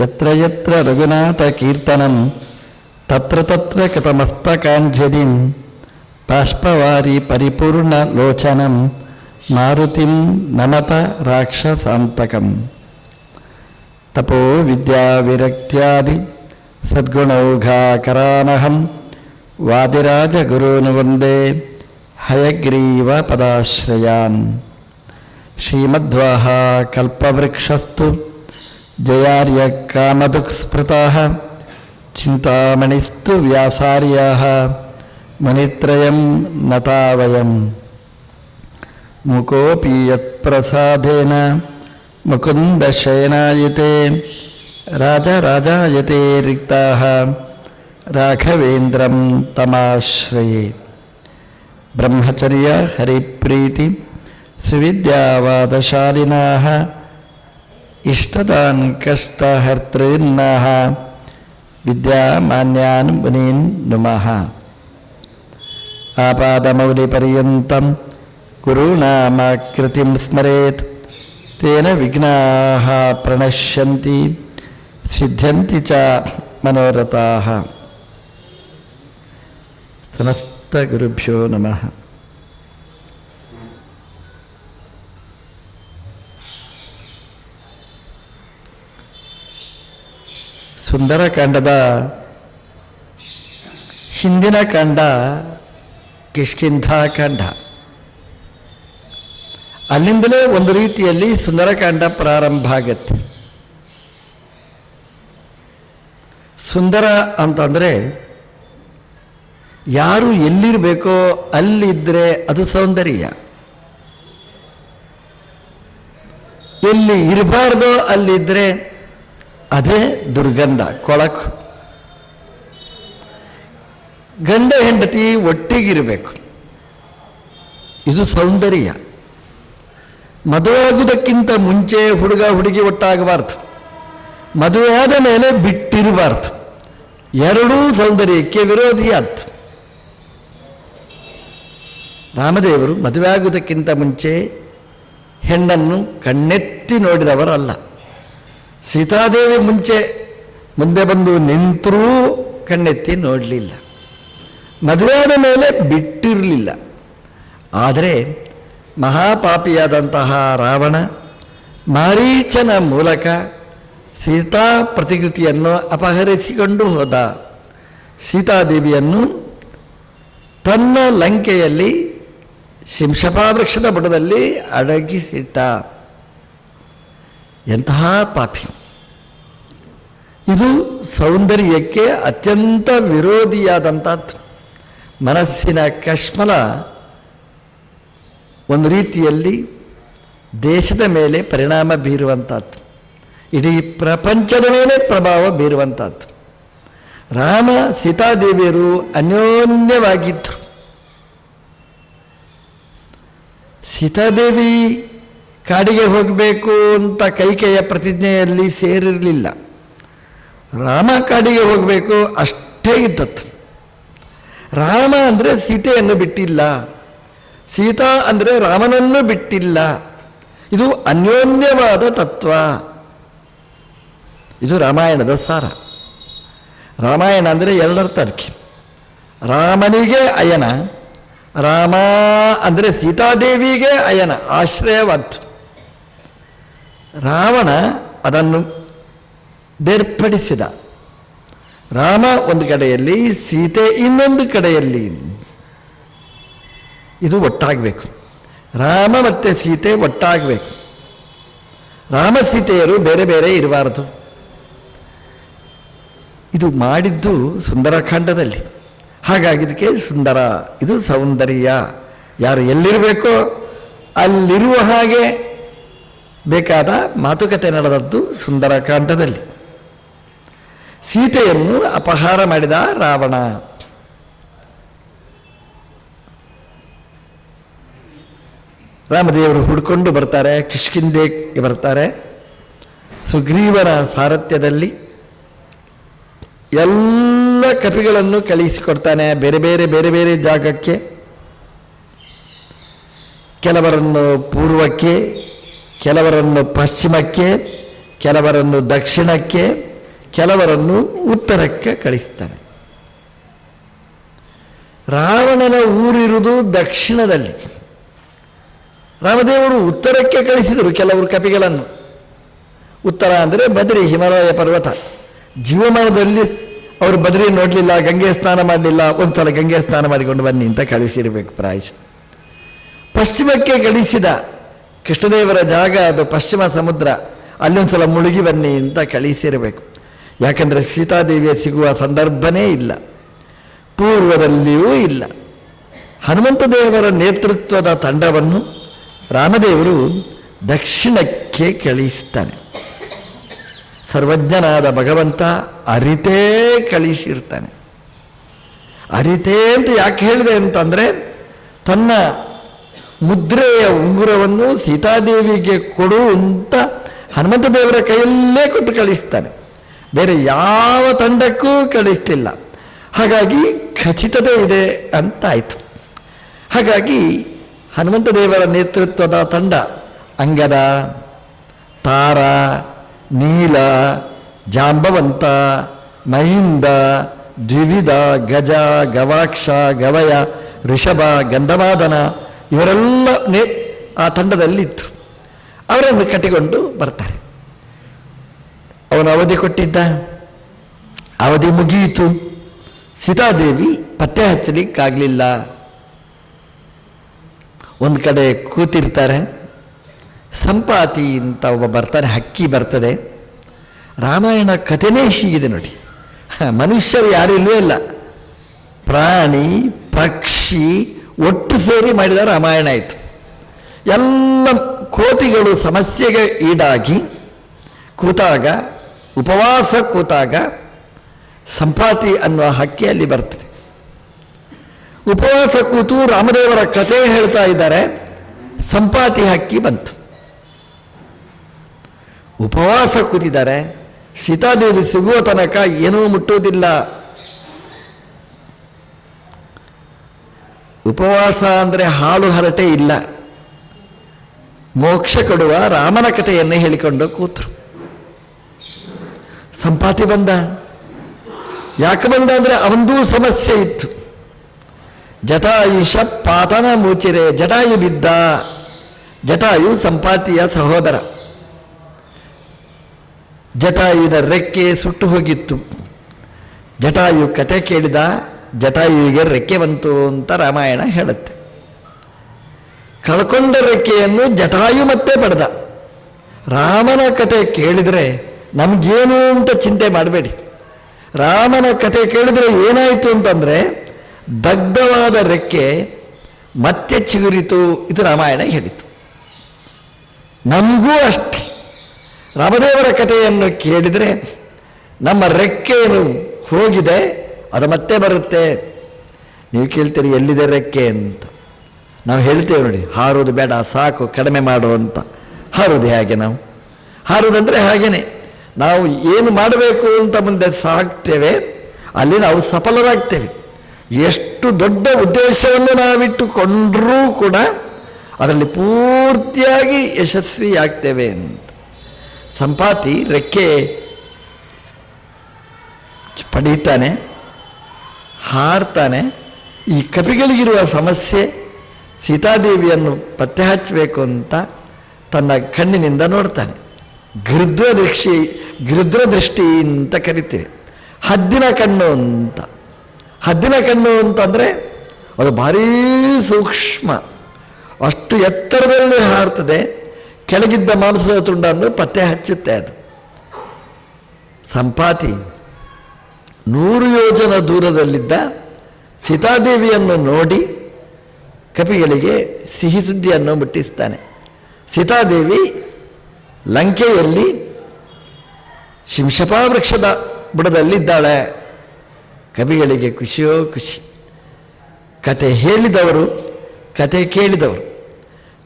ಯತ್ರ ಯತ್ರ ರಘುನಾಥ ಕೀರ್ತನಂ ತತ್ರ ತತ್ರ ಕೃತಮಸ್ತಕಾಂಜಲಿಂ ಬಾಷ್ಪವಾರಿ ಪರಿಪೂರ್ಣ ಲೋಚನಂ ಮಾರುತಿಂ ನಮತ ರಾಕ್ಷಸಾಂತಕಂ. ತಪೋ ವಿದ್ಯಾ ವಿರಕ್ತ್ಯಾದಿ ಸದ್ಗುಣೌಘಾಕರಾನಹಂ ವಾದಿರಾಜ ಗುರೂನ್ ವಂದೇ ಹಯಗ್ರೀವ ಪದಾಶ್ರಯಾನ್. ಶ್ರೀಮಧ್ವಾಹ ಕಲ್ಪವೃಕ್ಷಸ್ತು ಜಯಾರ್ಯ ಕಾಮದುಕ್ಸ್ಮೃತಾಃ ಚಿಂತಾಮಣಿಸ್ತು ವ್ಯಾಸಾರ್ಯಾಃ ಮುನಿತ್ರಯಂ ನತಾವಯಂ. ಮುಕೋಪಿ ಯತ್ಪ್ರಸಾದೇನ ಮುಕುಂದಶಯನಾಯತೆ ರಾಜರಾಜಾಯತೆ ರಿಕ್ತಾಃ ರಾಘವೇಂದ್ರಂ ತಮಾಶ್ರಯೇ. ಬ್ರಹ್ಮಚರ್ಯ ಹರಿಪ್ರೀತಿ ಸುವಿದ್ಯಾವಾದಶಾಲಿನಾಃ ಇಷ್ಟದಾನ್ ಕಷ್ಟಹರ್ತॄನ್ನಾಃ ವಿದ್ಯಾಮಾನ್ಯಾನ್ ಮುನೀನ್ ನುಮಃ. ಆಪಾದಮೌಲಿಪರ್ಯಂತಂ ಗುರುನಾಮಾಕೃತಿಂ ಸ್ಮರೇತ್ ತೇನ ವಿಘ್ನಾಃ ಪ್ರಣಶ್ಯಂತಿ ಸಿದ್ಧ್ಯಂತಿ ಚ ಮನೋರಥಾಃ. ಸಮಸ್ತ ಗುರುಭ್ಯೋ ನಮಃ. ಸುಂದರಕಾಂಡದ ಹಿಂದಿನ ಕಾಂಡ ಕಿಷ್ಕಿಂಧಾಕಾಂಡ. ಅಲ್ಲಿಂದಲೇ ಒಂದು ರೀತಿಯಲ್ಲಿ ಸುಂದರಕಾಂಡ ಪ್ರಾರಂಭ ಆಗತ್ತೆ. ಸುಂದರ ಅಂತಂದರೆ ಯಾರು ಎಲ್ಲಿರಬೇಕೋ ಅಲ್ಲಿದ್ದರೆ ಅದು ಸೌಂದರ್ಯ, ಎಲ್ಲಿ ಇರಬಾರ್ದೋ ಅಲ್ಲಿದ್ದರೆ ಅದೇ ದುರ್ಗಂಧ, ಕೊಳಕು. ಗಂಡ ಹೆಂಡತಿ ಒಟ್ಟಿಗಿರಬೇಕು, ಇದು ಸೌಂದರ್ಯ. ಮದುವೆಯಾಗುವುದಕ್ಕಿಂತ ಮುಂಚೆ ಹುಡುಗ ಹುಡುಗಿ ಒಟ್ಟಾಗಬಾರ್ದು, ಮದುವೆಯಾದ ಮೇಲೆ ಬಿಟ್ಟಿರಬಾರ್ದು. ಎರಡೂ ಸೌಂದರ್ಯಕ್ಕೆ ವಿರೋಧಿಯಾದ್ದು. ರಾಮದೇವರು ಮದುವೆಯಾಗುವುದಕ್ಕಿಂತ ಮುಂಚೆ ಹೆಣ್ಣನ್ನು ಕಣ್ಣೆತ್ತಿ ನೋಡಿದವರಲ್ಲ. ಸೀತಾದೇವಿ ಮುಂದೆ ಬಂದು ನಿಂತರೂ ಕಣ್ಣೆತ್ತಿ ನೋಡಲಿಲ್ಲ, ಮದುವೆಯಾದ ಮೇಲೆ ಬಿಟ್ಟಿರಲಿಲ್ಲ. ಆದರೆ ಮಹಾಪಾಪಿಯಾದಂತಹ ರಾವಣ ಮಾರೀಚನ ಮೂಲಕ ಸೀತಾ ಪ್ರತಿಕೃತಿಯನ್ನು ಅಪಹರಿಸಿಕೊಂಡು ಹೋದ. ಸೀತಾದೇವಿಯನ್ನು ತನ್ನ ಲಂಕೆಯಲ್ಲಿ ಶಿಂಶಪಾವೃಕ್ಷದ ಬುಡದಲ್ಲಿ ಅಡಗಿಸಿಟ್ಟ. ಎಂತಹ ಪಾಪಿ! ಇದು ಸೌಂದರ್ಯಕ್ಕೆ ಅತ್ಯಂತ ವಿರೋಧಿಯಾದಂಥದ್ದು. ಮನಸ್ಸಿನ ಕಶ್ಮಲ ಒಂದು ರೀತಿಯಲ್ಲಿ ದೇಶದ ಮೇಲೆ ಪರಿಣಾಮ ಬೀರುವಂಥದ್ದು, ಇಡೀ ಪ್ರಪಂಚದ ಮೇಲೆ ಪ್ರಭಾವ ಬೀರುವಂಥದ್ದು. ರಾಮ ಸೀತಾದೇವಿಯರು ಅನ್ಯೋನ್ಯವಾಗಿದ್ದರು. ಸೀತಾದೇವಿ ಕಾಡಿಗೆ ಹೋಗಬೇಕು ಅಂತ ಕೈಕೆಯ ಪ್ರತಿಜ್ಞೆಯಲ್ಲಿ ಸೇರಿರಲಿಲ್ಲ. ರಾಮ ಕಾಡಿಗೆ ಹೋಗಬೇಕು ಅಷ್ಟೇ ಇದ್ದದ್ದು. ರಾಮ ಅಂದರೆ ಸೀತೆಯನ್ನು ಬಿಟ್ಟಿಲ್ಲ, ಸೀತಾ ಅಂದರೆ ರಾಮನನ್ನು ಬಿಟ್ಟಿಲ್ಲ. ಇದು ಅನ್ಯೋನ್ಯವಾದ ತತ್ವ. ಇದು ರಾಮಾಯಣದ ಸಾರ. ರಾಮಾಯಣ ಅಂದರೆ ಎರಡರ್ಥ ಅದಕ್ಕೆ. ರಾಮನಿಗೆ ಅಯನ, ರಾಮ ಅಂದರೆ ಸೀತಾದೇವಿಗೆ ಅಯನ, ಆಶ್ರಯವಾದ್ದು. ರಾವಣ ಅದನ್ನು ಬೇರ್ಪಡಿಸಿದ. ರಾಮ ಒಂದು ಕಡೆಯಲ್ಲಿ, ಸೀತೆ ಇನ್ನೊಂದು ಕಡೆಯಲ್ಲಿ. ಇದು ಒಟ್ಟಾಗಬೇಕು. ರಾಮ ಮತ್ತು ಸೀತೆ ಒಟ್ಟಾಗಬೇಕು. ರಾಮ ಸೀತೆಯರು ಬೇರೆ ಬೇರೆ ಇರಬಾರದು. ಇದು ಮಾಡಿದ್ದು ಸುಂದರಕಾಂಡದಲ್ಲಿ. ಹಾಗಾಗಿದ್ದಕ್ಕೆ ಸುಂದರ, ಇದು ಸೌಂದರ್ಯ. ಯಾರು ಎಲ್ಲಿರಬೇಕೋ ಅಲ್ಲಿರುವ ಹಾಗೆ ಬೇಕಾದ ಮಾತುಕತೆ ನಡೆದದ್ದು ಸುಂದರಕಾಂಡದಲ್ಲಿ. ಸೀತೆಯನ್ನು ಅಪಹಾರ ಮಾಡಿದ ರಾವಣ. ರಾಮದೇವರು ಹುಡ್ಕೊಂಡು ಬರ್ತಾರೆ, ಕಿಷ್ಕಿಂಧೆಗೆ ಬರ್ತಾರೆ. ಸುಗ್ರೀವನ ಸಾರಥ್ಯದಲ್ಲಿ ಎಲ್ಲ ಕಪಿಗಳನ್ನು ಕಳಿಸಿಕೊಡ್ತಾನೆ ಬೇರೆ ಬೇರೆ ಬೇರೆ ಬೇರೆ ಜಾಗಕ್ಕೆ. ಕೆಲವರನ್ನು ಪೂರ್ವಕ್ಕೆ, ಕೆಲವರನ್ನು ಪಶ್ಚಿಮಕ್ಕೆ, ಕೆಲವರನ್ನು ದಕ್ಷಿಣಕ್ಕೆ, ಕೆಲವರನ್ನು ಉತ್ತರಕ್ಕೆ ಕಳಿಸ್ತಾನೆ. ರಾವಣನ ಊರಿರುವುದು ದಕ್ಷಿಣದಲ್ಲಿ. ರಾಮದೇವರು ಉತ್ತರಕ್ಕೆ ಕಳಿಸಿದರು ಕೆಲವರು ಕಪಿಗಳನ್ನು. ಉತ್ತರ ಅಂದರೆ ಬದ್ರಿ, ಹಿಮಾಲಯ ಪರ್ವತ. ಜೀವಮಾನದಲ್ಲಿ ಅವರು ಬದ್ರಿ ನೋಡಲಿಲ್ಲ, ಗಂಗೆ ಸ್ನಾನ ಮಾಡಲಿಲ್ಲ. ಒಂದು ಸಲ ಗಂಗೆ ಸ್ನಾನ ಮಾಡಿಕೊಂಡು ಬನ್ನಿ ಅಂತ ಕಳಿಸಿರಬೇಕು ಪ್ರಾಯಶಃ. ಪಶ್ಚಿಮಕ್ಕೆ ಕಳಿಸಿದ ಕೃಷ್ಣದೇವರ ಜಾಗ ಅದು ಪಶ್ಚಿಮ ಸಮುದ್ರ, ಅಲ್ಲೊಂದು ಸಲ ಮುಳುಗಿ ಬನ್ನಿ ಅಂತ ಕಳಿಸಿರಬೇಕು. ಯಾಕಂದರೆ ಸೀತಾದೇವಿಯ ಸಿಗುವ ಸಂದರ್ಭನೇ ಇಲ್ಲ, ಪೂರ್ವದಲ್ಲಿಯೂ ಇಲ್ಲ. ಹನುಮಂತ ದೇವರ ನೇತೃತ್ವದ ತಂಡವನ್ನು ರಾಮದೇವರು ದಕ್ಷಿಣಕ್ಕೆ ಕಳಿಸ್ತಾನೆ. ಸರ್ವಜ್ಞನಾದ ಭಗವಂತ ಅರಿತೇ ಕಳಿಸಿರ್ತಾನೆ. ಅರಿತೇ ಅಂತ ಯಾಕೆ ಹೇಳಿದೆ ಅಂತಂದರೆ, ತನ್ನ ಮುದ್ರೆಯ ಉಂಗುರವನ್ನು ಸೀತಾದೇವಿಗೆ ಕೊಡು ಅಂತ ಹನುಮಂತ ದೇವರ ಕೈಯಲ್ಲೇ ಕೊಟ್ಟು ಕಳಿಸ್ತಾನೆ, ಬೇರೆ ಯಾವ ತಂಡಕ್ಕೂ ಕಳಿಸ್ಲಿಲ್ಲ. ಹಾಗಾಗಿ ಖಚಿತತೆ ಇದೆ ಅಂತಾಯಿತು. ಹಾಗಾಗಿ ಹನುಮಂತ ದೇವರ ನೇತೃತ್ವದ ತಂಡ ಅಂಗದ, ತಾರ, ನೀಲ, ಜಾಂಬವಂತ, ಮಹಿಂದ, ದ್ವಿವಿಧ, ಗಜ, ಗವಾಕ್ಷ, ಗವಯ, ಋಷಭ, ಗಂಧಮಾದನ ಇವರೆಲ್ಲ ಆ ತಂಡದಲ್ಲಿತ್ತು. ಅವರನ್ನು ಕಟ್ಟಿಕೊಂಡು ಬರ್ತಾರೆ. ಅವನು ಅವಧಿ ಕೊಟ್ಟಿದ್ದ, ಅವಧಿ ಮುಗಿಯಿತು. ಸೀತಾದೇವಿ ಪತ್ತೆ ಹಚ್ಚಲಿಕ್ಕಾಗಲಿಲ್ಲ. ಒಂದು ಕಡೆ ಕೂತಿರ್ತಾರೆ. ಸಂಪಾತಿ ಅಂತ ಒಬ್ಬ ಬರ್ತಾನೆ, ಹಕ್ಕಿ ಬರ್ತದೆ. ರಾಮಾಯಣ ಕಥೆನೇ ಹೀಗಿದೆ ನೋಡಿ. ಮನುಷ್ಯರು ಯಾರಿಲ್ವೇ ಇಲ್ಲ, ಪ್ರಾಣಿ ಪಕ್ಷಿ ಒಟ್ಟು ಸೇರಿ ಮಾಡಿದ ರಾಮಾಯಣ ಆಯಿತು. ಎಲ್ಲ ಕೋತಿಗಳು ಸಮಸ್ಯೆಗೆ ಈಡಾಗಿ ಕೂತಾಗ, ಉಪವಾಸ ಕೂತಾಗ ಸಂಪಾತಿ ಅನ್ನುವ ಹಕ್ಕಿ ಅಲ್ಲಿ ಬರ್ತದೆ. ಉಪವಾಸ ಕೂತು ರಾಮದೇವರ ಕಥೆ ಹೇಳ್ತಾ ಇದ್ದಾರೆ, ಸಂಪಾತಿ ಹಕ್ಕಿ ಬಂತು. ಉಪವಾಸ ಕೂತಿದ್ದಾರೆ, ಸೀತಾದೇವಿ ಸಿಗುವ ತನಕ ಏನೂ ಮುಟ್ಟುವುದಿಲ್ಲ. ಉಪವಾಸ ಅಂದರೆ ಹಾಲು ಹರಟೆ ಇಲ್ಲ, ಮೋಕ್ಷ ಕೊಡುವ ರಾಮನ ಕಥೆಯನ್ನೇ ಹೇಳಿಕೊಂಡು ಕೂತರು. ಸಂಪಾತಿ ಬಂದ. ಯಾಕೆ ಬಂದ ಅಂದರೆ ಅವನದೂ ಸಮಸ್ಯೆ ಇತ್ತು. ಜಟಾಯುಷ ಪಾತನ ಮುಚಿರೆ, ಜಟಾಯು ಬಿದ್ದ. ಜಟಾಯು ಸಂಪಾತಿಯ ಸಹೋದರ. ಜಟಾಯುವಿನ ರೆಕ್ಕೆ ಸುಟ್ಟು ಹೋಗಿತ್ತು. ಜಟಾಯು ಕತೆ ಕೇಳಿದ, ಜಟಾಯುವಿಗೆ ರೆಕ್ಕೆ ಬಂತು ಅಂತ ರಾಮಾಯಣ ಹೇಳುತ್ತೆ. ಕಳ್ಕೊಂಡ ರೆಕ್ಕೆಯನ್ನು ಜಟಾಯು ಮತ್ತೆ ಪಡೆದ. ರಾಮನ ಕತೆ ಕೇಳಿದರೆ ನಮಗೇನು ಅಂತ ಚಿಂತೆ ಮಾಡಬೇಡಿ. ರಾಮನ ಕತೆ ಕೇಳಿದರೆ ಏನಾಯಿತು ಅಂತಂದರೆ, ದಗ್ಧವಾದ ರೆಕ್ಕೆ ಮತ್ತೆ ಚಿಗುರಿತು. ಇದು ರಾಮಾಯಣ ಹೇಳಿತು. ನಮಗೂ ಅಷ್ಟೇ, ರಾಮದೇವರ ಕಥೆಯನ್ನು ಕೇಳಿದರೆ ನಮ್ಮ ರೆಕ್ಕೆಯನ್ನು ಹೋಗಿದೆ, ಅದು ಮತ್ತೆ ಬರುತ್ತೆ. ನೀವು ಕೇಳ್ತೀರಿ ಎಲ್ಲಿದೆ ರೆಕ್ಕೆ ಅಂತ. ನಾವು ಹೇಳ್ತೇವೆ ನೋಡಿ, ಹಾರೋದು ಬೇಡ, ಸಾಕು, ಕಡಿಮೆ ಮಾಡು ಅಂತ. ಹಾರೋದು ಹೇಗೆ? ನಾವು ಹಾರೋದಂದರೆ ಹಾಗೇನೆ, ನಾವು ಏನು ಮಾಡಬೇಕು ಅಂತ ಮುಂದೆ ಸಾಗ್ತೇವೆ, ಅಲ್ಲಿ ನಾವು ಸಫಲರಾಗ್ತೇವೆ. ಎಷ್ಟು ದೊಡ್ಡ ಉದ್ದೇಶವನ್ನು ನಾವಿಟ್ಟುಕೊಂಡರೂ ಕೂಡ ಅದರಲ್ಲಿ ಪೂರ್ತಿಯಾಗಿ ಯಶಸ್ವಿಯಾಗ್ತೇವೆ ಅಂತ. ಸಂಪಾತಿ ರೆಕ್ಕೆ ಪಡೀತಾನೆ, ಹಾರ್ತಾನೆ. ಈ ಕಪಿಗಳಿಗಿರುವ ಸಮಸ್ಯೆ, ಸೀತಾದೇವಿಯನ್ನು ಪತ್ತೆ ಹಚ್ಚಬೇಕು ಅಂತ ತನ್ನ ಕಣ್ಣಿನಿಂದ ನೋಡ್ತಾನೆ. ಗೃಧ್ರದೃಷ್ಟಿ ಅಂತ ಕರಿತೀವಿ. ಹದ್ದಿನ ಕಣ್ಣು ಅಂತ. ಹದ್ದಿನ ಕಣ್ಣು ಅಂತಂದರೆ ಅದು ಭಾರೀ ಸೂಕ್ಷ್ಮ, ಅಷ್ಟು ಎತ್ತರದಲ್ಲಿ ಹಾರ್ತದೆ. ಕೆಳಗಿದ್ದ ಮಾಂಸದ ತುಂಡನ್ನು ಪತ್ತೆ ಹಚ್ಚುತ್ತೆ ಅದು. ಸಂಪಾತಿ 100 ಯೋಜನ ದೂರದಲ್ಲಿದ್ದ ಸೀತಾದೇವಿಯನ್ನು ನೋಡಿ ಕಪಿಗಳಿಗೆ ಸಿಹಿ ಸುದ್ದಿಯನ್ನು ಮುಟ್ಟಿಸ್ತಾನೆ. ಸೀತಾದೇವಿ ಲಂಕೆಯಲ್ಲಿ ಶಿಂಶಪಾ ವೃಕ್ಷದ ಬುಡದಲ್ಲಿದ್ದಾಳೆ. ಕವಿಗಳಿಗೆ ಖುಷಿಯೋ ಖುಷಿ. ಕತೆ ಹೇಳಿದವರು, ಕತೆ ಕೇಳಿದವರು.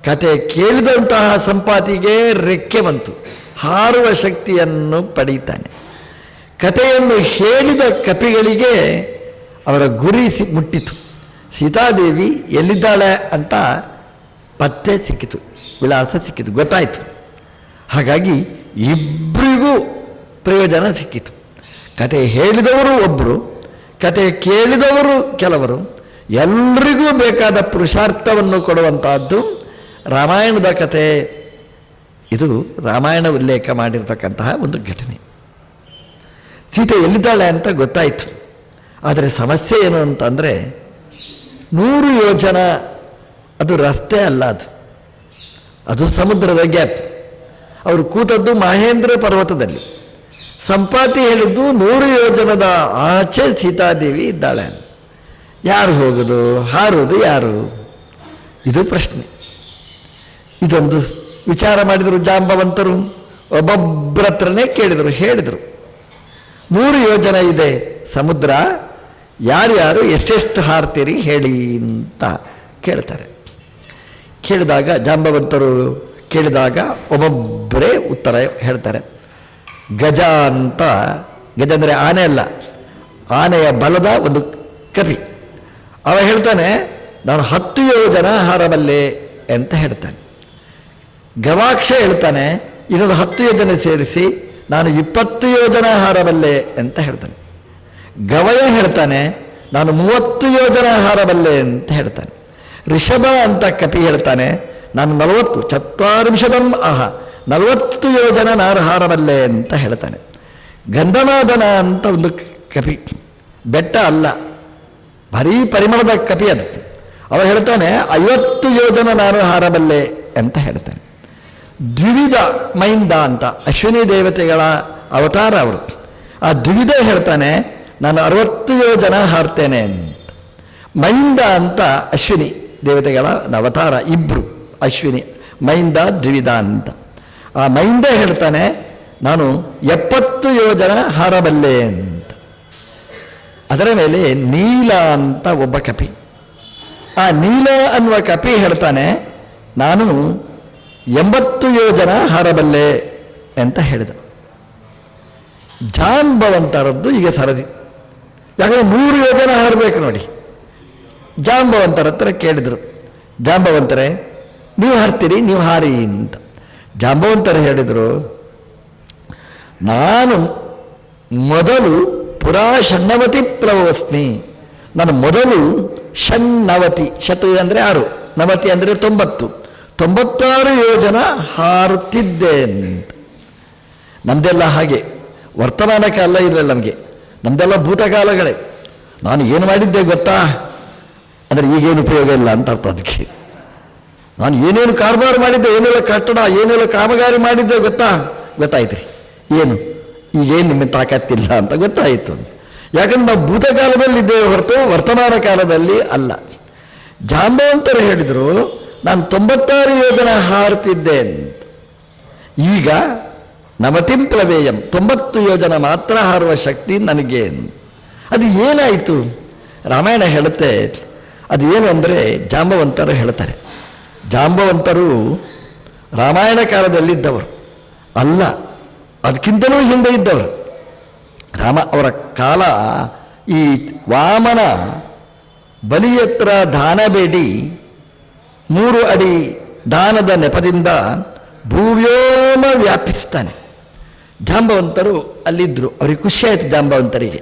ಕತೆ ಕೇಳಿದಂತಹ ಸಂಪಾತಿಗೆ ರೆಕ್ಕೆ ಬಂತು, ಹಾರುವ ಶಕ್ತಿಯನ್ನು ಪಡೀತಾನೆ. ಕತೆಯನ್ನು ಹೇಳಿದ ಕಪಿಗಳಿಗೆ ಅವರ ಗುರಿ ಮುಟ್ಟಿತು. ಸೀತಾದೇವಿ ಎಲ್ಲಿದ್ದಾಳೆ ಅಂತ ಪತ್ತೆ ಸಿಕ್ಕಿತು, ವಿಳಾಸ ಸಿಕ್ಕಿತು, ಗೊತ್ತಾಯಿತು. ಹಾಗಾಗಿ ಇಬ್ಬರಿಗೂ ಪ್ರಯೋಜನ ಸಿಕ್ಕಿತು. ಕತೆ ಹೇಳಿದವರು ಒಬ್ಬರು, ಕತೆ ಕೇಳಿದವರು ಕೆಲವರು. ಎಲ್ರಿಗೂ ಬೇಕಾದ ಪುರುಷಾರ್ಥವನ್ನು ಕೊಡುವಂತಹದ್ದು ರಾಮಾಯಣದ ಕತೆ. ಇದು ರಾಮಾಯಣ ಉಲ್ಲೇಖ ಮಾಡಿರ್ತಕ್ಕಂತಹ ಒಂದು ಘಟನೆ. ಸೀತೆ ಎಲ್ಲಿದ್ದಾಳೆ ಅಂತ ಗೊತ್ತಾಯಿತು. ಆದರೆ ಸಮಸ್ಯೆ ಏನು ಅಂತಂದರೆ 100 ಯೋಜನ ಅದು ರಸ್ತೆ ಅಲ್ಲ, ಅದು ಸಮುದ್ರದ ಗ್ಯಾಪ್. ಅವರು ಕೂತದ್ದು ಮಹೇಂದ್ರ ಪರ್ವತದಲ್ಲಿ. ಸಂಪಾತಿ ಹೇಳಿದ್ದು 100 ಯೋಜನದ ಆಚೆ ಸೀತಾದೇವಿ ಇದ್ದಾಳೆ. ಯಾರು ಹೋಗೋದು, ಹಾರೋದು ಯಾರು? ಇದು ಪ್ರಶ್ನೆ. ಇದೊಂದು ವಿಚಾರ ಮಾಡಿದರು ಜಾಂಬವಂತರು. ಒಬ್ಬೊಬ್ಬರ ಹತ್ರನೇ ಕೇಳಿದರು, ಹೇಳಿದರು 100 ಯೋಜನ ಇದೆ ಸಮುದ್ರ, ಯಾರ್ಯಾರು ಎಷ್ಟೆಷ್ಟು ಹಾರ್ತೀರಿ ಹೇಳಿ ಅಂತ ಕೇಳ್ತಾರೆ. ಕೇಳಿದಾಗ ಜಾಂಬವಂತರು ಕೇಳಿದಾಗ ಒಬ್ಬೊಬ್ಬರೇ ಉತ್ತರ ಹೇಳ್ತಾರೆ. ಗಜ ಅಂತ, ಗಜ ಅಂದರೆ ಆನೆ ಅಲ್ಲ, ಆನೆಯ ಬಲದ ಒಂದು ಕಪಿ. ಅವ ಹೇಳ್ತಾನೆ ನಾನು 10 ಯೋಜನ ಹಾರಬಲ್ಲೆ ಅಂತ ಹೇಳ್ತಾನೆ. ಗವಾಕ್ಷ ಹೇಳ್ತಾನೆ ಇನ್ನೊಂದು 10 ಯೋಜನೆ ಸೇರಿಸಿ ನಾನು 20 ಯೋಜನ ಹಾರಬಲ್ಲೆ ಅಂತ ಹೇಳ್ತಾನೆ. ಗವಯ ಹೇಳ್ತಾನೆ ನಾನು 30 ಯೋಜನ ಹಾರಬಲ್ಲೆ ಅಂತ ಹೇಳ್ತಾನೆ. ಋಷಭ ಅಂತ ಕಪಿ ಹೇಳ್ತಾನೆ ನಾನು 40 ಚತ್ವಾರಿಂಶದಂ 40 ಯೋಜನ ನಾನು ಹಾರಬಲ್ಲೆ ಅಂತ ಹೇಳ್ತಾನೆ. ಗಂಧಮಾದನ ಅಂತ ಒಂದು ಕಪಿ, ಬೆಟ್ಟ ಅಲ್ಲ, ಭಾರೀ ಪರಿಮಳದ ಕಪಿ ಅದು. ಅವ ಹೇಳ್ತಾನೆ 50 ಯೋಜನ ನಾನು ಹಾರಬಲ್ಲೆ ಅಂತ ಹೇಳ್ತಾನೆ. ದ್ವಿವಿಧ ಮೈಂದ ಅಂತ ಅಶ್ವಿನಿ ದೇವತೆಗಳ ಅವತಾರ ಅವರು. ಆ ದ್ವಿವಿಧ ಹೇಳ್ತಾನೆ ನಾನು 60 ಯೋಜನ ಹಾರ್ತೇನೆ ಅಂತ. ಮೈಂದ ಅಂತ ಅಶ್ವಿನಿ ದೇವತೆಗಳ ಅವತಾರ, ಇಬ್ಬರು ಅಶ್ವಿನಿ, ಮೈಂದ ದ್ವಿವಿಧ ಅಂತ. ಆ ಮೈಂದ ಹೇಳ್ತಾನೆ ನಾನು 70 ಯೋಜನ ಹಾರಬಲ್ಲೆ ಅಂತ. ಅದರ ಮೇಲೆ ನೀಲ ಅಂತ ಒಬ್ಬ ಕಪಿ. ಆ ನೀಲ ಅನ್ನುವ ಕಪಿ ಹೇಳ್ತಾನೆ ನಾನು 80 ಯೋಜನ ಹಾರಬಲ್ಲೆ ಅಂತ ಹೇಳಿದ. ಜಾಂಬವಂತರದ್ದು ಈಗ ಸರದಿ. ಯಾಕಂದರೆ 100 ಯೋಜನ ಹಾರಬೇಕು ನೋಡಿ. ಜಾಂಬವಂತರ ಹತ್ರ ಕೇಳಿದರು, ಜಾಂಬವಂತರೇ ನೀವು ಹಾರ್ತೀರಿ, ನೀವು ಹಾರಿ ಅಂತ. ಜಾಂಬವಂತರು ಹೇಳಿದರು ನಾನು ಮೊದಲು ಪುರಾ ಷಣ್ಣವತಿ ಪ್ಲವಸ್ಮಿ, ನಾನು ಮೊದಲು ಷಣ್ಣವತಿ, ಶತು ಅಂದರೆ 6, ನವತಿ ಅಂದರೆ 96 ಯೋಜನ ಹಾರುತ್ತಿದ್ದೆ ಅಂತ. ನಮ್ಮದೆಲ್ಲ ಹಾಗೆ ವರ್ತಮಾನ ಕಾಲ ಇಲ್ಲ ನಮಗೆ, ನಮ್ಮದೆಲ್ಲ ಭೂತಕಾಲಗಳೇ. ನಾನು ಏನು ಮಾಡಿದ್ದೆ ಗೊತ್ತಾ ಅಂದರೆ ಈಗೇನು ಉಪಯೋಗ ಇಲ್ಲ ಅಂತ ಅರ್ಥ. ಅದಕ್ಕೆ ನಾನು ಏನೇನು ಕಾರ್ಬಾರ್ ಮಾಡಿದ್ದೆ, ಏನೆಲ್ಲ ಕಟ್ಟಡ, ಏನೆಲ್ಲ ಕಾಮಗಾರಿ ಮಾಡಿದ್ದೆ ಗೊತ್ತಾಯ್ತು ರೀ. ಏನು ಈಗೇನು ನಿಮ್ಮ ತಾಕತ್ತಿಲ್ಲ ಅಂತ ಗೊತ್ತಾಯಿತು. ಯಾಕಂದ್ರೆ ನಾವು ಭೂತಕಾಲದಲ್ಲಿದ್ದೇವೆ ಹೊರತು ವರ್ತಮಾನ ಕಾಲದಲ್ಲಿ ಅಲ್ಲ. ಜಾಂಬವಂತರು ಹೇಳಿದರು ನಾನು 96 ಯೋಜನ ಹಾರುತ್ತಿದ್ದೆ ಅಂತ. ಈಗ ನವತಿಂ ಪ್ಲವೇಯಂ 90 ಯೋಜನ ಮಾತ್ರ ಹಾರುವ ಶಕ್ತಿ ನನಗೆ. ಅದು ಏನಾಯಿತು? ರಾಮಾಯಣ ಹೇಳುತ್ತೆ ಅದು ಏನು ಅಂದರೆ ಜಾಂಬವಂತರು ಹೇಳ್ತಾರೆ. ಜಾಂಬವಂತರು ರಾಮಾಯಣ ಕಾಲದಲ್ಲಿದ್ದವರು ಅಲ್ಲ, ಅದಕ್ಕಿಂತಲೂ ಹಿಂದೆ ಇದ್ದವರು. ಅವರ ಕಾಲ ಈ ವಾಮನ ಬಲಿಯತ್ರ ದಾನ ಬೇಡಿ 3 ಅಡಿ ದಾನದ ನೆಪದಿಂದ ಭೂವ್ಯೋಮ ವ್ಯಾಪಿಸ್ತಾನೆ. ಜಾಂಬವಂತರು ಅಲ್ಲಿದ್ದರು. ಅವರಿಗೆ ಖುಷಿಯಾಯಿತು. ಜಾಂಬವಂತರಿಗೆ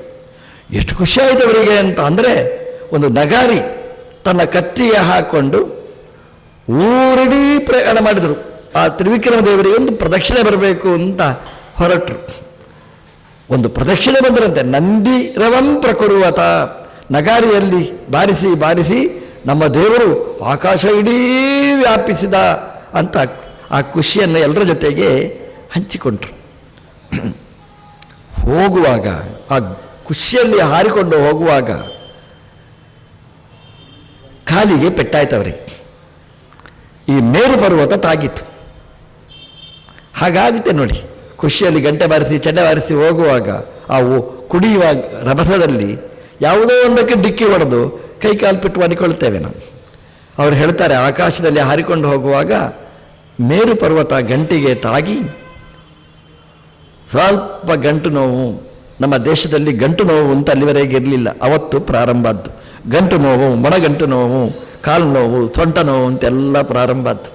ಎಷ್ಟು ಖುಷಿಯಾಯಿತು ಅವರಿಗೆ ಅಂತ ಅಂದರೆ, ಒಂದು ನಗಾರಿ ತನ್ನ ಕತ್ತಿಗೆ ಹಾಕ್ಕೊಂಡು ಊರಿಡೀ ಪ್ರಯಾಣ ಮಾಡಿದರು. ಆ ತ್ರಿವಿಕ್ರಮ ದೇವರಿಗೆ ಒಂದು ಪ್ರದಕ್ಷಿಣೆ ಬರಬೇಕು ಅಂತ ಹೊರಟರು. ಒಂದು ಪ್ರದಕ್ಷಿಣೆ ಬಂದರಂತೆ. ನಂದಿ ರವಂ ಪ್ರಕುರುವತ, ನಗಾರಿಯಲ್ಲಿ ಬಾರಿಸಿ ಬಾರಿಸಿ ನಮ್ಮ ದೇವರು ಆಕಾಶ ಇಡೀ ವ್ಯಾಪಿಸಿದ ಅಂತ ಆ ಖುಷಿಯನ್ನು ಎಲ್ಲರ ಜೊತೆಗೆ ಹಂಚಿಕೊಂಡ್ರು. ಹೋಗುವಾಗ ಆ ಖುಷಿಯಲ್ಲಿ ಹಾರಿಕೊಂಡು ಹೋಗುವಾಗ ಕಾಲಿಗೆ ಪೆಟ್ಟಾಯ್ತು ಅವರಿಗೆ. ಈ ಮೇರು ಪರ್ವತ ತಾಗಿತ್ತು. ಹಾಗಾಗುತ್ತೆ ನೋಡಿ, ಖುಷಿಯಲ್ಲಿ ಗಂಟೆ ಬಾರಿಸಿ ಚೆಂಡೆ ಬಾರಿಸಿ ಹೋಗುವಾಗ ಆ ಕುಡಿಯುವ ರಭಸದಲ್ಲಿ ಯಾವುದೋ ಒಂದಕ್ಕೆ ಡಿಕ್ಕಿ ಹೊಡೆದು ಕೈ ಕಾಲು ಬಿಟ್ಟು ಅನ್ಕೊಳ್ತೇವೆ ನಾವು. ಅವ್ರು ಹೇಳ್ತಾರೆ ಆಕಾಶದಲ್ಲಿ ಹಾರಿಕೊಂಡು ಹೋಗುವಾಗ ಮೇರು ಪರ್ವತ ಗಂಟಿಗೆ ತಾಗಿ ಸ್ವಲ್ಪ ಗಂಟು ನೋವು. ನಮ್ಮ ದೇಶದಲ್ಲಿ ಗಂಟು ನೋವು ಅಂತ ಅಲ್ಲಿವರೆಗೆ ಇರಲಿಲ್ಲ, ಅವತ್ತು ಪ್ರಾರಂಭ ಆದ್ದು. ಗಂಟು ನೋವು, ಮೊಣಗಂಟು ನೋವು, ಕಾಲು ನೋವು, ಸೊಂಟ ನೋವು ಅಂತೆಲ್ಲ ಪ್ರಾರಂಭ ಆದ್ದು.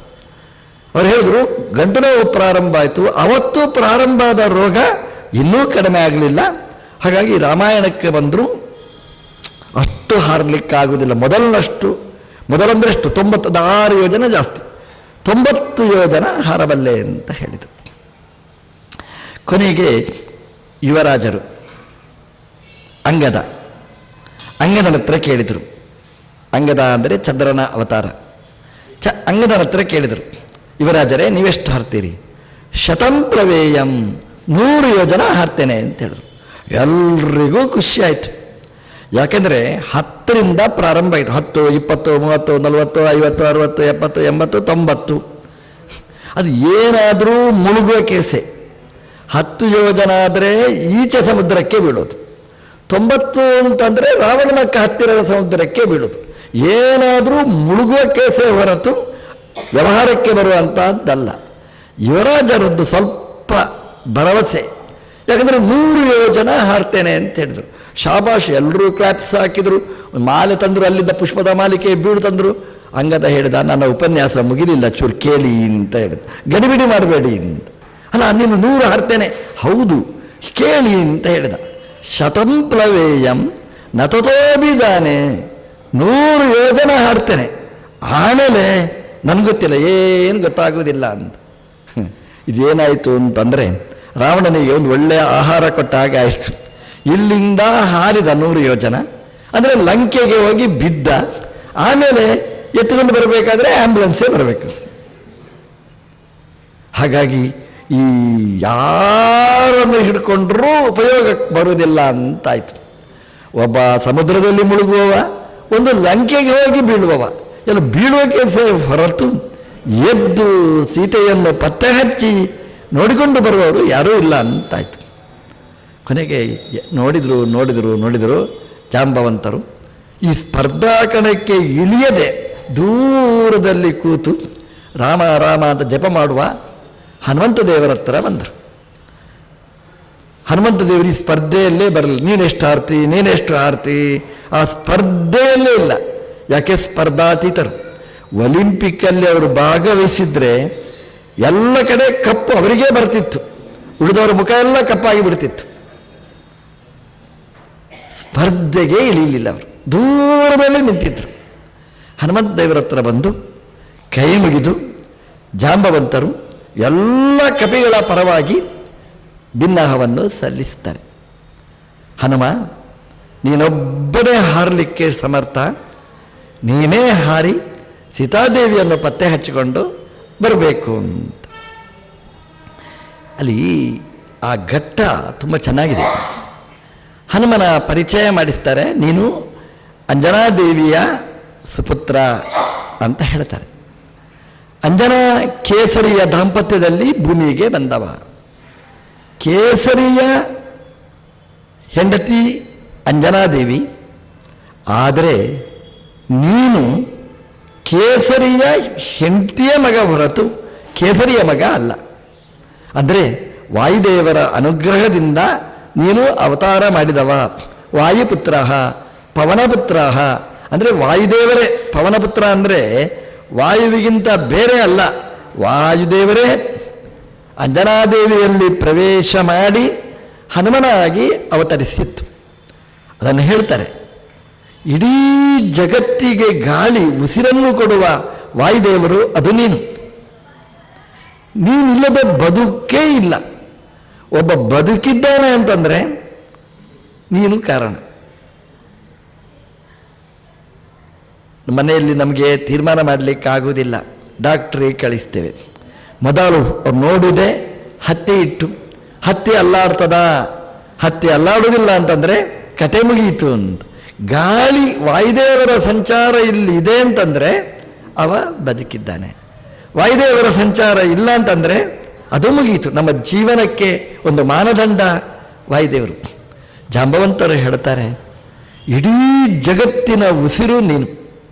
ಅವ್ರು ಹೇಳಿದ್ರು ಗಂಟು ನೋವು ಪ್ರಾರಂಭ ಆಯಿತು. ಅವತ್ತು ಪ್ರಾರಂಭ ಆದ ರೋಗ ಇನ್ನೂ ಕಡಿಮೆ ಆಗಲಿಲ್ಲ. ಹಾಗಾಗಿ ರಾಮಾಯಣಕ್ಕೆ ಬಂದರೂ ಅಷ್ಟು ಹಾರಲಿಕ್ಕಾಗುವುದಿಲ್ಲ. ಮೊದಲಂದ್ರೆಷ್ಟು 96 ಯೋಜನೆ ಜಾಸ್ತಿ, 90 ಯೋಜನ ಹಾರಬಲ್ಲೆ ಅಂತ ಹೇಳಿದರು. ಕೊನೆಗೆ ಯುವರಾಜರು ಅಂಗದನ ಹತ್ರ ಕೇಳಿದರು. ಅಂಗದ ಅಂದರೆ ಚಂದ್ರನ ಅವತಾರ. ಅಂಗದನ ಹತ್ರ ಕೇಳಿದರು, ಯುವರಾಜರೇ ನೀವೆಷ್ಟು ಹಾರ್ತೀರಿ? 100 100 ಯೋಜನ ಹಾರ್ತೇನೆ ಅಂತ ಹೇಳಿದ್ರು. ಎಲ್ರಿಗೂ ಖುಷಿ ಆಯಿತು. ಯಾಕೆಂದರೆ 10ರಿಂದ ಪ್ರಾರಂಭ ಆಯಿತು. 10, 20, 30, 40, 50, 60, 70, 80, 90. ಅದು ಏನಾದರೂ ಮುಳುಗುವ ಕೇಸೆ. 10 ಯೋಜನ ಆದರೆ ಈಚೆ ಸಮುದ್ರಕ್ಕೆ ಬೀಳೋದು, 90 ಅಂತಂದರೆ ರಾವಣನಕ್ಕೆ ಹತ್ತಿರದ ಸಮುದ್ರಕ್ಕೆ ಬೀಳೋದು. ಏನಾದರೂ ಮುಳುಗುವ ಕೇಸೆ ಹೊರತು ವ್ಯವಹಾರಕ್ಕೆ ಬರುವಂಥದ್ದಲ್ಲ. ಯುವರಾಜರದ್ದು ಸ್ವಲ್ಪ ಭರವಸೆ. ಯಾಕಂದರೆ 100 ಯೋಜನ ಹಾರ್ತೇನೆ ಅಂತ ಹೇಳಿದರು. ಶಾಬಾಷ್, ಎಲ್ಲರೂ ಕ್ಲಾಪ್ಸ್ ಹಾಕಿದರು. ಮಾಲೆ ತಂದರು, ಅಲ್ಲಿದ್ದ ಪುಷ್ಪದ ಮಾಲಿಕೆ ಬೀಡು ತಂದರು. ಅಂಗದ ಹೇಳಿದ, ನನ್ನ ಉಪನ್ಯಾಸ ಮುಗಿಲಿಲ್ಲ, ಚೂರು ಕೇಳಿ ಅಂತ ಹೇಳಿದ. ಗಡಿಬಿಡಿ ಮಾಡಬೇಡಿ ಅಂತ. ಅಲ್ಲ, ನೀನು 100 ಹಾರ್ತೇನೆ. ಹೌದು, ಕೇಳಿ ಅಂತ ಹೇಳಿದ. 100 ನತತೋಬಿದಾನೆ, 100 ಯೋಜನ ಹಾರ್ತೇನೆ. ಆಮೇಲೆ ನನಗೆ ಗೊತ್ತಿಲ್ಲ, ಏನು ಗೊತ್ತಾಗೋದಿಲ್ಲ ಅಂತ. ಇದೇನಾಯಿತು ಅಂತಂದರೆ, ರಾವಣನಿಗೆ ಒಂದು ಒಳ್ಳೆಯ ಆಹಾರ ಕೊಟ್ಟ ಹಾಗೆ ಆಯಿತು. ಇಲ್ಲಿಂದ ಹಾರಿದ 100 ಯೋಜನ, ಅಂದರೆ ಲಂಕೆಗೆ ಹೋಗಿ ಬಿದ್ದ. ಆಮೇಲೆ ಎತ್ತುಕೊಂಡು ಬರಬೇಕಾದ್ರೆ ಆ್ಯಂಬುಲೆನ್ಸೇ ಬರಬೇಕು. ಹಾಗಾಗಿ ಈ ಯಾರನ್ನು ಹಿಡ್ಕೊಂಡ್ರೂ ಉಪಯೋಗಕ್ಕೆ ಬರುವುದಿಲ್ಲ ಅಂತಾಯಿತು. ಒಬ್ಬ ಸಮುದ್ರದಲ್ಲಿ ಮುಳುಗುವವ, ಒಂದು ಲಂಕೆಗೆ ಹೋಗಿ ಬೀಳುವವ. ಎಲ್ಲ ಬೀಳುವಕ್ಕೆ ಹೊರತು ಎದ್ದು ಸೀತೆಯನ್ನು ಪತ್ತೆ ಹಚ್ಚಿ ನೋಡಿಕೊಂಡು ಬರುವವರು ಯಾರೂ ಇಲ್ಲ ಅಂತಾಯಿತು. ಕೊನೆಗೆ ನೋಡಿದರು ಜಾಂಬವಂತರು. ಈ ಸ್ಪರ್ಧಾ ಕಣಕ್ಕೆ ಇಳಿಯದೆ ದೂರದಲ್ಲಿ ಕೂತು ರಾಮ ರಾಮ ಅಂತ ಜಪ ಮಾಡುವ ಹನುಮಂತ ದೇವರ ಹತ್ರ ಬಂದರು. ಹನುಮಂತ ದೇವರು ಈ ಸ್ಪರ್ಧೆಯಲ್ಲೇ ಬರಲಿಲ್ಲ. ನೀನೆಷ್ಟು ಆರ್ತಿ ಆ ಸ್ಪರ್ಧೆಯಲ್ಲೇ ಇಲ್ಲ. ಯಾಕೆ? ಸ್ಪರ್ಧಾತೀತರು. ಒಲಿಂಪಿಕ್ಕಲ್ಲಿ ಅವರು ಭಾಗವಹಿಸಿದ್ರೆ ಎಲ್ಲ ಕಡೆ ಕಪ್ಪು ಅವರಿಗೇ ಬರ್ತಿತ್ತು, ಉಳಿದವರ ಮುಖ ಎಲ್ಲ ಕಪ್ಪಾಗಿ ಬಿಡ್ತಿತ್ತು. ಸ್ಪರ್ಧೆಗೆ ಇಳಿಯಲಿಲ್ಲ. ಅವರು ದೂರದಲ್ಲಿ ನಿಂತಿದ್ರು. ಹನುಮಂತ ದೇವರ ಹತ್ರ ಬಂದು ಕೈ ಮುಗಿದು ಜಾಂಬವಂತರು ಎಲ್ಲ ಕಪಿಗಳ ಪರವಾಗಿ ಬಿನ್ನಹವನ್ನು ಸಲ್ಲಿಸ್ತಾರೆ. ಹನುಮ, ನೀನೊಬ್ಬನೇ ಹಾರಲಿಕ್ಕೆ ಸಮರ್ಥ, ನೀನೇ ಹಾರಿ ಸೀತಾದೇವಿಯನ್ನು ಪತ್ತೆ ಹಚ್ಚಿಕೊಂಡು ಬರಬೇಕು ಅಂತ. ಅಲ್ಲಿ ಆ ಘಟ್ಟ ತುಂಬ ಚೆನ್ನಾಗಿದೆ. ಹನುಮನ ಪರಿಚಯ ಮಾಡಿಸ್ತಾರೆ. ನೀನು ಅಂಜನಾದೇವಿಯ ಸುಪುತ್ರ ಅಂತ ಹೇಳ್ತಾರೆ. ಅಂಜನಾ ಕೇಸರಿಯ ದಾಂಪತ್ಯದಲ್ಲಿ ಭೂಮಿಗೆ ಬಂದವ. ಕೇಸರಿಯ ಹೆಂಡತಿ ಅಂಜನಾದೇವಿ, ಆದರೆ ನೀನು ಕೇಸರಿಯ ಹೆಂಡತಿಯ ಮಗ ಹೊರತು ಕೇಸರಿಯ ಮಗ ಅಲ್ಲ. ಅಂದರೆ ವಾಯುದೇವರ ಅನುಗ್ರಹದಿಂದ ನೀನು ಅವತಾರ ಮಾಡಿದವ. ವಾಯುಪುತ್ರ ಪವನಪುತ್ರ, ಅಂದರೆ ವಾಯುದೇವರೇ. ಪವನಪುತ್ರ ಅಂದರೆ ವಾಯುವಿಗಿಂತ ಬೇರೆ ಅಲ್ಲ, ವಾಯುದೇವರೇ ಅಂಜನಾದೇವಿಯಲ್ಲಿ ಪ್ರವೇಶ ಮಾಡಿ ಹನುಮನಾಗಿ ಅವತರಿಸಿತ್ತು. ಅದನ್ನು ಹೇಳ್ತಾರೆ. ಇಡೀ ಜಗತ್ತಿಗೆ ಗಾಳಿ ಉಸಿರನ್ನು ಕೊಡುವ ವಾಯುದೇವರು ಅದು ನೀನು. ನೀನಿಲ್ಲದ ಬದುಕೇ ಇಲ್ಲ. ಒಬ್ಬ ಬದುಕಿದ್ದಾನೆ ಅಂತಂದರೆ ನೀನು ಕಾರಣ. ಮನೆಯಲ್ಲಿ ನಮಗೆ ತೀರ್ಮಾನ ಮಾಡಲಿಕ್ಕಾಗುವುದಿಲ್ಲ, ಡಾಕ್ಟ್ರಿಗೆ ಕಳಿಸ್ತೇವೆ. ಮೊದಲು ಅವ್ರು ನೋಡುವುದೇ ಹತ್ತಿ ಇಟ್ಟು, ಹತ್ತಿ ಅಲ್ಲಾಡ್ತದ, ಹತ್ತಿ ಅಲ್ಲಾಡುವುದಿಲ್ಲ ಅಂತಂದರೆ ಕತೆ ಮುಗಿಯಿತು ಅಂತ. ಗಾಳಿ ವಾಯುದೇವರ ಸಂಚಾರ ಇಲ್ಲಿ ಇದೆ ಅಂತಂದರೆ ಅವ ಬದುಕಿದ್ದಾನೆ. ವಾಯುದೇವರ ಸಂಚಾರ ಇಲ್ಲ ಅಂತಂದರೆ ಅದು ಮುಗಿಯಿತು. ನಮ್ಮ ಜೀವನಕ್ಕೆ ಒಂದು ಮಾನದಂಡ ವಾಯುದೇವರು. ಜಾಂಬವಂತರು ಹೇಳ್ತಾರೆ, ಇಡೀ ಜಗತ್ತಿನ ಉಸಿರು ನೀನು.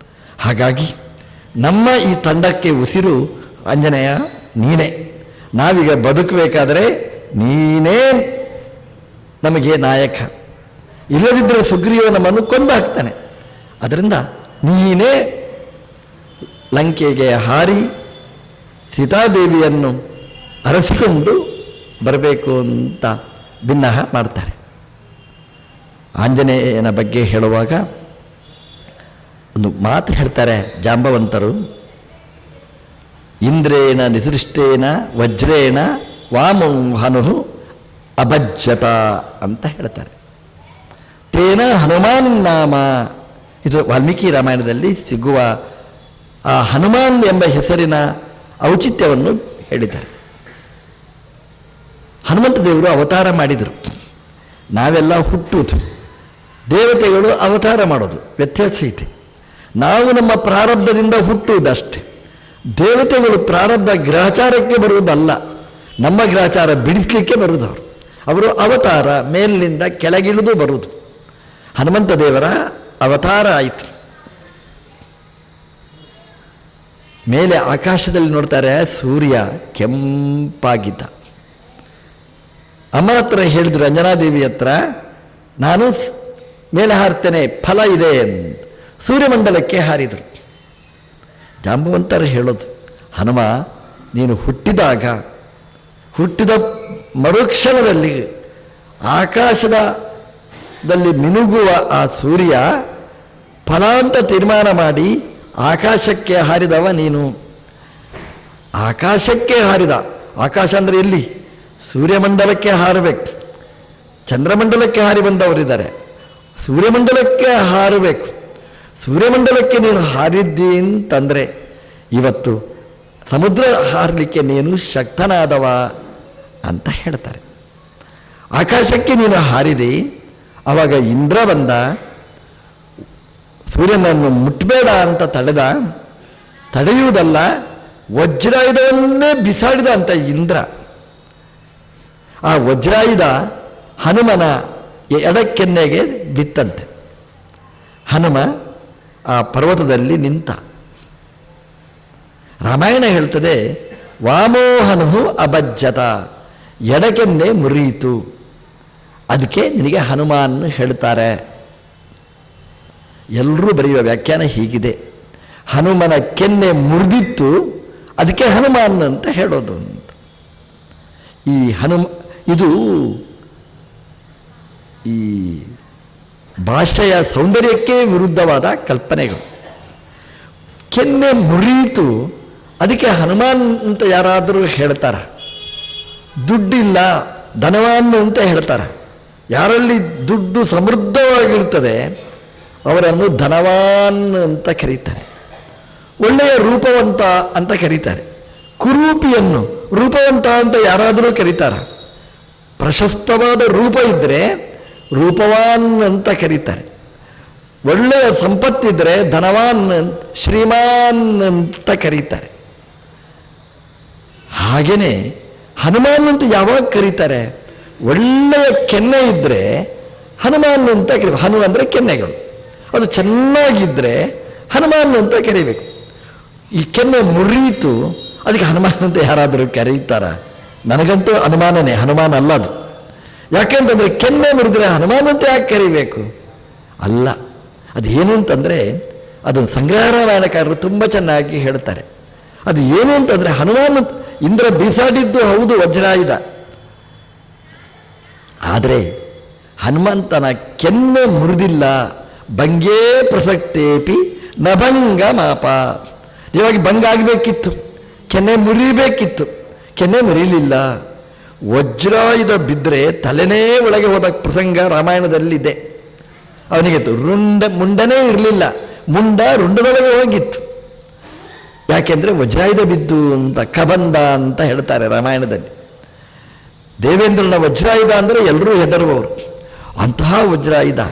ಹಾಗಾಗಿ ನಮ್ಮ ಈ ತಂಡಕ್ಕೆ ಉಸಿರು ಆಂಜನೇಯ ನೀನೇ. ನಾವೀಗ ಬದುಕಬೇಕಾದರೆ ನೀನೇ ನಮಗೆ ನಾಯಕ. ಇಲ್ಲದಿದ್ದರೆ ಸುಗ್ರೀವ ನಮ್ಮನ್ನು ಕೊಂದು ಹಾಕ್ತಾನೆ. ಅದರಿಂದ ನೀನೇ ಲಂಕೆಗೆ ಹಾರಿ ಸೀತಾದೇವಿಯನ್ನು ಅರಸಿಕೊಂಡು ಬರಬೇಕು ಅಂತ ಬಿನ್ನಹ ಮಾಡ್ತಾರೆ. ಆಂಜನೇಯನ ಬಗ್ಗೆ ಹೇಳುವಾಗ ಒಂದು ಮಾತು ಹೇಳ್ತಾರೆ ಜಾಂಬವಂತರು. ಇಂದ್ರೇಣ ನಿಸೃಷ್ಟೇನ ವಜ್ರೇಣ ವಾಮಂ ಹನುಃ ಅಭಜ್ಯತ ಅಂತ ಹೇಳ್ತಾರೆ. ತೇನ ಹನುಮಾನ್ ನಾಮ, ಇದು ವಾಲ್ಮೀಕಿ ರಾಮಾಯಣದಲ್ಲಿ ಸಿಗುವ ಆ ಹನುಮಾನ್ ಎಂಬ ಹೆಸರಿನ ಔಚಿತ್ಯವನ್ನು ಹೇಳಿದ್ದಾರೆ. ಹನುಮಂತ ದೇವರು ಅವತಾರ ಮಾಡಿದರು. ನಾವೆಲ್ಲ ಹುಟ್ಟುವುದು, ದೇವತೆಗಳು ಅವತಾರ ಮಾಡೋದು, ವ್ಯತ್ಯಾಸ ಇದೆ. ನಾವು ನಮ್ಮ ಪ್ರಾರಬ್ಧದಿಂದ ಹುಟ್ಟುವುದಷ್ಟೇ. ದೇವತೆಗಳು ಪ್ರಾರಬ್ಧ ಗ್ರಹಚಾರಕ್ಕೆ ಬರುವುದಲ್ಲ, ನಮ್ಮ ಗ್ರಹಚಾರ ಬಿಡಿಸಲಿಕ್ಕೆ ಬರುವುದು. ಅವರು ಅವತಾರ ಮೇಲಿನಿಂದ ಕೆಳಗಿಳಿದು ಬರುವುದು. ಹನುಮಂತ ದೇವರ ಅವತಾರ ಆಯಿತು. ಮೇಲೆ ಆಕಾಶದಲ್ಲಿ ನೋಡ್ತಾರೆ, ಸೂರ್ಯ ಕೆಂಪಾಗಿದ್ದ. ಅಮ್ಮನ ಹತ್ರ ಹೇಳಿದ್ರು, ಅಂಜನಾದೇವಿ ಹತ್ರ, ನಾನು ಮೇಲೆ ಹಾರ್ತೇನೆ, ಫಲ ಇದೆ ಎಂದು ಸೂರ್ಯಮಂಡಲಕ್ಕೆ ಹಾರಿದರು. ಜಾಂಬವಂತರು ಹೇಳೋದು, ಹನುಮ ನೀನು ಹುಟ್ಟಿದ ಮರುಕ್ಷಣದಲ್ಲಿ ಆಕಾಶದಲ್ಲಿ ಮಿನುಗುವ ಆ ಸೂರ್ಯ ಫಲ ಅಂತ ತೀರ್ಮಾನ ಮಾಡಿ ಆಕಾಶಕ್ಕೆ ಹಾರಿದವ ನೀನು. ಆಕಾಶಕ್ಕೆ ಹಾರಿದ, ಆಕಾಶ ಅಂದರೆ ಎಲ್ಲಿ? ಸೂರ್ಯಮಂಡಲಕ್ಕೆ ಹಾರಬೇಕು. ಚಂದ್ರಮಂಡಲಕ್ಕೆ ಹಾರಿ ಬಂದವರಿದ್ದಾರೆ, ಸೂರ್ಯಮಂಡಲಕ್ಕೆ ಹಾರಬೇಕು. ಸೂರ್ಯಮಂಡಲಕ್ಕೆ ನೀನು ಹಾರಿದ್ದಿ ಅಂತಂದರೆ ಇವತ್ತು ಸಮುದ್ರ ಹಾರಲಿಕ್ಕೆ ನೀನು ಶಕ್ತನಾದವ ಅಂತ ಹೇಳ್ತಾರೆ. ಆಕಾಶಕ್ಕೆ ನೀನು ಹಾರಿದಿ. ಆವಾಗ ಇಂದ್ರ ಬಂದ, ಸೂರ್ಯನನ್ನು ಮುಟ್ಟಬೇಡ ಅಂತ ತಡೆಯುವುದಲ್ಲ, ವಜ್ರಾಯುಧವನ್ನೇ ಬಿಸಾಡಿದ ಅಂತ ಇಂದ್ರ. ಆ ವಜ್ರಾಯುಧ ಹನುಮನ ಎಡಕ್ಕೆನ್ನೆಗೆ ಬಿತ್ತಂತೆ. ಹನುಮ ಆ ಪರ್ವತದಲ್ಲಿ ನಿಂತ. ರಾಮಾಯಣ ಹೇಳ್ತದೆ, ವಾಮೋಹನು ಅಭಜ್ಯತ, ಎಡಕೆನ್ನೆ ಮುರಿಯಿತು. ಅದಕ್ಕೆ ನಿನಗೆ ಹನುಮಾನ್ ಹೇಳ್ತಾರೆ. ಎಲ್ಲರೂ ಬರೆಯುವ ವ್ಯಾಖ್ಯಾನ ಹೀಗಿದೆ, ಹನುಮನ ಕೆನ್ನೆ ಮುರಿದಿತ್ತು, ಅದಕ್ಕೆ ಹನುಮಾನ್ ಅಂತ ಹೇಳೋದು ಅಂತ. ಈ ಇದು ಈ ಭಾಷೆಯ ಸೌಂದರ್ಯಕ್ಕೆ ವಿರುದ್ಧವಾದ ಕಲ್ಪನೆಗಳು. ಕೆನ್ನೆ ಮುರಿಯಿತು, ಅದಕ್ಕೆ ಹನುಮಾನ್ ಅಂತ ಯಾರಾದರೂ ಹೇಳ್ತಾರ? ದುಡ್ಡಿಲ್ಲ, ಧನವಾನ್ ಅಂತ ಹೇಳ್ತಾರ. ಯಾರಲ್ಲಿ ದುಡ್ಡು ಸಮೃದ್ಧವಾಗಿರ್ತದೆ ಅವರನ್ನು ಧನವಾನ್ ಅಂತ ಕರೀತಾರೆ. ಒಳ್ಳೆಯ ರೂಪವಂತ ಅಂತ ಕರೀತಾರೆ. ಕುರೂಪಿಯನ್ನು ರೂಪವಂತ ಅಂತ ಯಾರಾದರೂ ಕರೀತಾರ? ಪ್ರಶಸ್ತವಾದ ರೂಪ ಇದ್ದರೆ ರೂಪವಾನ್ ಅಂತ ಕರೀತಾರೆ. ಒಳ್ಳೆಯ ಸಂಪತ್ತಿದ್ದರೆ ಧನವಾನ್, ಶ್ರೀಮಾನ್ ಅಂತ ಕರೀತಾರೆ. ಹಾಗೆಯೇ ಹನುಮಾನ್ ಅಂತ ಯಾವಾಗ ಕರೀತಾರೆ? ಒಳ್ಳೆಯ ಕೆನ್ನೆ ಇದ್ದರೆ ಹನುಮಾನ್ ಅಂತ ಕರೀಬೇಕು. ಹನು ಅಂದರೆ ಕೆನ್ನೆಗಳು, ಅದು ಚೆನ್ನಾಗಿದ್ದರೆ ಹನುಮಾನ್ ಅಂತ ಕರಿಬೇಕು. ಈ ಕೆನ್ನೆ ಮುರಿಯಿತು, ಅದಕ್ಕೆ ಹನುಮಾನ್ ಅಂತ ಯಾರಾದರೂ ಕರೀತಾರ? ನನಗಂತೂ ಅನುಮಾನನೇ, ಹನುಮಾನ್ ಅಲ್ಲ ಅದು. ಯಾಕೆಂತಂದರೆ ಕೆನ್ನೆ ಮುರಿದ್ರೆ ಹನುಮಾನ್ ಅಂತ ಯಾಕೆ ಕರಿಬೇಕು? ಅಲ್ಲ, ಅದೇನು ಅಂತಂದರೆ ಅದನ್ನು ಸಂಗ್ರಹ ರಾಮಾಯಣಕಾರರು ತುಂಬ ಚೆನ್ನಾಗಿ ಹೇಳ್ತಾರೆ. ಅದು ಏನು ಅಂತಂದರೆ, ಹನುಮಾನ್ ಇಂದ್ರ ಬೀಸಾಡಿದ್ದು ಹೌದು ವಜ್ರಾಯುಧ, ಆದರೆ ಹನುಮಂತನ ಕೆನ್ನೆ ಮುರಿದಿಲ್ಲ. ಭಂಗೇ ಪ್ರಸಕ್ತೇಪಿ ನಭಂಗ ಮಾಪ. ಇವಾಗ ಭಂಗ ಆಗಬೇಕಿತ್ತು, ಕೆನ್ನೆ ಮುರಿಬೇಕಿತ್ತು, ಕೆನ್ನೆ ಮುರಿಲಿಲ್ಲ. ವಜ್ರಾಯುಧ ಬಿದ್ದರೆ ತಲೆನೇ ಒಳಗೆ ಹೋದ ಪ್ರಸಂಗ ರಾಮಾಯಣದಲ್ಲಿದೆ. ಅವನಿಗೆ ಮುಂಡನೇ ಇರಲಿಲ್ಲ, ಮುಂಡ ರುಂಡದೊಳಗೆ ಹೋಗಿತ್ತು. ಯಾಕೆಂದರೆ ವಜ್ರಾಯುಧ ಬಿದ್ದು ಅಂತ ಕಬಂದ ಅಂತ ಹೇಳ್ತಾರೆ ರಾಮಾಯಣದಲ್ಲಿ. ದೇವೇಂದ್ರನ ವಜ್ರಾಯುಧ ಅಂದರೆ ಎಲ್ಲರೂ ಹೆದರುವವರು. ಅಂತಹ ವಜ್ರಾಯುಧ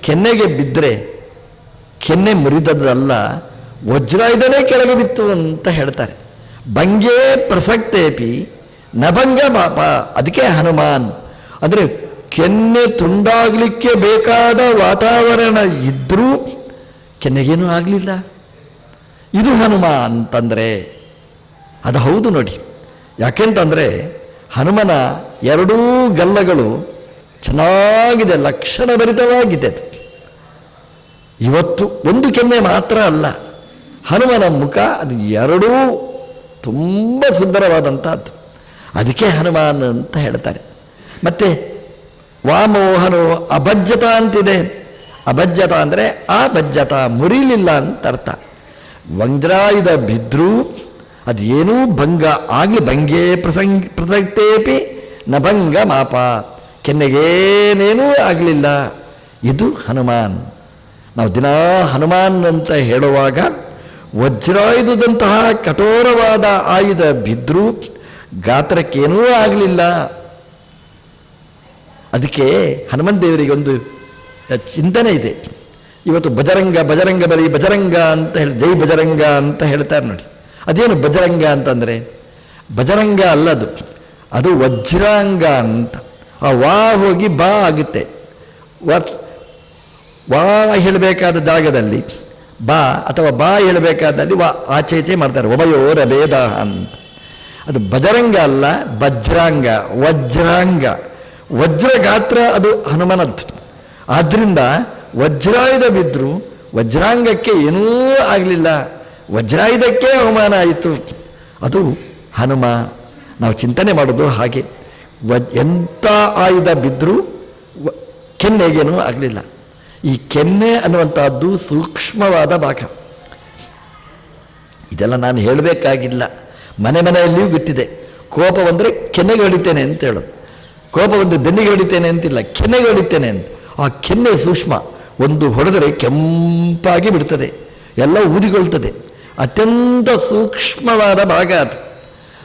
ಕೆನ್ನೆಗೆ ಬಿದ್ದರೆ ಕೆನ್ನೆ ಮುರಿದದ್ದಲ್ಲ, ವಜ್ರಾಯುಧನೇ ಕೆಳಗೆ ಬಿತ್ತು ಅಂತ ಹೇಳ್ತಾರೆ. ಭಂಗೇ ಪ್ರಸಕ್ತೇಪಿ ನಭಂಗ ಮಾಪ. ಅದಕ್ಕೆ ಹನುಮಾನ್ ಅಂದರೆ ಕೆನ್ನೆ ತುಂಡಾಗಲಿಕ್ಕೆ ಬೇಕಾದ ವಾತಾವರಣ ಇದ್ದರೂ ಕೆನ್ನೆಗೇನೂ ಆಗಲಿಲ್ಲ. ಇದು ಹನುಮ ಅಂತಂದರೆ ಅದು ಹೌದು ನೋಡಿ. ಯಾಕೆಂತಂದರೆ ಹನುಮನ ಎರಡೂ ಗಲ್ಲಗಳು ಚೆನ್ನಾಗಿದೆ, ಲಕ್ಷಣಭರಿತವಾಗಿದೆ. ಇವತ್ತು ಒಂದು ಕೆನ್ನೆ ಮಾತ್ರ ಅಲ್ಲ, ಹನುಮನ ಮುಖ ಅದು ಎರಡೂ ತುಂಬ ಸುಂದರವಾದಂಥದ್ದು. ಅದಕ್ಕೆ ಹನುಮಾನ್ ಅಂತ ಹೇಳ್ತಾರೆ. ಮತ್ತು ವಾಮೋಹನೋ ಅಭಜ್ಯತ ಅಂತಿದೆ. ಅಭಜ್ಯತ ಅಂದರೆ ಅಭಜ್ಯತ, ಮುರಿಲಿಲ್ಲ ಅಂತ ಅರ್ಥ. ವಜ್ರಾಯುಧ ಬಿದ್ದರೂ ಅದೇನೂ ಭಂಗ ಆಗಿ ಭಂಗೇ ಪ್ರಸಕ್ತೇಪಿ ನ ಭಂಗ ಮಾಪ, ಕೆನ್ನೆಗೇನೇನೂ ಆಗಲಿಲ್ಲ. ಇದು ಹನುಮಾನ್. ನಾವು ದಿನಾ ಹನುಮಾನ್ ಅಂತ ಹೇಳುವಾಗ ವಜ್ರಾಯುಧದಂತಹ ಕಠೋರವಾದ ಆಯುಧ ಬಿದ್ದರೂ ಗಾತ್ರಕ್ಕೇನೂ ಆಗಲಿಲ್ಲ. ಅದಕ್ಕೆ ಹನುಮಂತ ದೇವರಿಗೆ ಒಂದು ಚಿಂತನೆ ಇದೆ. ಇವತ್ತು ಬಜರಂಗ ಬಜರಂಗ ಬಲಿ ಬಜರಂಗ ಅಂತ ಹೇಳಿ ಜೈ ಬಜರಂಗ ಅಂತ ಹೇಳ್ತಾರೆ ನೋಡಿ. ಅದೇನು ಬಜರಂಗ ಅಂತಂದರೆ ಬಜರಂಗ ಅಲ್ಲದು, ಅದು ವಜ್ರಾಂಗ ಅಂತ. ಆ ವಾ ಹೋಗಿ ಬಾ ಆಗುತ್ತೆ. ವಾ ಹೇಳಬೇಕಾದ ಜಾಗದಲ್ಲಿ ಬಾ ಅಥವಾ ಬಾ ಹೇಳಬೇಕಾದಲ್ಲಿ ವಾ ಆಚೆ ಈಚೆ ಮಾಡ್ತಾರೆ. ಒಬಯೋರ ಭೇದ ಅಂತ. ಅದು ಬಜರಂಗ ಅಲ್ಲ, ವಜ್ರಾಂಗ. ವಜ್ರಾಂಗ ವಜ್ರ ಗಾತ್ರ ಅದು ಹನುಮನದ್ದು. ಆದ್ದರಿಂದ ವಜ್ರಾಯುಧ ಬಿದ್ದರೂ ವಜ್ರಾಂಗಕ್ಕೆ ಏನೂ ಆಗಲಿಲ್ಲ, ವಜ್ರಾಯುಧಕ್ಕೆ ಅವಮಾನ ಆಯಿತು. ಅದು ಹನುಮ. ನಾವು ಚಿಂತನೆ ಮಾಡೋದು ಹಾಗೆ. ಎಂಥ ಆಯುಧ ಬಿದ್ದರೂ ಕೆನ್ನೆಗೇನೂ ಆಗಲಿಲ್ಲ. ಈ ಕೆನ್ನೆ ಅನ್ನುವಂಥದ್ದು ಸೂಕ್ಷ್ಮವಾದ ಭಾಗ. ಇದೆಲ್ಲ ನಾನು ಹೇಳಬೇಕಾಗಿಲ್ಲ, ಮನೆ ಮನೆಯಲ್ಲಿಯೂ ಗೊತ್ತಿದೆ. ಕೋಪ ಬಂದರೆ ಕೆನ್ನೆಗೆ ಹೊಡಿತೇನೆ ಅಂತ ಹೇಳೋದು. ಕೋಪ ಬಂದರೆ ಬೆನ್ನಿಗೆ ಹೊಡಿತೇನೆ ಅಂತಿಲ್ಲ, ಕೆನ್ನೆಗೆ ಹೊಡಿತೇನೆ ಅಂತ. ಆ ಕೆನ್ನೆ ಸೂಕ್ಷ್ಮ. ಒಂದು ಹೊಡೆದರೆ ಕೆಂಪಾಗಿ ಬಿಡ್ತದೆ, ಎಲ್ಲ ಊದಿಕೊಳ್ತದೆ. ಅತ್ಯಂತ ಸೂಕ್ಷ್ಮವಾದ ಭಾಗ ಅದು.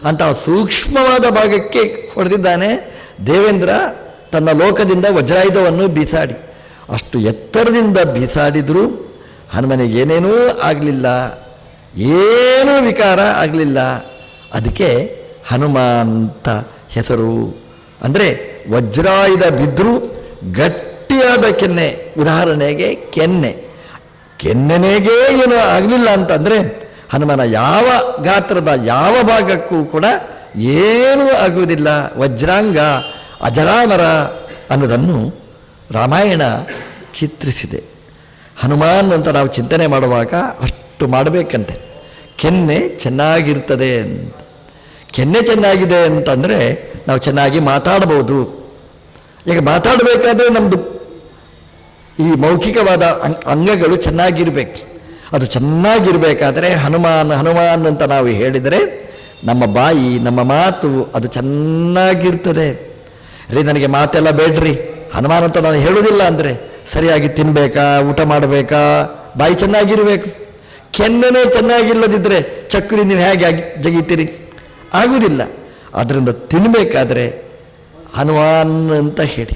ಅಂತಹ ಸೂಕ್ಷ್ಮವಾದ ಭಾಗಕ್ಕೆ ಹೊಡೆದಿದ್ದಾನೆ ದೇವೇಂದ್ರ ತನ್ನ ಲೋಕದಿಂದ ವಜ್ರಾಯುಧವನ್ನು ಬೀಸಾಡಿ. ಅಷ್ಟು ಎತ್ತರದಿಂದ ಬೀಸಾಡಿದರೂ ಹನುಮನಿಗೆ ಏನೇನೂ ಆಗಲಿಲ್ಲ, ಏನೂ ವಿಕಾರ ಆಗಲಿಲ್ಲ. ಅದಕ್ಕೆ ಹನುಮ ಅಂತ ಹೆಸರು. ಅಂದರೆ ವಜ್ರಾಯುಧ ಬಿದ್ದರೂ ಗಟ್ಟಿಯಾದ ಕೆನ್ನೆ. ಉದಾಹರಣೆಗೆ ಕೆನ್ನೆಗೆ ಏನೂ ಆಗಲಿಲ್ಲ ಅಂತಂದರೆ ಹನುಮನ ಯಾವ ಗಾತ್ರದ ಯಾವ ಭಾಗಕ್ಕೂ ಕೂಡ ಏನೂ ಆಗುವುದಿಲ್ಲ. ವಜ್ರಾಂಗ ಅಜರಾಮರ ಅನ್ನೋದನ್ನು ರಾಮಾಯಣ ಚಿತ್ರಿಸಿದೆ. ಹನುಮಾನ್ ಅಂತ ನಾವು ಚಿಂತನೆ ಮಾಡುವಾಗ ಅಷ್ಟು ಮಾಡಬೇಕಂತೆ. ಕೆನ್ನೆ ಚೆನ್ನಾಗಿರ್ತದೆ ಅಂತ. ಕೆನ್ನೆ ಚೆನ್ನಾಗಿದೆ ಅಂತಂದರೆ ನಾವು ಚೆನ್ನಾಗಿ ಮಾತಾಡ್ಬೋದು. ಈಗ ಮಾತಾಡಬೇಕಾದ್ರೆ ನಮ್ಮದು ಈ ಮೌಖಿಕವಾದ ಅಂಗಗಳು ಚೆನ್ನಾಗಿರ್ಬೇಕು. ಅದು ಚೆನ್ನಾಗಿರಬೇಕಾದ್ರೆ ಹನುಮಾನ್ ಅಂತ ನಾವು ಹೇಳಿದರೆ ನಮ್ಮ ಬಾಯಿ ನಮ್ಮ ಮಾತು ಅದು ಚೆನ್ನಾಗಿರ್ತದೆ. ರೀ ನನಗೆ ಮಾತೆಲ್ಲ ಬೇಡ್ರಿ, ಹನುಮಾನ್ ಅಂತ ನಾನು ಹೇಳೋದಿಲ್ಲ ಅಂದರೆ ಸರಿಯಾಗಿ ತಿನ್ನಬೇಕಾ, ಊಟ ಮಾಡಬೇಕಾ, ಬಾಯಿ ಚೆನ್ನಾಗಿರಬೇಕು. ಕೆನ್ನೆನೇ ಚೆನ್ನಾಗಿಲ್ಲದಿದ್ದರೆ ಚಕ್ರಿ ನೀವು ಹೇಗೆ ಜಗಿತೀರಿ? ಆಗುವುದಿಲ್ಲ. ಅದರಿಂದ ತಿನ್ನಬೇಕಾದ್ರೆ ಹನುಮಾನ್ ಅಂತ ಹೇಳಿ.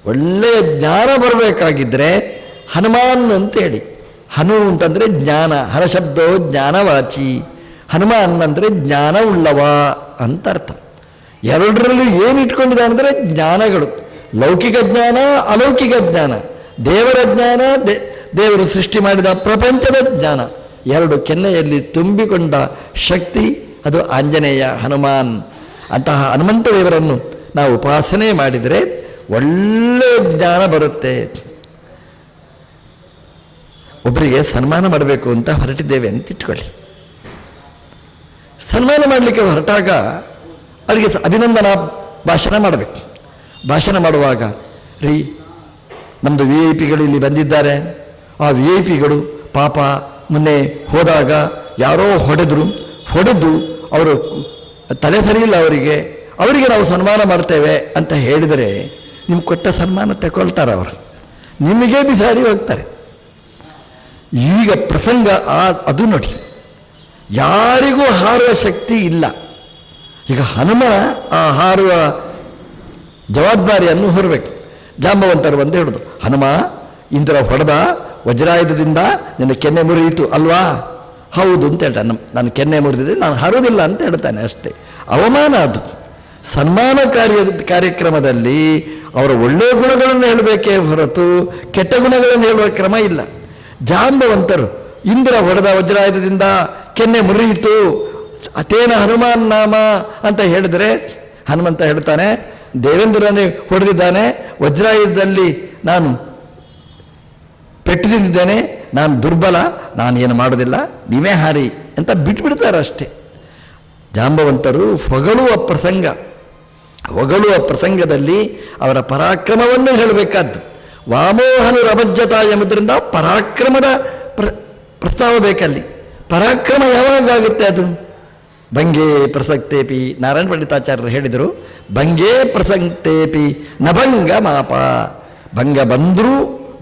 ಒಳ್ಳೆಯ ಜ್ಞಾನ ಬರಬೇಕಾಗಿದ್ದರೆ ಹನುಮಾನ್ ಅಂತ ಹೇಳಿ. ಹನು ಅಂತಂದರೆ ಜ್ಞಾನ, ಹರಶಬ್ದೋ ಜ್ಞಾನವಾಚಿ. ಹನುಮಾನ್ ಅಂದರೆ ಜ್ಞಾನ ಉಳ್ಳವ ಅಂತ ಅರ್ಥ. ಎರಡರಲ್ಲೂ ಏನು ಇಟ್ಕೊಂಡಿದೆ ಅಂದರೆ ಜ್ಞಾನಗಳು, ಲೌಕಿಕ ಜ್ಞಾನ ಅಲೌಕಿಕ ಜ್ಞಾನ, ದೇವರ ಜ್ಞಾನ, ದೇವರು ಸೃಷ್ಟಿ ಮಾಡಿದ ಪ್ರಪಂಚದ ಜ್ಞಾನ. ಎರಡು ಕೆನ್ನೆಯಲ್ಲಿ ತುಂಬಿಕೊಂಡ ಶಕ್ತಿ ಅದು ಆಂಜನೇಯ ಹನುಮಾನ್. ಅಂತಹ ಹನುಮಂತ ದೇವರನ್ನು ನಾವು ಉಪಾಸನೆ ಮಾಡಿದರೆ ಒಳ್ಳೆಯ ಜ್ಞಾನ ಬರುತ್ತೆ. ಒಬ್ಬರಿಗೆ ಸನ್ಮಾನ ಮಾಡಬೇಕು ಅಂತ ಹೊರಟಿದ್ದೇವೆ ಅಂತ ಇಟ್ಕೊಳ್ಳಿ. ಸನ್ಮಾನ ಮಾಡಲಿಕ್ಕೆ ಹೊರಟಾಗ ಅವರಿಗೆ ಅಭಿನಂದನಾ ಭಾಷಣ ಮಾಡಬೇಕು. ಭಾಷಣ ಮಾಡುವಾಗ ರೀ ನಮ್ಮದು VIP ಗಳು ಇಲ್ಲಿ ಬಂದಿದ್ದಾರೆ. ಆ VIP ಗಳು ಪಾಪ ಮೊನ್ನೆ ಹೋದಾಗ ಯಾರೋ ಹೊಡೆದು ಅವರು ತಲೆ ಸರಿಯಿಲ್ಲ, ಅವರಿಗೆ ನಾವು ಸನ್ಮಾನ ಮಾಡ್ತೇವೆ ಅಂತ ಹೇಳಿದರೆ ನಿಮ್ಗೆ ಕೊಟ್ಟ ಸನ್ಮಾನ ತಗೊಳ್ತಾರೆ. ಅವರು ನಿಮಗೆ ಬಿಸಾಡಿ ಹೋಗ್ತಾರೆ. ಈಗ ಪ್ರಸಂಗ ಅದು ನೋಡಿ, ಯಾರಿಗೂ ಹಾರುವ ಶಕ್ತಿ ಇಲ್ಲ. ಈಗ ಹನುಮ ಆ ಹಾರುವ ಜವಾಬ್ದಾರಿಯನ್ನು ಹೊರಬೇಕು. ಜಾಂಬವಂತರು ಬಂದು ಹೇಳೋದು, ಹನುಮ ಇಂದ್ರ ಹೊಡೆದ ವಜ್ರಾಯುಧದಿಂದ ನಿನ್ನ ಕೆನ್ನೆ ಮುರಿಯಿತು ಅಲ್ವಾ? ಹೌದು ಅಂತ ಹೇಳ್ತಾನೆ. ನಾನು ಕೆನ್ನೆ ಮುರಿದಿದ್ದೆ, ನಾನು ಹಾರೋದಿಲ್ಲ ಅಂತ ಹೇಳ್ತಾನೆ. ಅಷ್ಟೇ. ಅವಮಾನ ಅದು. ಸನ್ಮಾನ ಕಾರ್ಯಕ್ರಮದಲ್ಲಿ ಅವರ ಒಳ್ಳೆಯ ಗುಣಗಳನ್ನು ಹೇಳಬೇಕೇ ಹೊರತು ಕೆಟ್ಟ ಗುಣಗಳನ್ನು ಹೇಳುವ ಕ್ರಮ ಇಲ್ಲ. ಜಾಂಬವಂತರು ಇಂದ್ರ ಹೊಡೆದ ವಜ್ರಾಯುಧದಿಂದ ಕೆನ್ನೆ ಮುರಿಯಿತು ಅತೇನ ಹನುಮಾನ್ ನಾಮ ಅಂತ ಹೇಳಿದರೆ ಹನುಮಂತ ಹೇಳ್ತಾನೆ, ದೇವೇಂದ್ರನೇ ಹೊಡೆದಿದ್ದಾನೆ, ವಜ್ರಾಯುಧದಲ್ಲಿ ನಾನು ಪೆಟ್ಟು ತಿಂದಿದ್ದೇನೆ, ನಾನು ದುರ್ಬಲ, ನಾನೇನು ಮಾಡೋದಿಲ್ಲ, ನೀವೇ ಹಾರಿ ಅಂತ ಬಿಟ್ಬಿಡ್ತಾರೆ ಅಷ್ಟೇ. ಜಾಂಬವಂತರು ಹೊಗಳುವ ಪ್ರಸಂಗ, ಹೊಗಳುವ ಪ್ರಸಂಗದಲ್ಲಿ ಅವರ ಪರಾಕ್ರಮವನ್ನು ಹೇಳಬೇಕಾದ್ದು. ವಾಮೋಹನು ರಭಜ್ಜತ ಎಂಬುದರಿಂದ ಪರಾಕ್ರಮದ ಪ್ರಸ್ತಾವ ಬೇಕಲ್ಲಿ. ಪರಾಕ್ರಮ ಯಾವಾಗುತ್ತೆ ಅದು? ಭಂಗೇ ಪ್ರಸಕ್ತೇಪಿ, ನಾರಾಯಣ ಪಂಡಿತಾಚಾರ್ಯರು ಹೇಳಿದರು, ಭಂಗೇ ಪ್ರಸಕ್ತೇಪಿ ನಭಂಗ ಮಾಪ. ಭಂಗ ಬಂದರೂ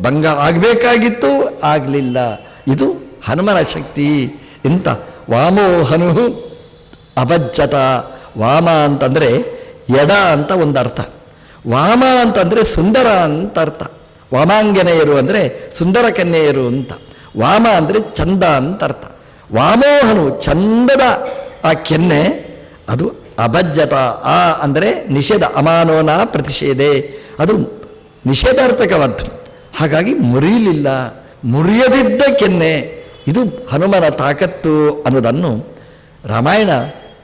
ಭಂಗ ಆಗಬೇಕಾಗಿತ್ತು, ಆಗಲಿಲ್ಲ. ಇದು ಹನುಮನ ಶಕ್ತಿ. ಇಂಥ ವಾಮೋಹನು ಅಭಜ್ಜತ. ವಾಮ ಅಂತಂದರೆ ಎಡ ಅಂತ ಒಂದು ಅರ್ಥ, ವಾಮ ಅಂತಂದರೆ ಸುಂದರ ಅಂತ ಅರ್ಥ. ವಾಮಾಂಗನೆಯರು ಅಂದರೆ ಸುಂದರ ಕನ್ಯೆಯರು ಅಂತ. ವಾಮ ಅಂದರೆ ಚಂದ ಅಂತ ಅರ್ಥ. ವಾಮೋಹನು ಚಂದದ ಆ ಕೆನ್ನೆ, ಅದು ಅಭಜ್ಜತ. ಆ ಅಂದರೆ ನಿಷೇಧ, ಅಮಾನೋನ ಪ್ರತಿಷೇಧೆ, ಅದು ನಿಷೇಧಾರ್ಥಕವಾದ್ದು. ಹಾಗಾಗಿ ಮುರಿಯಲಿಲ್ಲ, ಮುರಿಯದಿದ್ದ ಕೆನ್ನೆ. ಇದು ಹನುಮನ ತಾಕತ್ತು ಅನ್ನೋದನ್ನು ರಾಮಾಯಣ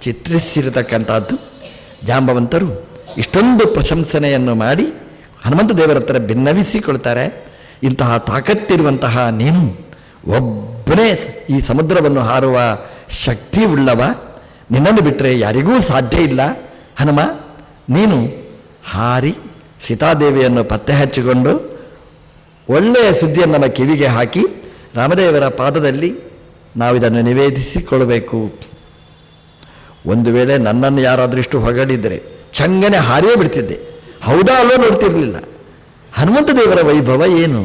ಚಿತ್ರಿಸಿರತಕ್ಕಂಥದ್ದು. ಜಾಂಬವಂತರು ಇಷ್ಟೊಂದು ಪ್ರಶಂಸನೆಯನ್ನು ಮಾಡಿ ಹನುಮಂತ ದೇವರ ಹತ್ರ ಭಿನ್ನವಿಸಿಕೊಳ್ತಾರೆ. ಇಂತಹ ತಾಕತ್ತಿರುವಂತಹ ನೀನು ಒಬ್ಬನೇ ಈ ಸಮುದ್ರವನ್ನು ಹಾರುವ ಶಕ್ತಿ ಉಳ್ಳವ, ನಿನ್ನನ್ನು ಬಿಟ್ಟರೆ ಯಾರಿಗೂ ಸಾಧ್ಯ ಇಲ್ಲ. ಹನುಮ, ನೀನು ಹಾರಿ ಸೀತಾದೇವಿಯನ್ನು ಪತ್ತೆ ಹಚ್ಚಿಕೊಂಡು ಒಳ್ಳೆಯ ಸುದ್ದಿಯನ್ನು ನಮ್ಮ ಕಿವಿಗೆ ಹಾಕಿ ರಾಮದೇವರ ಪಾದದಲ್ಲಿ ನಾವಿದನ್ನು ನಿವೇದಿಸಿಕೊಳ್ಳಬೇಕು. ಒಂದು ವೇಳೆ ನನ್ನನ್ನು ಯಾರಾದರೂ ಇಷ್ಟು ಹೊಗಳಿದ್ದರೆ ಚಂಗನೆ ಹಾರಿಯೇ ಬಿಡ್ತಿದ್ದೆ. ಹೌದಾ ಅಲ್ಲೋ ನೋಡ್ತಿರಲಿಲ್ಲ. ಹನುಮಂತ ದೇವರ ವೈಭವ ಏನು?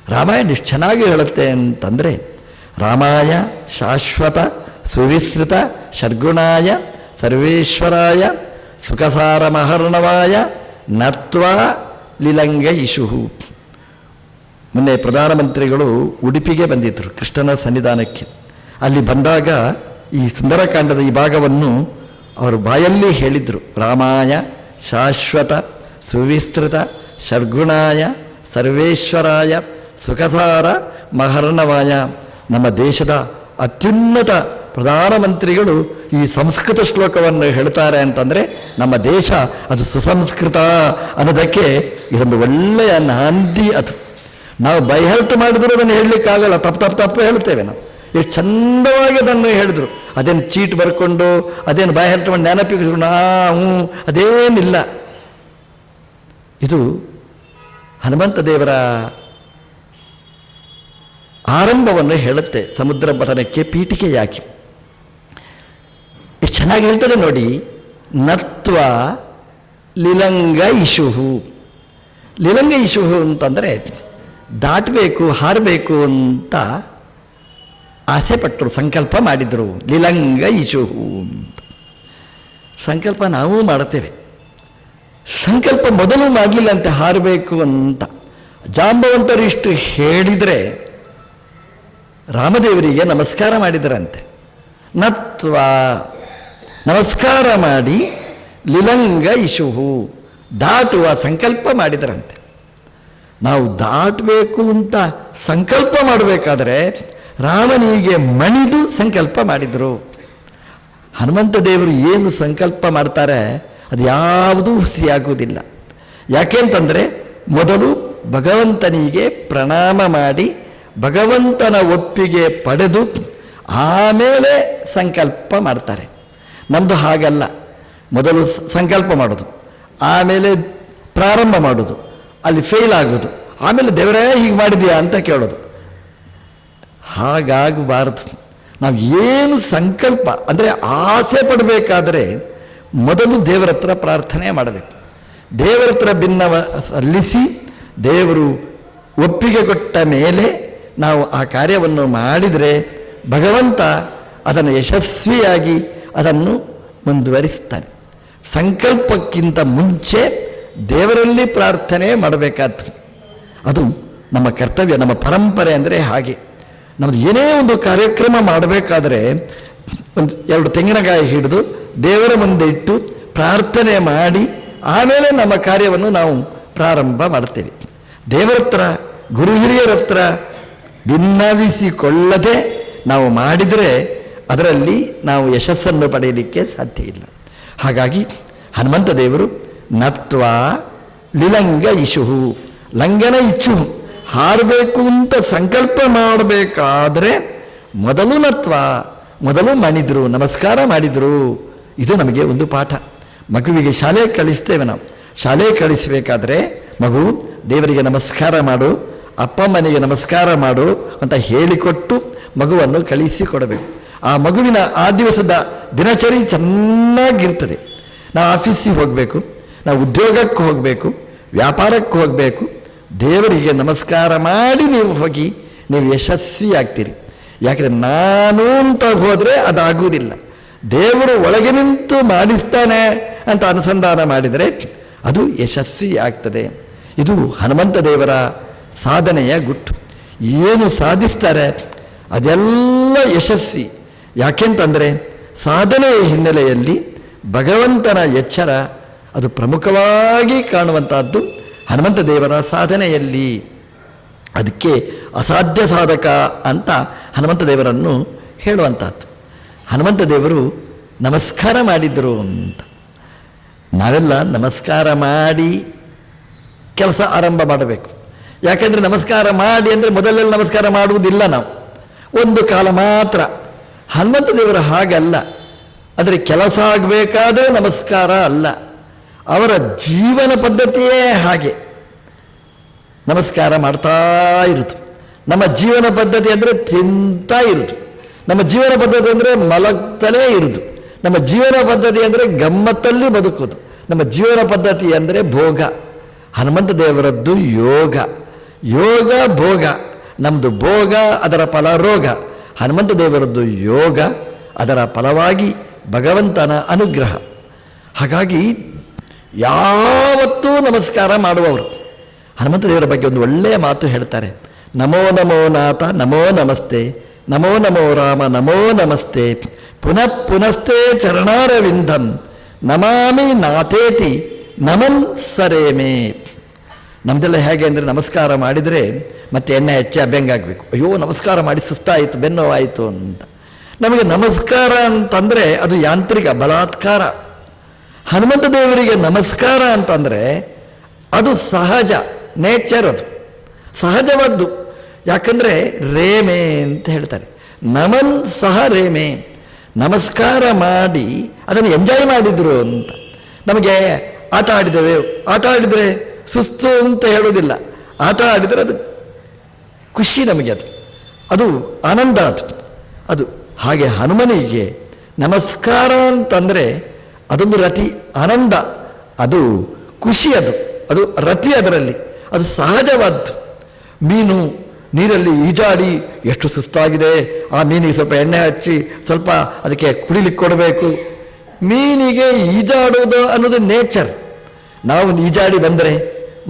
ರಾಮಾಯಣ ಇಷ್ಟು ಚೆನ್ನಾಗಿ ಹೇಳುತ್ತೆ ಅಂತಂದರೆ, ರಾಮಾಯ ಶಾಶ್ವತ ಸುವಿಸ್ತೃತ ಷಡ್ಗುಣಾಯ ಸರ್ವೇಶ್ವರಾಯ ಸುಖಸಾರ ಮಹರ್ಣವಾಯ ನತ್ವಾ ಲಿಲಂಗ ಇಶುಹು. ಮೊನ್ನೆ ಪ್ರಧಾನಮಂತ್ರಿಗಳು ಉಡುಪಿಗೆ ಬಂದಿದ್ದರು ಕೃಷ್ಣನ ಸನ್ನಿಧಾನಕ್ಕೆ. ಅಲ್ಲಿ ಬಂದಾಗ ಈ ಸುಂದರಕಾಂಡದ ಈ ಭಾಗವನ್ನು ಅವರು ಬಾಯಲ್ಲಿ ಹೇಳಿದರು. ರಾಮಾಯ ಶಾಶ್ವತ ಸುವಿಸ್ತೃತ ಷಡ್ಗುಣಾಯ ಸರ್ವೇಶ್ವರಾಯ ಸುಖಸಾರ ಮಹರ್ಣವಾಯ. ನಮ್ಮ ದೇಶದ ಅತ್ಯುನ್ನತ ಪ್ರಧಾನಮಂತ್ರಿಗಳು ಈ ಸಂಸ್ಕೃತ ಶ್ಲೋಕವನ್ನು ಹೇಳ್ತಾರೆ ಅಂತಂದರೆ ನಮ್ಮ ದೇಶ ಅದು ಸುಸಂಸ್ಕೃತ ಅನ್ನೋದಕ್ಕೆ ಇದೊಂದು ಒಳ್ಳೆಯ ನಾಂದಿ. ಅದು ನಾವು ಬೈಹರ್ಟ್ ಮಾಡಿದ್ರು ಅದನ್ನು ಹೇಳಲಿಕ್ಕಾಗಲ್ಲ, ತಪ್ಪು ಹೇಳ್ತೇವೆ ನಾವು. ಎಷ್ಟು ಚಂದವಾಗಿ ಅದನ್ನು ಹೇಳಿದ್ರು. ಅದೇನು ಚೀಟ್ ಬರ್ಕೊಂಡು ಅದೇನು ಬೈಹರ್ಟ್ ಮಾಡಿ ನೆನಪಿಕೊಂಡು ಅದೇನಿಲ್ಲ. ಇದು ಹನುಮಂತ ದೇವರ ಆರಂಭವನ್ನು ಹೇಳುತ್ತೆ. ಸಮುದ್ರ ಪತನಕ್ಕೆ ಪೀಠಿಕೆಯಾಗಿ ಎಷ್ಟು ಚೆನ್ನಾಗಿ ಹೇಳ್ತದೆ ನೋಡಿ. ನತ್ವ ಲಿಲಂಗ ಇಶುಹು. ಲಿಲಂಗ ಇಶುಹು ಅಂತಂದರೆ ದಾಟಬೇಕು, ಹಾರಬೇಕು ಅಂತ ಆಸೆ ಪಟ್ಟರು, ಸಂಕಲ್ಪ ಮಾಡಿದರು. ಲಿಲಂಗ ಇಶುಹು ಅಂತ ಸಂಕಲ್ಪ ನಾವು ಮಾಡುತ್ತೇವೆ. ಸಂಕಲ್ಪ ಮೊದಲು ಮಾಡಲಿಲ್ಲ ಅಂತ ಹಾರಬೇಕು ಅಂತ. ಜಾಂಬವಂತರು ಇಷ್ಟು ಹೇಳಿದರೆ ರಾಮದೇವರಿಗೆ ನಮಸ್ಕಾರ ಮಾಡಿದರಂತೆ. ನತ್ವ ನಮಸ್ಕಾರ ಮಾಡಿ ಲಿಲಂಗ ಇಶುಹು ದಾಟುವ ಸಂಕಲ್ಪ ಮಾಡಿದರಂತೆ. ನಾವು ದಾಟಬೇಕು ಅಂತ ಸಂಕಲ್ಪ ಮಾಡಬೇಕಾದ್ರೆ ರಾಮನಿಗೆ ಮಣಿದು ಸಂಕಲ್ಪ ಮಾಡಿದರು. ಹನುಮಂತ ದೇವರು ಏನು ಸಂಕಲ್ಪ ಮಾಡ್ತಾರೆ ಅದು ಯಾವುದೂ ಹುಸಿಯಾಗುವುದಿಲ್ಲ. ಯಾಕೆಂತಂದರೆ ಮೊದಲು ಭಗವಂತನಿಗೆ ಪ್ರಣಾಮ ಮಾಡಿ ಭಗವಂತನ ಒಪ್ಪಿಗೆ ಪಡೆದು ಆಮೇಲೆ ಸಂಕಲ್ಪ ಮಾಡ್ತಾರೆ. ನಮ್ಮದು ಹಾಗಲ್ಲ. ಮೊದಲು ಸಂಕಲ್ಪ ಮಾಡೋದು, ಆಮೇಲೆ ಪ್ರಾರಂಭ ಮಾಡೋದು, ಅಲ್ಲಿ ಫೇಲ್ ಆಗೋದು, ಆಮೇಲೆ ದೇವರೇ ಹೀಗೆ ಮಾಡಿದೆಯಾ ಅಂತ ಕೇಳೋದು. ಹಾಗಾಗಬಾರದು. ನಾವು ಏನು ಸಂಕಲ್ಪ ಅಂದರೆ ಆಸೆ ಪಡಬೇಕಾದ್ರೆ ಮೊದಲು ದೇವರ ಹತ್ರ ಪ್ರಾರ್ಥನೆ ಮಾಡಬೇಕು. ದೇವರ ಹತ್ರ ಭಿನ್ನವ ಸಲ್ಲಿಸಿ ದೇವರು ಒಪ್ಪಿಗೆ ಕೊಟ್ಟ ಮೇಲೆ ನಾವು ಆ ಕಾರ್ಯವನ್ನು ಮಾಡಿದರೆ ಭಗವಂತ ಅದನ್ನು ಯಶಸ್ವಿಯಾಗಿ ಅದನ್ನು ಮುಂದುವರಿಸ್ತಾನೆ. ಸಂಕಲ್ಪಕ್ಕಿಂತ ಮುಂಚೆ ದೇವರಲ್ಲಿ ಪ್ರಾರ್ಥನೆ ಮಾಡಬೇಕಾದ್ದು ಅದು ನಮ್ಮ ಕರ್ತವ್ಯ, ನಮ್ಮ ಪರಂಪರೆ. ಅಂದರೆ ಹಾಗೆ ನಮ್ಮದು ಏನೇ ಒಂದು ಕಾರ್ಯಕ್ರಮ ಮಾಡಬೇಕಾದ್ರೆ ಒಂದು 2 ತೆಂಗಿನಕಾಯಿ ಹಿಡಿದು ದೇವರ ಮುಂದೆ ಇಟ್ಟು ಪ್ರಾರ್ಥನೆ ಮಾಡಿ ಆಮೇಲೆ ನಮ್ಮ ಕಾರ್ಯವನ್ನು ನಾವು ಪ್ರಾರಂಭ ಮಾಡ್ತೇವೆ. ದೇವರ ಹತ್ರ ಗುರು ಹಿರಿಯರ ಹತ್ರ ಭಿನ್ನವಿಸಿಕೊಳ್ಳದೆ ನಾವು ಮಾಡಿದರೆ ಅದರಲ್ಲಿ ನಾವು ಯಶಸ್ಸನ್ನು ಪಡೆಯಲಿಕ್ಕೆ ಸಾಧ್ಯ ಇಲ್ಲ. ಹಾಗಾಗಿ ಹನುಮಂತ ದೇವರು ನತ್ವ ಲಿಲಂಗ ಇಶುಹು, ಲಂಘನ ಇಚ್ಛುಹು, ಹಾರಬೇಕು ಅಂತ ಸಂಕಲ್ಪ ಮಾಡಬೇಕಾದ್ರೆ ಮೊದಲು ನತ್ವ, ಮೊದಲು ಮಣಿದ್ರು, ನಮಸ್ಕಾರ ಮಾಡಿದರು. ಇದು ನಮಗೆ ಒಂದು ಪಾಠ. ಮಗುವಿಗೆ ಶಾಲೆಗೆ ಕಳಿಸ್ತೇವೆ ನಾವು. ಶಾಲೆಗೆ ಕಳಿಸಬೇಕಾದ್ರೆ ಮಗು ದೇವರಿಗೆ ನಮಸ್ಕಾರ ಮಾಡು, ಅಪ್ಪ ಅಮ್ಮನಿಗೆ ನಮಸ್ಕಾರ ಮಾಡು ಅಂತ ಹೇಳಿಕೊಟ್ಟು ಮಗುವನ್ನು ಕಳಿಸಿಕೊಡಬೇಕು. ಆ ಮಗುವಿನ ಆ ದಿವಸದ ದಿನಚರಿ ಚೆನ್ನಾಗಿರ್ತದೆ. ನಾವು ಆಫೀಸಿಗೆ ಹೋಗಬೇಕು, ನಾವು ಉದ್ಯೋಗಕ್ಕೆ ಹೋಗಬೇಕು, ವ್ಯಾಪಾರಕ್ಕೆ ಹೋಗಬೇಕು, ದೇವರಿಗೆ ನಮಸ್ಕಾರ ಮಾಡಿ ನೀವು ಹೋಗಿ ನೀವು ಯಶಸ್ವಿ ಆಗ್ತೀರಿ. ಯಾಕೆಂದರೆ ನಾನು ಅಂತ ಹೋದರೆ ಅದಾಗುವುದಿಲ್ಲ. ದೇವರು ಒಳಗೆ ನಿಂತು ಮಾಡಿಸ್ತಾನೆ ಅಂತ ಅನುಸಂಧಾನ ಮಾಡಿದರೆ ಅದು ಯಶಸ್ವಿ ಆಗ್ತದೆ. ಇದು ಹನುಮಂತ ದೇವರ ಸಾಧನೆಯ ಗುಟ್ಟು. ಏನು ಸಾಧಿಸ್ತಾರೆ ಅದೆಲ್ಲ ಯಶಸ್ವಿ. ಯಾಕೆಂತಂದರೆ ಸಾಧನೆಯ ಹಿನ್ನೆಲೆಯಲ್ಲಿ ಭಗವಂತನ ಎಚ್ಚರ ಅದು ಪ್ರಮುಖವಾಗಿ ಕಾಣುವಂಥದ್ದು ಹನುಮಂತ ದೇವರ ಸಾಧನೆಯಲ್ಲಿ. ಅದಕ್ಕೆ ಅಸಾಧ್ಯ ಸಾಧಕ ಅಂತ ಹನುಮಂತ ದೇವರನ್ನು ಹೇಳುವಂಥದ್ದು. ಹನುಮಂತ ದೇವರು ನಮಸ್ಕಾರ ಮಾಡಿದರು ಅಂತ. ನಾವೆಲ್ಲ ನಮಸ್ಕಾರ ಮಾಡಿ ಕೆಲಸ ಆರಂಭ ಮಾಡಬೇಕು. ಯಾಕೆಂದರೆ ನಮಸ್ಕಾರ ಮಾಡಿ ಅಂದರೆ ಮೊದಲೆಲ್ಲ ನಮಸ್ಕಾರ ಮಾಡುವುದಿಲ್ಲ ನಾವು, ಒಂದು ಕಾಲ ಮಾತ್ರ. ಹನುಮಂತ ದೇವರು ಹಾಗಲ್ಲ. ಆದರೆ ಕೆಲಸ ಆಗಬೇಕಾದ್ರೆ ನಮಸ್ಕಾರ ಅಲ್ಲ, ಅವರ ಜೀವನ ಪದ್ಧತಿಯೇ ಹಾಗೆ. ನಮಸ್ಕಾರ ಮಾಡ್ತಾ ಇರುತ್ತು. ನಮ್ಮ ಜೀವನ ಪದ್ಧತಿ ಅಂದರೆ ತಿಂತಾ ಇರುತ್ತು. ನಮ್ಮ ಜೀವನ ಪದ್ಧತಿ ಅಂದರೆ ಮಲಗ್ತಲೇ ಇರುವುದು. ನಮ್ಮ ಜೀವನ ಪದ್ಧತಿ ಅಂದರೆ ಗಮ್ಮತ್ತಲ್ಲಿ ಬದುಕೋದು. ನಮ್ಮ ಜೀವನ ಪದ್ಧತಿ ಅಂದರೆ ಭೋಗ. ಹನುಮಂತ ದೇವರದ್ದು ಯೋಗ. ಯೋಗ ಭೋಗ. ನಮ್ಮದು ಭೋಗ, ಅದರ ಫಲ ರೋಗ. ಹನುಮಂತ ದೇವರದ್ದು ಯೋಗ, ಅದರ ಫಲವಾಗಿ ಭಗವಂತನ ಅನುಗ್ರಹ. ಹಾಗಾಗಿ ಯಾವತ್ತೂ ನಮಸ್ಕಾರ ಮಾಡುವವರು. ಹನುಮಂತ ದೇವರ ಬಗ್ಗೆ ಒಂದು ಒಳ್ಳೆಯ ಮಾತು ಹೇಳ್ತಾರೆ. ನಮೋ ನಮೋ ನಾಥ ನಮೋ ನಮಸ್ತೆ, ನಮೋ ನಮೋ ರಾಮ ನಮೋ ನಮಸ್ತೆ, ಪುನಃ ಪುನಸ್ತೆ ಚರಣಾರವಿಂದಂ ನಮಾಮಿ ನಾಥೇತಿ ನಮನ್ ಸರೇಮೇ. ನಮ್ಮದೆಲ್ಲ ಹೇಗೆ ಅಂದರೆ ನಮಸ್ಕಾರ ಮಾಡಿದರೆ ಮತ್ತೆ ಎಣ್ಣೆ ಹೆಚ್ಚಿ ಅಭ್ಯಂಗಾಗಬೇಕು. ಅಯ್ಯೋ ನಮಸ್ಕಾರ ಮಾಡಿ ಸುಸ್ತಾಯಿತು, ಬೆನ್ನೋವಾಯಿತು ಅಂತ. ನಮಗೆ ನಮಸ್ಕಾರ ಅಂತಂದರೆ ಅದು ಯಾಂತ್ರಿಕ ಬಲಾತ್ಕಾರ. ಹನುಮಂತ ದೇವರಿಗೆ ನಮಸ್ಕಾರ ಅಂತಂದರೆ ಅದು ಸಹಜ, ನೇಚರ್, ಅದು ಸಹಜವಾದ್ದು. ಯಾಕಂದರೆ ರೇಮೆ ಅಂತ ಹೇಳ್ತಾರೆ. ನಮನ್ ಸಹ ರೇಮೆ, ನಮಸ್ಕಾರ ಮಾಡಿ ಅದನ್ನು ಎಂಜಾಯ್ ಮಾಡಿದರು ಅಂತ. ನಮಗೆ ಆಟ ಆಡಿದ್ದೇವೆ, ಆಟ ಆಡಿದರೆ ಸುಸ್ತು ಅಂತ ಹೇಳೋದಿಲ್ಲ. ಆಟ ಆಡಿದರೆ ಅದು ಖುಷಿ, ನಮಗೆ ಅದು ಆನಂದ. ಅದು ಹಾಗೆ ಹನುಮನಿಗೆ ನಮಸ್ಕಾರ ಅಂತಂದರೆ ಅದೊಂದು ರತಿ, ಆನಂದ, ಅದು ಖುಷಿ, ಅದು ರತಿ. ಅದರಲ್ಲಿ ಅದು ಸಹಜವಾದ್ದು. ಮೀನು ನೀರಲ್ಲಿ ಈಜಾಡಿ ಎಷ್ಟು ಸುಸ್ತಾಗಿದೆ, ಆ ಮೀನಿಗೆ ಸ್ವಲ್ಪ ಎಣ್ಣೆ ಹಚ್ಚಿ ಸ್ವಲ್ಪ ಅದಕ್ಕೆ ಕುಡಿಲಿಕ್ಕೆ ಕೊಡಬೇಕು. ಮೀನಿಗೆ ಈಜಾಡೋದು ಅನ್ನೋದು ನೇಚರ್. ನಾವು ಈಜಾಡಿ ಬಂದರೆ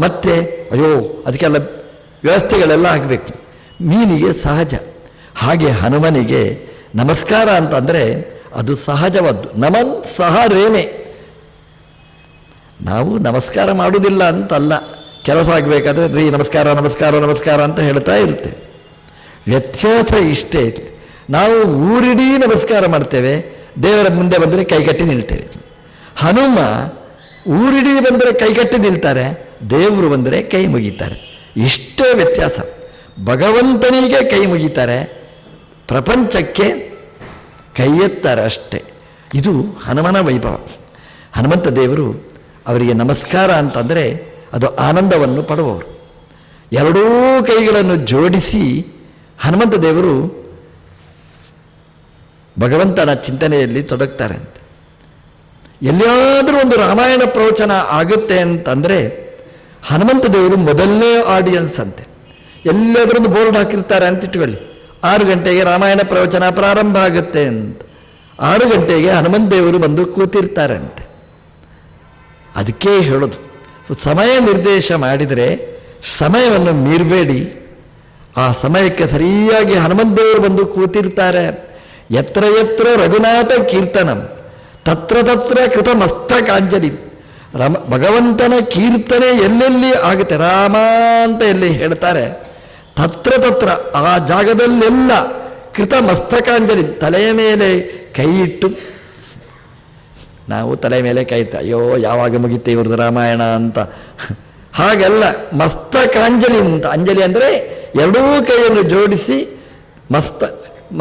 ಮತ್ತೆ ಅಯ್ಯೋ ಅದಕ್ಕೆಲ್ಲ ವ್ಯವಸ್ಥೆಗಳೆಲ್ಲ ಆಗಬೇಕು. ಮೀನಿಗೆ ಸಹಜ. ಹಾಗೆ ಹನುಮನಿಗೆ ನಮಸ್ಕಾರ ಅಂತಂದರೆ ಅದು ಸಹಜವಾದ್ದು. ನಮನ್ ಸಹ ರೇಮೆ. ನಾವು ನಮಸ್ಕಾರ ಮಾಡುವುದಿಲ್ಲ ಅಂತಲ್ಲ, ಕೆಲಸ ಆಗಬೇಕಾದ್ರೆ ರೀ ನಮಸ್ಕಾರ ನಮಸ್ಕಾರ ನಮಸ್ಕಾರ ಅಂತ ಹೇಳ್ತಾ ಇರುತ್ತೆ. ವ್ಯತ್ಯಾಸ ಇಷ್ಟೇ. ನಾವು ಊರಿಡೀ ನಮಸ್ಕಾರ ಮಾಡ್ತೇವೆ, ದೇವರ ಮುಂದೆ ಬಂದರೆ ಕೈಗಟ್ಟಿ ನಿಲ್ತೇವೆ. ಹನುಮ ಊರಿಡೀ ಬಂದರೆ ಕೈಗಟ್ಟಿ ನಿಲ್ತಾರೆ, ದೇವರು ಬಂದರೆ ಕೈ ಮುಗಿತಾರೆ. ಇಷ್ಟೇ ವ್ಯತ್ಯಾಸ. ಭಗವಂತನಿಗೆ ಕೈ ಮುಗಿತಾರೆ, ಪ್ರಪಂಚಕ್ಕೆ ಕೈ ಎತ್ತಾರೆ ಅಷ್ಟೇ. ಇದು ಹನುಮನ ವೈಭವ. ಹನುಮಂತ ದೇವರು ಅವರಿಗೆ ನಮಸ್ಕಾರ ಅಂತಂದರೆ ಅದು ಆನಂದವನ್ನು ಪಡುವವರು. ಎರಡೂ ಕೈಗಳನ್ನು ಜೋಡಿಸಿ ಹನುಮಂತ ದೇವರು ಭಗವಂತನ ಚಿಂತನೆಯಲ್ಲಿ ತೊಡಗ್ತಾರೆ ಅಂತ. ಎಲ್ಲಿಯಾದರೂ ಒಂದು ರಾಮಾಯಣ ಪ್ರವಚನ ಆಗುತ್ತೆ ಅಂತಂದರೆ ಹನುಮಂತ ದೇವರು ಮೊದಲನೇ ಆಡಿಯನ್ಸ್ ಅಂತೆ. ಎಲ್ಲಾದರೂ ಒಂದು ಬೋರ್ಡ್ ಹಾಕಿರ್ತಾರೆ ಅಂತ ಇಟ್ಕೊಳ್ಳಿ, 6 ಗಂಟೆಗೆ ರಾಮಾಯಣ ಪ್ರವಚನ ಪ್ರಾರಂಭ ಆಗುತ್ತೆ ಅಂತ. 6 ಗಂಟೆಗೆ ಹನುಮಂತ ದೇವರು ಬಂದು ಕೂತಿರ್ತಾರೆ ಅಂತೆ. ಅದಕ್ಕೆ ಹೇಳೋದು, ಸಮಯ ನಿರ್ದೇಶ ಮಾಡಿದರೆ ಸಮಯವನ್ನು ಮೀರಬೇಡಿ. ಆ ಸಮಯಕ್ಕೆ ಸರಿಯಾಗಿ ಹನುಮಂತ ದೇವರು ಬಂದು ಕೂತಿರ್ತಾರೆ. ಯತ್ರ ಯತ್ರ ರಘುನಾಥ ಕೀರ್ತನಂ ತತ್ರ ತತ್ರ ಕೃತ ಮಸ್ತಕಾಂಜಲಿ. ಭಗವಂತನ ಕೀರ್ತನೆ ಎಲ್ಲೆಲ್ಲಿ ಆಗುತ್ತೆ, ರಾಮ ಅಂತ ಎಲ್ಲಿ ಹೇಳ್ತಾರೆ, ತತ್ರ ತತ್ರ ಆ ಜಾಗದಲ್ಲೆಲ್ಲ ಕೃತ ಮಸ್ತಕಾಂಜಲಿ, ತಲೆಯ ಮೇಲೆ ಕೈ ಇಟ್ಟು. ನಾವು ತಲೆ ಮೇಲೆ ಕೈ ಇಟ್ಟು ಅಯ್ಯೋ ಯಾವಾಗ ಮುಗಿತೆ ಇವ್ರದ್ದು ರಾಮಾಯಣ ಅಂತ ಹಾಗೆಲ್ಲ. ಮಸ್ತಕಾಂಜಲಿ ಅಂತ, ಅಂಜಲಿ ಅಂದರೆ ಎರಡೂ ಕೈಯನ್ನು ಜೋಡಿಸಿ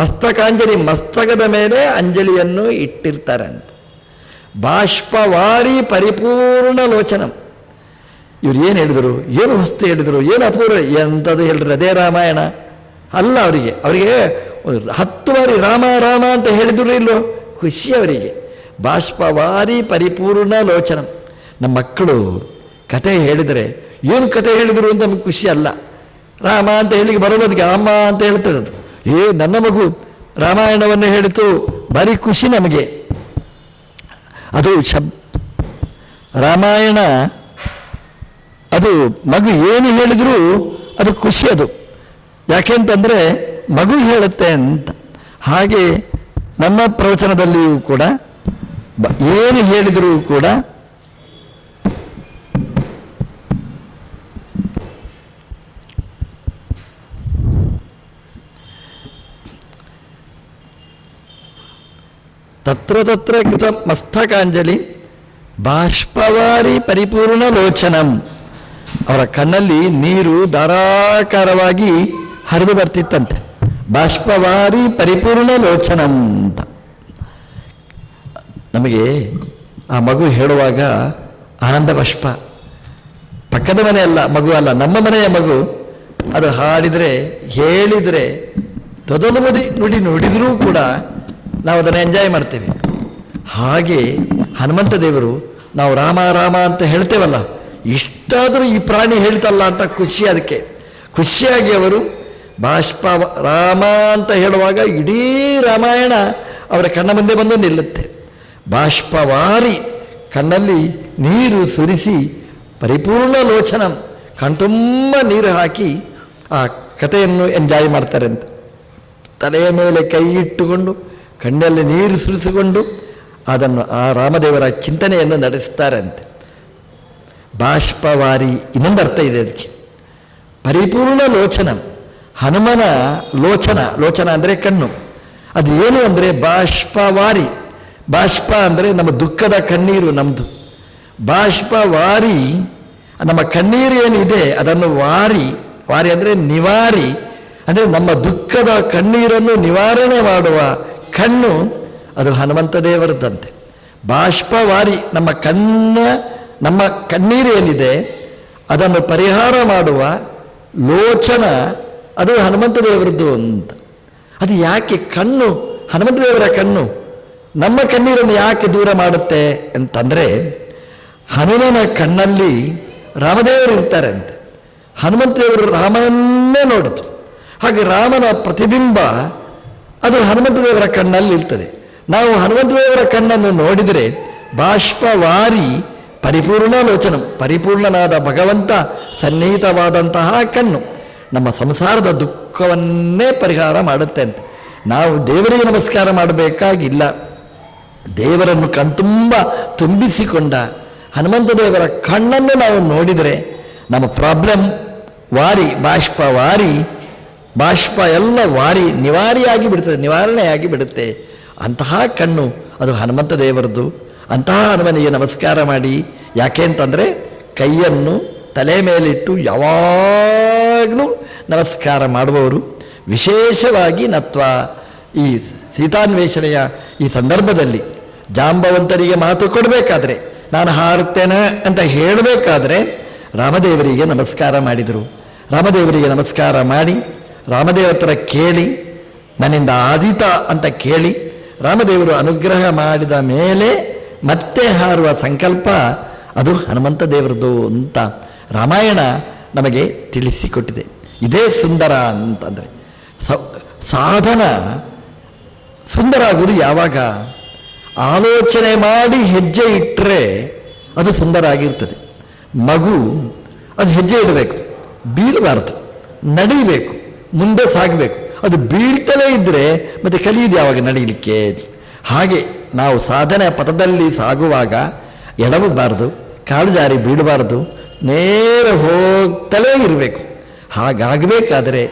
ಮಸ್ತಕಾಂಜಲಿ, ಮಸ್ತಕದ ಮೇಲೆ ಅಂಜಲಿಯನ್ನು ಇಟ್ಟಿರ್ತಾರೆ ಅಂತ. ಬಾಷ್ಪವಾರಿ ಪರಿಪೂರ್ಣ ಲೋಚನಂ. ಇವ್ರು ಏನು ಹೇಳಿದರು, ಏನು ವಸ್ತು ಹೇಳಿದರು, ಏನು ಅಪೂರ್ವ, ಎಂಥದ್ದು ಹೇಳಿದ್ರು, ಅದೇ ರಾಮಾಯಣ ಅಲ್ಲ. ಅವರಿಗೆ 10 ಬಾರಿ ರಾಮ ರಾಮ ಅಂತ ಹೇಳಿದ್ರು ಇಲ್ಲೋ, ಖುಷಿ ಅವರಿಗೆ. ಬಾಷ್ಪವಾರಿ ಪರಿಪೂರ್ಣ ಲೋಚನಂ. ನಮ್ಮ ಮಕ್ಕಳು ಕತೆ ಹೇಳಿದರೆ ಏನು ಕತೆ ಹೇಳಿದರು ಅಂತ ನಮಗೆ ಖುಷಿ ಅಲ್ಲ. ರಾಮ ಅಂತ ಹೇಳಿಗೆ ಬರೋದಕ್ಕೆ ರಾಮ ಅಂತ ಹೇಳ್ತದೆ ಅದು. ನನ್ನ ಮಗು ರಾಮಾಯಣವನ್ನು ಹೇಳಿತು, ಭಾರಿ ಖುಷಿ ನಮಗೆ. ಅದು ರಾಮಾಯಣ ಅದು ಮಗು ಏನು ಹೇಳಿದರೂ ಅದು ಖುಷಿ. ಅದು ಯಾಕೆಂತಂದರೆ ಮಗು ಹೇಳುತ್ತೆ ಅಂತ. ಹಾಗೆ ನಮ್ಮ ಪ್ರವಚನದಲ್ಲಿಯೂ ಕೂಡ ಏನು ಹೇಳಿದರೂ ಕೂಡ ತತ್ರ ತತ್ರ ಕೃತ ಮಸ್ತಕಾಂಜಲಿ ಬಾಷ್ಪವಾರಿ ಪರಿಪೂರ್ಣ ಲೋಚನಂ. ಅವರ ಕಣ್ಣಲ್ಲಿ ನೀರು ಧಾರಾಕಾರವಾಗಿ ಹರಿದು ಬರ್ತಿತ್ತಂತೆ. ಬಾಷ್ಪವಾರಿ ಪರಿಪೂರ್ಣ ಲೋಚನಂ ಅಂತ. ನಮಗೆ ಆ ಮಗು ಹೇಳುವಾಗ ಆನಂದ ಬಾಷ್ಪ. ಪಕ್ಕದ ಮನೆ ಅಲ್ಲ, ಮಗು ಅಲ್ಲ, ನಮ್ಮ ಮನೆಯ ಮಗು. ಅದು ಹಾಡಿದರೆ ಹೇಳಿದರೆ ತೊದಲು ನುಡಿ ನುಡಿದರೂ ಕೂಡ ನಾವು ಅದನ್ನು ಎಂಜಾಯ್ ಮಾಡ್ತೇವೆ. ಹಾಗೆ ಹನುಮಂತ ದೇವರು ನಾವು ರಾಮ ರಾಮ ಅಂತ ಹೇಳ್ತೇವಲ್ಲ, ಇಷ್ಟಾದರೂ ಈ ಪ್ರಾಣಿ ಹೇಳ್ತಲ್ಲ ಅಂತ ಖುಷಿ. ಅದಕ್ಕೆ ಖುಷಿಯಾಗಿ ಅವರು ಬಾಷ್ಪ ರಾಮ ಅಂತ ಹೇಳುವಾಗ ಇಡೀ ರಾಮಾಯಣ ಅವರ ಕಣ್ಣ ಮುಂದೆ ಬಂದು ನಿಲ್ಲುತ್ತೆ. ಬಾಷ್ಪವಾರಿ, ಕಣ್ಣಲ್ಲಿ ನೀರು ಸುರಿಸಿ, ಪರಿಪೂರ್ಣ ಲೋಚನ, ಕಣ್ತುಂಬ ನೀರು ಹಾಕಿ ಆ ಕಥೆಯನ್ನು ಎಂಜಾಯ್ ಮಾಡ್ತಾರೆ ಅಂತ. ತಲೆಯ ಮೇಲೆ ಕೈ ಇಟ್ಟುಕೊಂಡು ಕಣ್ಣಲ್ಲಿ ನೀರು ಸುರಿಸಿಕೊಂಡು ಅದನ್ನು ಆ ರಾಮದೇವರ ಚಿಂತನೆಯನ್ನು ನಡೆಸ್ತಾರಂತೆ. ಬಾಷ್ಪವಾರಿ, ಇನ್ನೊಂದು ಅರ್ಥ ಇದೆ ಅದಕ್ಕೆ. ಪರಿಪೂರ್ಣ ಲೋಚನ, ಹನುಮನ ಲೋಚನ, ಲೋಚನ ಅಂದರೆ ಕಣ್ಣು. ಅದು ಏನು ಅಂದರೆ ಬಾಷ್ಪವಾರಿ. ಬಾಷ್ಪ ಅಂದರೆ ನಮ್ಮ ದುಃಖದ ಕಣ್ಣೀರು ನಮ್ಮದು. ಬಾಷ್ಪವಾರಿ, ನಮ್ಮ ಕಣ್ಣೀರು ಏನಿದೆ ಅದನ್ನು ವಾರಿ, ವಾರಿ ಅಂದರೆ ನಿವಾರಿ, ಅಂದರೆ ನಮ್ಮ ದುಃಖದ ಕಣ್ಣೀರನ್ನು ನಿವಾರಣೆ ಮಾಡುವ ಕಣ್ಣು ಅದು ಹನುಮಂತ ದೇವರದ್ದಂತೆ. ಬಾಷ್ಪವಾರಿ, ನಮ್ಮ ಕಣ್ಣೀರು ಏನಿದೆ ಅದನ್ನು ಪರಿಹಾರ ಮಾಡುವ ಲೋಚನ ಅದು ಹನುಮಂತ ದೇವರದ್ದು ಅಂತ. ಅದು ಯಾಕೆ ಕಣ್ಣು, ಹನುಮಂತ ದೇವರ ಕಣ್ಣು ನಮ್ಮ ಕಣ್ಣೀರನ್ನು ಯಾಕೆ ದೂರ ಮಾಡುತ್ತೆ ಅಂತಂದರೆ, ಹನುಮನ ಕಣ್ಣಲ್ಲಿ ರಾಮದೇವರು ಇರ್ತಾರೆ ಅಂತೆ. ಹನುಮಂತ ದೇವರು ರಾಮನನ್ನೇ ನೋಡಿತು. ಹಾಗೆ ರಾಮನ ಪ್ರತಿಬಿಂಬ ಅದು ಹನುಮಂತ ದೇವರ ಕಣ್ಣಲ್ಲಿ ಇರ್ತದೆ. ನಾವು ಹನುಮಂತ ದೇವರ ಕಣ್ಣನ್ನು ನೋಡಿದರೆ ಬಾಷ್ಪವಾರಿ ಪರಿಪೂರ್ಣ ಲೋಚನ, ಪರಿಪೂರ್ಣನಾದ ಭಗವಂತ ಸನ್ನಿಹಿತವಾದಂತಹ ಕಣ್ಣು ನಮ್ಮ ಸಂಸಾರದ ದುಃಖವನ್ನೇ ಪರಿಹಾರ ಮಾಡುತ್ತೆ ಅಂತ. ನಾವು ದೇವರಿಗೆ ನಮಸ್ಕಾರ ಮಾಡಬೇಕಾಗಿಲ್ಲ. ದೇವರನ್ನು ಕಣ್ತುಂಬ ತುಂಬಿಸಿಕೊಂಡ ಹನುಮಂತ ದೇವರ ಕಣ್ಣನ್ನು ನಾವು ನೋಡಿದರೆ ನಮ್ಮ ಪ್ರಾಬ್ಲಮ್ ವಾರಿ, ಬಾಷ್ಪವಾರಿ, ಬಾಷ್ಪ ಎಲ್ಲ ವಾರಿ ನಿವಾರಿಯಾಗಿ ಬಿಡುತ್ತದೆ, ನಿವಾರಣೆಯಾಗಿ ಬಿಡುತ್ತೆ. ಅಂತಹ ಕಣ್ಣು ಅದು ಹನುಮಂತ ದೇವರದ್ದು. ಅಂತಹ ಹನುಮನಿಗೆ ನಮಸ್ಕಾರ ಮಾಡಿ. ಯಾಕೆ ಅಂತಂದರೆ ಕೈಯನ್ನು ತಲೆ ಮೇಲಿಟ್ಟು ಯಾವಾಗಲೂ ನಮಸ್ಕಾರ ಮಾಡುವವರು. ವಿಶೇಷವಾಗಿ ನತ್ವ ಈ ಸೀತಾನ್ವೇಷಣೆಯ ಈ ಸಂದರ್ಭದಲ್ಲಿ ಜಾಂಬವಂತರಿಗೆ ಮಾತು ಕೊಡಬೇಕಾದ್ರೆ, ನಾನು ಹಾರುತ್ತೇನೆ ಅಂತ ಹೇಳಬೇಕಾದ್ರೆ ರಾಮದೇವರಿಗೆ ನಮಸ್ಕಾರ ಮಾಡಿದರು. ರಾಮದೇವರಿಗೆ ನಮಸ್ಕಾರ ಮಾಡಿ ರಾಮದೇವತರ ಕೇಳಿ, ನನ್ನಿಂದ ಆದೀತ ಅಂತ ಕೇಳಿ ರಾಮದೇವರು ಅನುಗ್ರಹ ಮಾಡಿದ ಮೇಲೆ ಮತ್ತೆ ಹಾರುವ ಸಂಕಲ್ಪ ಅದು ಹನುಮಂತ ದೇವರದು ಅಂತ ರಾಮಾಯಣ ನಮಗೆ ತಿಳಿಸಿಕೊಟ್ಟಿದೆ. ಇದೇ ಸುಂದರ ಅಂತಂದರೆ ಸಾಧನ ಸುಂದರ ಆಗುವುದು ಯಾವಾಗ? ಆಲೋಚನೆ ಮಾಡಿ ಹೆಜ್ಜೆ ಇಟ್ಟರೆ ಅದು ಸುಂದರ ಆಗಿರ್ತದೆ. ಮಗು ಅದು ಹೆಜ್ಜೆ ಇಡಬೇಕು, ಬೀಳಬಾರ್ದು, ನಡೀಬೇಕು, ಮುಂದೆ ಸಾಗಬೇಕು. ಅದು ಬೀಳ್ತಲೇ ಇದ್ದರೆ ಮತ್ತೆ ಕಲಿಯುವುದು ಯಾವಾಗ ನಡೀಲಿಕ್ಕೆ? ಹಾಗೆ ನಾವು ಸಾಧನೆ ಪಥದಲ್ಲಿ ಸಾಗುವಾಗ ಎಡವಬಾರ್ದು, ಕಾಲು ಜಾರಿ ಬೀಳಬಾರ್ದು, ನೇರ ಹೋಗ್ತಲೇ ಇರಬೇಕು. ಹಾಗಾಗಬೇಕಾದರೆ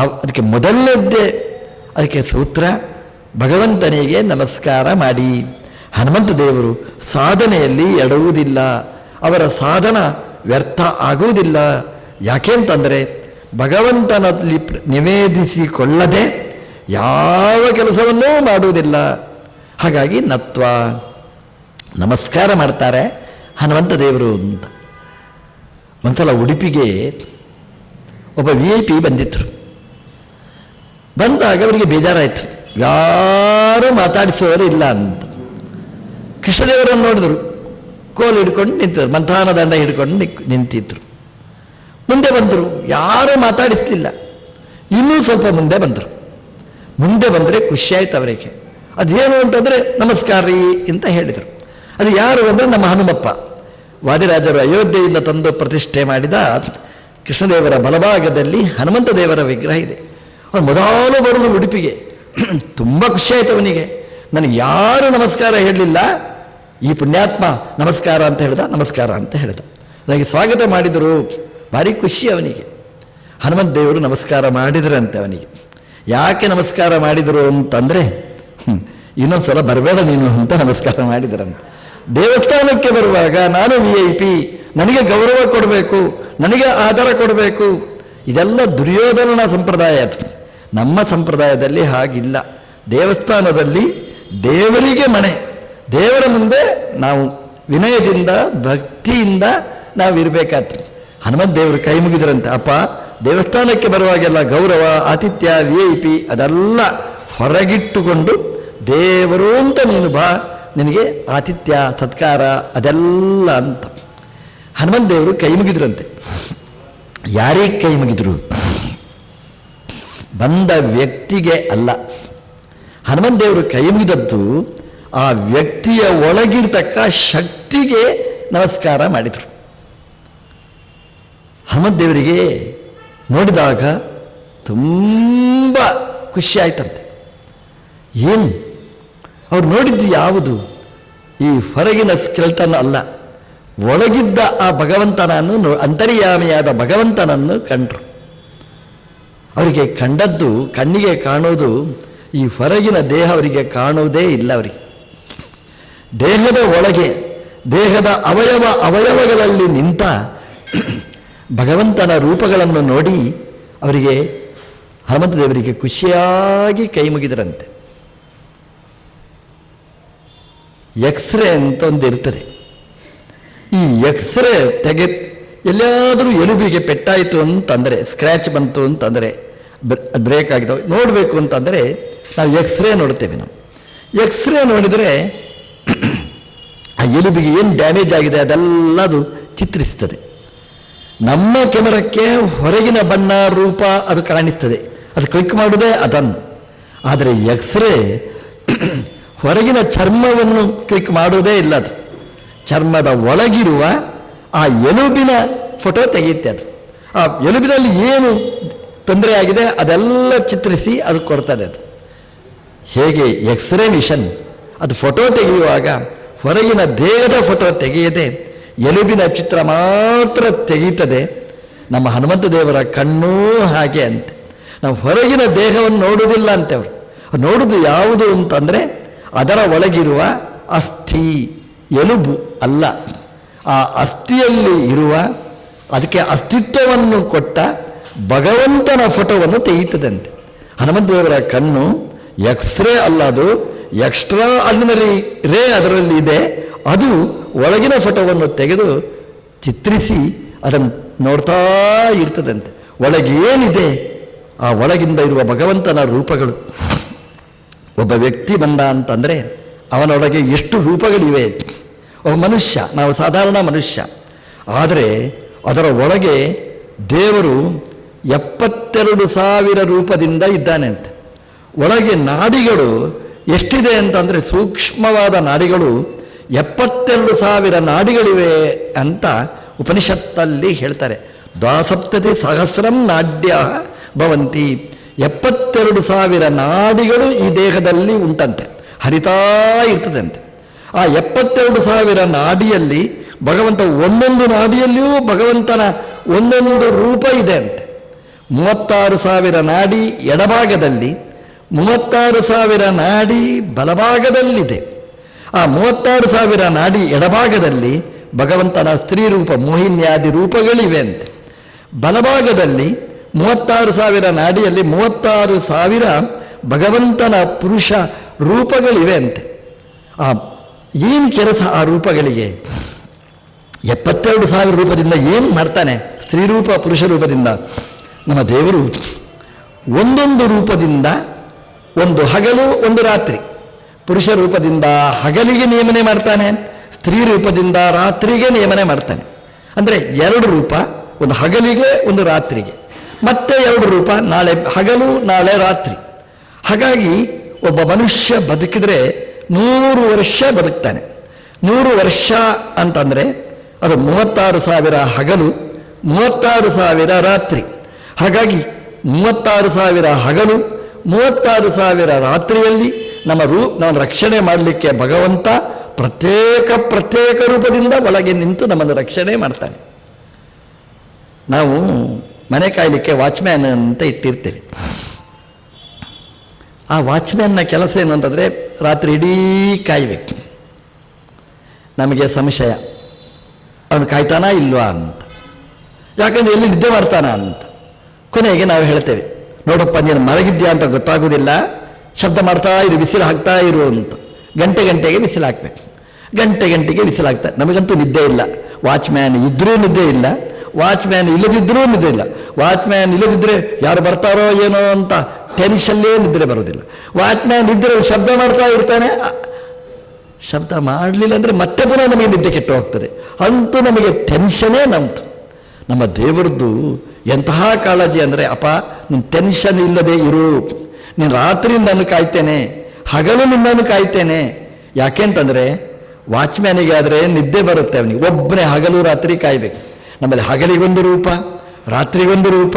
ಅದಕ್ಕೆ ಮೊದಲನೇದ್ದೇ ಅದಕ್ಕೆ ಸೂತ್ರ ಭಗವಂತನಿಗೆ ನಮಸ್ಕಾರ ಮಾಡಿ. ಹನುಮಂತ ದೇವರು ಸಾಧನೆಯಲ್ಲಿ ಎಡವುವುದಿಲ್ಲ, ಅವರ ಸಾಧನ ವ್ಯರ್ಥ ಆಗುವುದಿಲ್ಲ. ಯಾಕೆ ಅಂತಂದರೆ ಭಗವಂತನಲ್ಲಿ ನಿವೇದಿಸಿಕೊಳ್ಳದೆ ಯಾವ ಕೆಲಸವನ್ನೂ ಮಾಡುವುದಿಲ್ಲ. ಹಾಗಾಗಿ ನತ್ವ ನಮಸ್ಕಾರ ಮಾಡ್ತಾರೆ ಹನುಮಂತ ದೇವರು ಅಂತ. ಒಂದ್ಸಲ ಉಡುಪಿಗೆ ಒಬ್ಬ VIP ಬಂದಿದ್ರು. ಬಂದಾಗ ಅವರಿಗೆ ಬೇಜಾರಾಯಿತು, ಯಾರೂ ಮಾತಾಡಿಸುವವರು ಇಲ್ಲ ಅಂತ. ಕೃಷ್ಣದೇವರನ್ನು ನೋಡಿದ್ರು, ಕೋಲು ಹಿಡ್ಕೊಂಡು ನಿಂತಿದ್ರು, ಮಂಥಾನ ದಂಡ ಹಿಡ್ಕೊಂಡು ನಿಂತಿದ್ರು. ಮುಂದೆ ಬಂದರು, ಯಾರೂ ಮಾತಾಡಿಸ್ಲಿಲ್ಲ. ಇನ್ನೂ ಸ್ವಲ್ಪ ಮುಂದೆ ಬಂದರು. ಮುಂದೆ ಬಂದರೆ ಖುಷಿಯಾಯ್ತು ಅವರಿಗೆ. ಅದೇನು ಅಂತಂದರೆ ನಮಸ್ಕಾರ ರೀ ಅಂತ ಹೇಳಿದರು. ಅದು ಯಾರು ಅಂದರೆ ನಮ್ಮ ಹನುಮಪ್ಪ. ವಾದಿರಾಜರು ಅಯೋಧ್ಯೆಯಿಂದ ತಂದು ಪ್ರತಿಷ್ಠೆ ಮಾಡಿದ ಕೃಷ್ಣದೇವರ ಬಲಭಾಗದಲ್ಲಿ ಹನುಮಂತ ದೇವರ ವಿಗ್ರಹ ಇದೆ. ಅವನು ಮೊದಲು ಬರೋದು ಉಡುಪಿಗೆ. ತುಂಬ ಖುಷಿಯಾಯಿತು ಅವನಿಗೆ. ನನಗೆ ಯಾರು ನಮಸ್ಕಾರ ಹೇಳಲಿಲ್ಲ, ಈ ಪುಣ್ಯಾತ್ಮ ನಮಸ್ಕಾರ ಅಂತ ಹೇಳ್ದ, ನಮಸ್ಕಾರ ಅಂತ ಹೇಳ್ದ. ನನಗೆ ಸ್ವಾಗತ ಮಾಡಿದರು. ಭಾರಿ ಖುಷಿ ಅವನಿಗೆ. ಹನುಮಂತ ದೇವರು ನಮಸ್ಕಾರ ಮಾಡಿದ್ರಂತೆ ಅವನಿಗೆ. ಯಾಕೆ ನಮಸ್ಕಾರ ಮಾಡಿದರು ಅಂತಂದರೆ, ಇನ್ನೊಂದು ಸಲ ಬರಬೇಡ ನೀನು ಅಂತ ನಮಸ್ಕಾರ ಮಾಡಿದ್ರಂತೆ. ದೇವಸ್ಥಾನಕ್ಕೆ ಬರುವಾಗ ನಾನು VIP, ನನಗೆ ಗೌರವ ಕೊಡಬೇಕು, ನನಗೆ ಆಧಾರ ಕೊಡಬೇಕು. ಇದೆಲ್ಲ ದುರ್ಯೋಧನನ ಸಂಪ್ರದಾಯ. ಅದು ನಮ್ಮ ಸಂಪ್ರದಾಯದಲ್ಲಿ ಹಾಗಿಲ್ಲ. ದೇವಸ್ಥಾನದಲ್ಲಿ ದೇವರಿಗೆ ಮನೆ, ದೇವರ ಮುಂದೆ ನಾವು ವಿನಯದಿಂದ ಭಕ್ತಿಯಿಂದ ನಾವು ಇರಬೇಕಾಗ್ತದೆ. ಹನುಮಂತ ದೇವರು ಕೈ ಮುಗಿದ್ರಂತೆ, ಅಪ್ಪ ದೇವಸ್ಥಾನಕ್ಕೆ ಬರುವಾಗೆಲ್ಲ ಗೌರವ ಆತಿಥ್ಯ VIP ಅದೆಲ್ಲ ಹೊರಗಿಟ್ಟುಕೊಂಡು ದೇವರು ಅಂತ ನೀನು ಬಾ, ನಿನಗೆ ಆತಿಥ್ಯ ಸತ್ಕಾರ ಅದೆಲ್ಲ ಅಂತ. ಹನುಮಂತ ದೇವರು ಕೈ ಮುಗಿದ್ರಂತೆ. ಯಾರಿಗೆ ಕೈ ಮುಗಿದ್ರು? ಬಂದ ವ್ಯಕ್ತಿಗೆ ಅಲ್ಲ. ಹನುಮಂತ ದೇವರು ಕೈ ಮುಗಿದದ್ದು ಆ ವ್ಯಕ್ತಿಯ ಒಳಗಿರ್ತಕ್ಕ ಶಕ್ತಿಗೆ ನಮಸ್ಕಾರ ಮಾಡಿದರು. ಹನುಮಂತ ದೇವರಿಗೆ ನೋಡಿದಾಗ ತುಂಬ ಖುಷಿ ಆಯ್ತಂತೆ. ಏನು ಅವ್ರು ನೋಡಿದ್ದು ಯಾವುದು? ಈ ಹೊರಗಿನ ಸ್ಕೆಲ್ಟನ್ ಅಲ್ಲ, ಒಳಗಿದ್ದ ಆ ಭಗವಂತನನ್ನು, ಅಂತರ್ಯಾಮಿಯಾದ ಭಗವಂತನನ್ನು ಕಂಡ್ರು. ಅವರಿಗೆ ಕಂಡದ್ದು, ಕಣ್ಣಿಗೆ ಕಾಣೋದು ಈ ಹೊರಗಿನ ದೇಹ ಅವರಿಗೆ ಕಾಣುವುದೇ ಇಲ್ಲ. ಅವರಿಗೆ ದೇಹದ ಒಳಗೆ, ದೇಹದ ಅವಯವಗಳಲ್ಲಿ ನಿಂತ ಭಗವಂತನ ರೂಪಗಳನ್ನು ನೋಡಿ ಅವರಿಗೆ ಹನುಮಂತ ದೇವರಿಗೆ ಖುಷಿಯಾಗಿ ಕೈ ಮುಗಿದರಂತೆ. ಎಕ್ಸ್ರೇ ಅಂತ ಒಂದು ಇರ್ತದೆ. ಈ ಎಕ್ಸ್ರೇ ಎಲ್ಲಾದರೂ ಎಲುಬಿಗೆ ಪೆಟ್ಟಾಯಿತು ಅಂತಂದರೆ, ಸ್ಕ್ರ್ಯಾಚ್ ಬಂತು ಅಂತಂದರೆ, ಬ್ರೇಕ್ ಆಗಿದ್ದಾವೆ ನೋಡಬೇಕು ಅಂತಂದರೆ ನಾವು ಎಕ್ಸ್ರೇ ನೋಡ್ತೇವೆ. ನಾವು ಎಕ್ಸ್ರೇ ನೋಡಿದರೆ ಆ ಎಲುಬಿಗೆ ಏನು ಡ್ಯಾಮೇಜ್ ಆಗಿದೆ ಅದೆಲ್ಲ ಅದು ಚಿತ್ರಿಸ್ತದೆ. ನಮ್ಮ ಕ್ಯಾಮರಕ್ಕೆ ಹೊರಗಿನ ಬಣ್ಣ ರೂಪ ಅದು ಕಾಣಿಸ್ತದೆ, ಅದು ಕ್ಲಿಕ್ ಮಾಡೋದೇ ಅದನ್ನು. ಆದರೆ ಎಕ್ಸ್ರೇ ಹೊರಗಿನ ಚರ್ಮವನ್ನು ಕ್ಲಿಕ್ ಮಾಡೋದೇ ಇಲ್ಲ. ಅದು ಚರ್ಮದ ಒಳಗಿರುವ ಆ ಎಲುಬಿನ ಫೋಟೋ ತೆಗೆಯುತ್ತೆ. ಅದು ಆ ಎಲುಬಿನಲ್ಲಿ ಏನು ತೊಂದರೆ ಆಗಿದೆ ಅದೆಲ್ಲ ಚಿತ್ರಿಸಿ ಅದು ಕೊಡ್ತದೆ. ಅದು ಹೇಗೆ ಎಕ್ಸ್ರೇ ಮಿಷನ್ ಅದು ಫೋಟೋ ತೆಗೆಯುವಾಗ ಹೊರಗಿನ ದೇಹದ ಫೋಟೋ ತೆಗೆಯದೆ ಎಲುಬಿನ ಚಿತ್ರ ಮಾತ್ರ ತೆಗೀತದೆ. ನಮ್ಮ ಹನುಮಂತ ದೇವರ ಕಣ್ಣೂ ಹಾಗೆ ಅಂತೆ. ನಾವು ಹೊರಗಿನ ದೇಹವನ್ನು ನೋಡುವುದಿಲ್ಲ ಅಂತೇವರು. ನೋಡುವುದು ಯಾವುದು ಅಂತಂದರೆ ಅದರ ಒಳಗಿರುವ ಅಸ್ಥಿ, ಎಲುಬು ಅಲ್ಲ. ಆ ಅಸ್ಥಿಯಲ್ಲಿ ಇರುವ, ಅದಕ್ಕೆ ಅಸ್ತಿತ್ವವನ್ನು ಕೊಟ್ಟ ಭಗವಂತನ ಫೋಟೋವನ್ನು ತೆಗೆಯುತ್ತದಂತೆ. ಹನುಮಂತ ದೇವರ ಕಣ್ಣು ಎಕ್ಸ್ರೇ ಅಲ್ಲ, ಅದು ಎಕ್ಸ್ಟ್ರಾ ಆರ್ಡಿನರಿ ರೇ ಅದರಲ್ಲಿ ಇದೆ. ಅದು ಒಳಗಿನ ಫೋಟೋವನ್ನು ತೆಗೆದು ಚಿತ್ರಿಸಿ ಅದನ್ನು ನೋಡ್ತಾ ಇರ್ತದಂತೆ. ಒಳಗೇನಿದೆ ಆ ಒಳಗಿಂದ ಇರುವ ಭಗವಂತನ ರೂಪಗಳು. ಒಬ್ಬ ವ್ಯಕ್ತಿ ಬಂದ ಅಂತಂದರೆ ಅವನೊಳಗೆ ಎಷ್ಟು ರೂಪಗಳಿವೆ. ಒಬ್ಬ ಮನುಷ್ಯ, ನಾವು ಸಾಧಾರಣ ಮನುಷ್ಯ, ಆದರೆ ಅದರ ಒಳಗೆ ದೇವರು 72,000 ರೂಪದಿಂದ ಇದ್ದಾನೆ ಅಂತ. ಒಳಗೆ ನಾಡಿಗಳು ಎಷ್ಟಿದೆ ಅಂತಂದರೆ ಸೂಕ್ಷ್ಮವಾದ ನಾಡಿಗಳು 72,000 ನಾಡಿಗಳಿವೆ ಅಂತ ಉಪನಿಷತ್ತಲ್ಲಿ ಹೇಳ್ತಾರೆ. 72,000 ನಾಡ್ಯ ಭವಂತಿ. 72,000 ನಾಡಿಗಳು ಈ ದೇಹದಲ್ಲಿ ಉಂಟಂತೆ, ಹರಿತಾ ಇರ್ತದಂತೆ. ಆ 72,000 ನಾಡಿಯಲ್ಲಿ ಭಗವಂತ, ಒಂದೊಂದು ನಾಡಿಯಲ್ಲಿಯೂ ಭಗವಂತನ ಒಂದೊಂದು ರೂಪ ಇದೆ ಅಂತೆ. 36,000 ನಾಡಿ ಎಡಭಾಗದಲ್ಲಿ, 36,000 ನಾಡಿ ಬಲಭಾಗದಲ್ಲಿದೆ. ಆ 36,000 ನಾಡಿ ಎಡಭಾಗದಲ್ಲಿ ಭಗವಂತನ ಸ್ತ್ರೀ ರೂಪ, ಮೋಹಿನ್ಯಾದಿ ರೂಪಗಳಿವೆ ಅಂತೆ. ಬಲಭಾಗದಲ್ಲಿ 36,000 ನಾಡಿಯಲ್ಲಿ 36,000 ಭಗವಂತನ ಪುರುಷ ರೂಪಗಳಿವೆ ಅಂತೆ. ಆ ಏನು ಕೆಲಸ ಆ ರೂಪಗಳಿಗೆ? 72,000 ರೂಪದಿಂದ ಏನು ಮಾಡ್ತಾನೆ? ಸ್ತ್ರೀ ರೂಪ ಪುರುಷ ರೂಪದಿಂದ ನಮ್ಮ ದೇವರು ಒಂದೊಂದು ರೂಪದಿಂದ ಒಂದು ಹಗಲು ಒಂದು ರಾತ್ರಿ. ಪುರುಷ ರೂಪದಿಂದ ಹಗಲಿಗೆ ನಿಯಮನೆ ಮಾಡ್ತಾನೆ, ಸ್ತ್ರೀ ರೂಪದಿಂದ ರಾತ್ರಿಗೆ ನಿಯಮನೆ ಮಾಡ್ತಾನೆ. ಅಂದರೆ 2 ರೂಪ, ಒಂದು ಹಗಲಿಗೆ ಒಂದು ರಾತ್ರಿಗೆ, ಮತ್ತೆ 2 ರೂಪ, ನಾಳೆ ಹಗಲು ನಾಳೆ ರಾತ್ರಿ. ಹಾಗಾಗಿ ಒಬ್ಬ ಮನುಷ್ಯ ಬದುಕಿದ್ರೆ 100 ವರ್ಷ ಬದುಕ್ತಾನೆ. 100 ವರ್ಷ ಅಂತಂದರೆ ಅದು 36,000 ಹಗಲು, 36,000 ರಾತ್ರಿ. ಹಾಗಾಗಿ 36,000 ಹಗಲು, 36,000 ರಾತ್ರಿಯಲ್ಲಿ ನಮ್ಮ ರಕ್ಷಣೆ ಮಾಡಲಿಕ್ಕೆ ಭಗವಂತ ಪ್ರತ್ಯೇಕ ರೂಪದಿಂದ ಒಳಗೆ ನಿಂತು ನಮ್ಮನ್ನು ರಕ್ಷಣೆ ಮಾಡ್ತಾನೆ. ನಾವು ಮನೆ ಕಾಯಲಿಕ್ಕೆ ವಾಚ್ಮ್ಯಾನ್ ಅಂತ ಇಟ್ಟಿರ್ತೇವೆ. ಆ ವಾಚ್ಮ್ಯಾನ್ನ ಕೆಲಸ ಏನು ಅಂತಂದರೆ ರಾತ್ರಿ ಇಡೀ ಕಾಯಬೇಕು. ನಮಗೆ ಸಂಶಯ, ಅವನು ಕಾಯ್ತಾನಾ ಇಲ್ವಾ ಅಂತ, ಯಾಕಂದರೆ ಎಲ್ಲಿ ನಿದ್ದೆ ಮಾಡ್ತಾನ ಅಂತ. ಕೊನೆಗೆ ನಾವು ಹೇಳ್ತೇವೆ, ನೋಡಪ್ಪ ನೀನು ಮಲಗಿದ್ಯಾ ಅಂತ ಗೊತ್ತಾಗೋದಿಲ್ಲ, ಶಬ್ದ ಮಾಡ್ತಾ ಇರು, ಬಿಸಿಲು ಹಾಕ್ತಾ ಇರು ಅಂತ. ಗಂಟೆಗೆ ಬಿಸಿಲು ಹಾಕ್ಬೇಕು, ಗಂಟೆಗೆ ಬಿಸಿಲು ಹಾಕ್ತಾ. ನಮಗಂತೂ ನಿದ್ದೆ ಇಲ್ಲ. ವಾಚ್ಮ್ಯಾನ್ ಇದ್ದರೂ ನಿದ್ದೆ ಇಲ್ಲ, ವಾಚ್ಮ್ಯಾನ್ ಇಲ್ಲದಿದ್ದರೂ ನಿದ್ದೆ ಇಲ್ಲ. ವಾಚ್ಮ್ಯಾನ್ ಇಲ್ಲದಿದ್ದರೆ ಯಾರು ಬರ್ತಾರೋ ಏನೋ ಅಂತ ಟೆನ್ಷನ್ಲೇ ನಿದ್ರೆ ಬರೋದಿಲ್ಲ. ವಾಚ್ಮ್ಯಾನ್ ಇದ್ದರೆ ಶಬ್ದ ಮಾಡ್ತಾ ಇರ್ತಾನೆ, ಶಬ್ದ ಮಾಡಲಿಲ್ಲ ಅಂದರೆ ಮತ್ತೆ ಪುನಃ ನಮಗೆ ನಿದ್ದೆ ಕೆಟ್ಟು ಹೋಗ್ತದೆ. ಅಂತೂ ನಮಗೆ ಟೆನ್ಷನ್ನೇ ನಮ್ದು. ನಮ್ಮ ದೇವರದ್ದು ಎಂತಹ ಕಾಳಜಿ ಅಂದರೆ, ಅಪ್ಪ ನೀನು ಟೆನ್ಷನ್ ಇಲ್ಲದೆ ಇರು, ನೀನು ರಾತ್ರಿ ನಾನು ಕಾಯ್ತೇನೆ, ಹಗಲು ನಿನ್ನನ್ನು ಕಾಯ್ತೇನೆ. ಯಾಕೆ ಅಂತಂದರೆ ವಾಚ್ಮ್ಯಾನಿಗೆ ಆದರೆ ನಿದ್ದೆ ಬರುತ್ತೆ, ಅವನಿಗೆ ಒಬ್ಬನೇ ಹಗಲು ರಾತ್ರಿ ಕಾಯಬೇಕು. ನಮ್ಮಲ್ಲಿ ಹಗಲಿಗೊಂದು ರೂಪ, ರಾತ್ರಿಗೊಂದು ರೂಪ,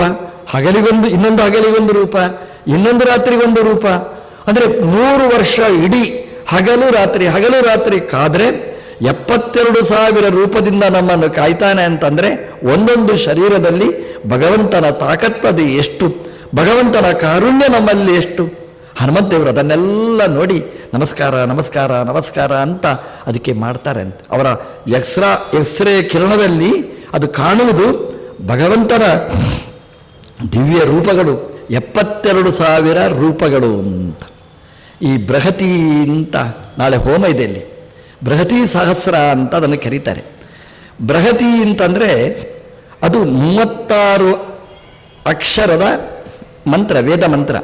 ಇನ್ನೊಂದು ಹಗಲಿಗೊಂದು ರೂಪ, ಇನ್ನೊಂದು ರಾತ್ರಿಗೊಂದು ರೂಪ. ಅಂದರೆ 100 ವರ್ಷ ಇಡೀ ಹಗಲು ರಾತ್ರಿ ಕಾದರೆ 72,000 ರೂಪದಿಂದ ನಮ್ಮನ್ನು ಕಾಯ್ತಾನೆ ಅಂತಂದರೆ ಒಂದೊಂದು ಶರೀರದಲ್ಲಿ ಭಗವಂತನ ತಾಕತ್ತದು ಎಷ್ಟು, ಭಗವಂತನ ಕಾರುಣ್ಯ ನಮ್ಮಲ್ಲಿ ಎಷ್ಟು. ಹನುಮಂತೇವರು ಅದನ್ನೆಲ್ಲ ನೋಡಿ ನಮಸ್ಕಾರ ಅಂತ ಅದಕ್ಕೆ ಮಾಡ್ತಾರೆ ಅಂತ. ಅವರ ಎಕ್ಸ್ರೇ ಕಿರಣದಲ್ಲಿ ಅದು ಕಾಣುವುದು ಭಗವಂತನ ದಿವ್ಯ ರೂಪಗಳು, 72,000 ರೂಪಗಳು ಅಂತ. ಈ ಬೃಹತಿ ಅಂತ ನಾಳೆ ಹೋಮ ಇದೆ, ಇಲ್ಲಿ ಬೃಹತಿ ಸಹಸ್ರ ಅಂತ ಅದನ್ನು ಕರೀತಾರೆ. ಬೃಹತಿ ಅಂತಂದರೆ ಅದು 36 ಅಕ್ಷರದ ಮಂತ್ರ, ವೇದ ಮಂತ್ರ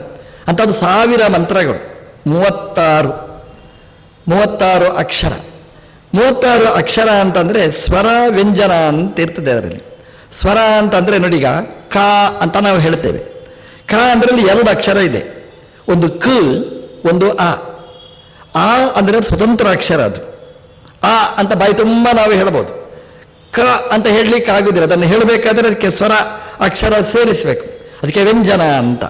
ಅಂತ. ಅದು 1000 ಮಂತ್ರಗಳು, 36 ಅಕ್ಷರ. 36 ಅಕ್ಷರ ಅಂತಂದರೆ ಸ್ವರ ವ್ಯಂಜನ ಅಂತ ಇರ್ತದೆ ಅದರಲ್ಲಿ. ಸ್ವರ ಅಂತಂದರೆ ನೋಡೀಗ ಕ ಅಂತ ನಾವು ಹೇಳ್ತೇವೆ. ಕ ಅದರಲ್ಲಿ 2 ಅಕ್ಷರ ಇದೆ, ಒಂದು ಕ ಒಂದು ಆ. ಅಂದರೆ ಸ್ವತಂತ್ರ ಅಕ್ಷರ ಅದು. ಆ ಅಂತ ಬಾಯಿ ತುಂಬ ನಾವು ಹೇಳ್ಬೋದು. ಕ ಅಂತ ಹೇಳಲಿಕ್ಕೆ ಆಗೋದಿಲ್ಲ, ಅದನ್ನು ಹೇಳಬೇಕಾದ್ರೆ ಅದಕ್ಕೆ ಸ್ವರ ಅಕ್ಷರ ಸೇರಿಸಬೇಕು, ಅದಕ್ಕೆ ವ್ಯಂಜನ ಅಂತ.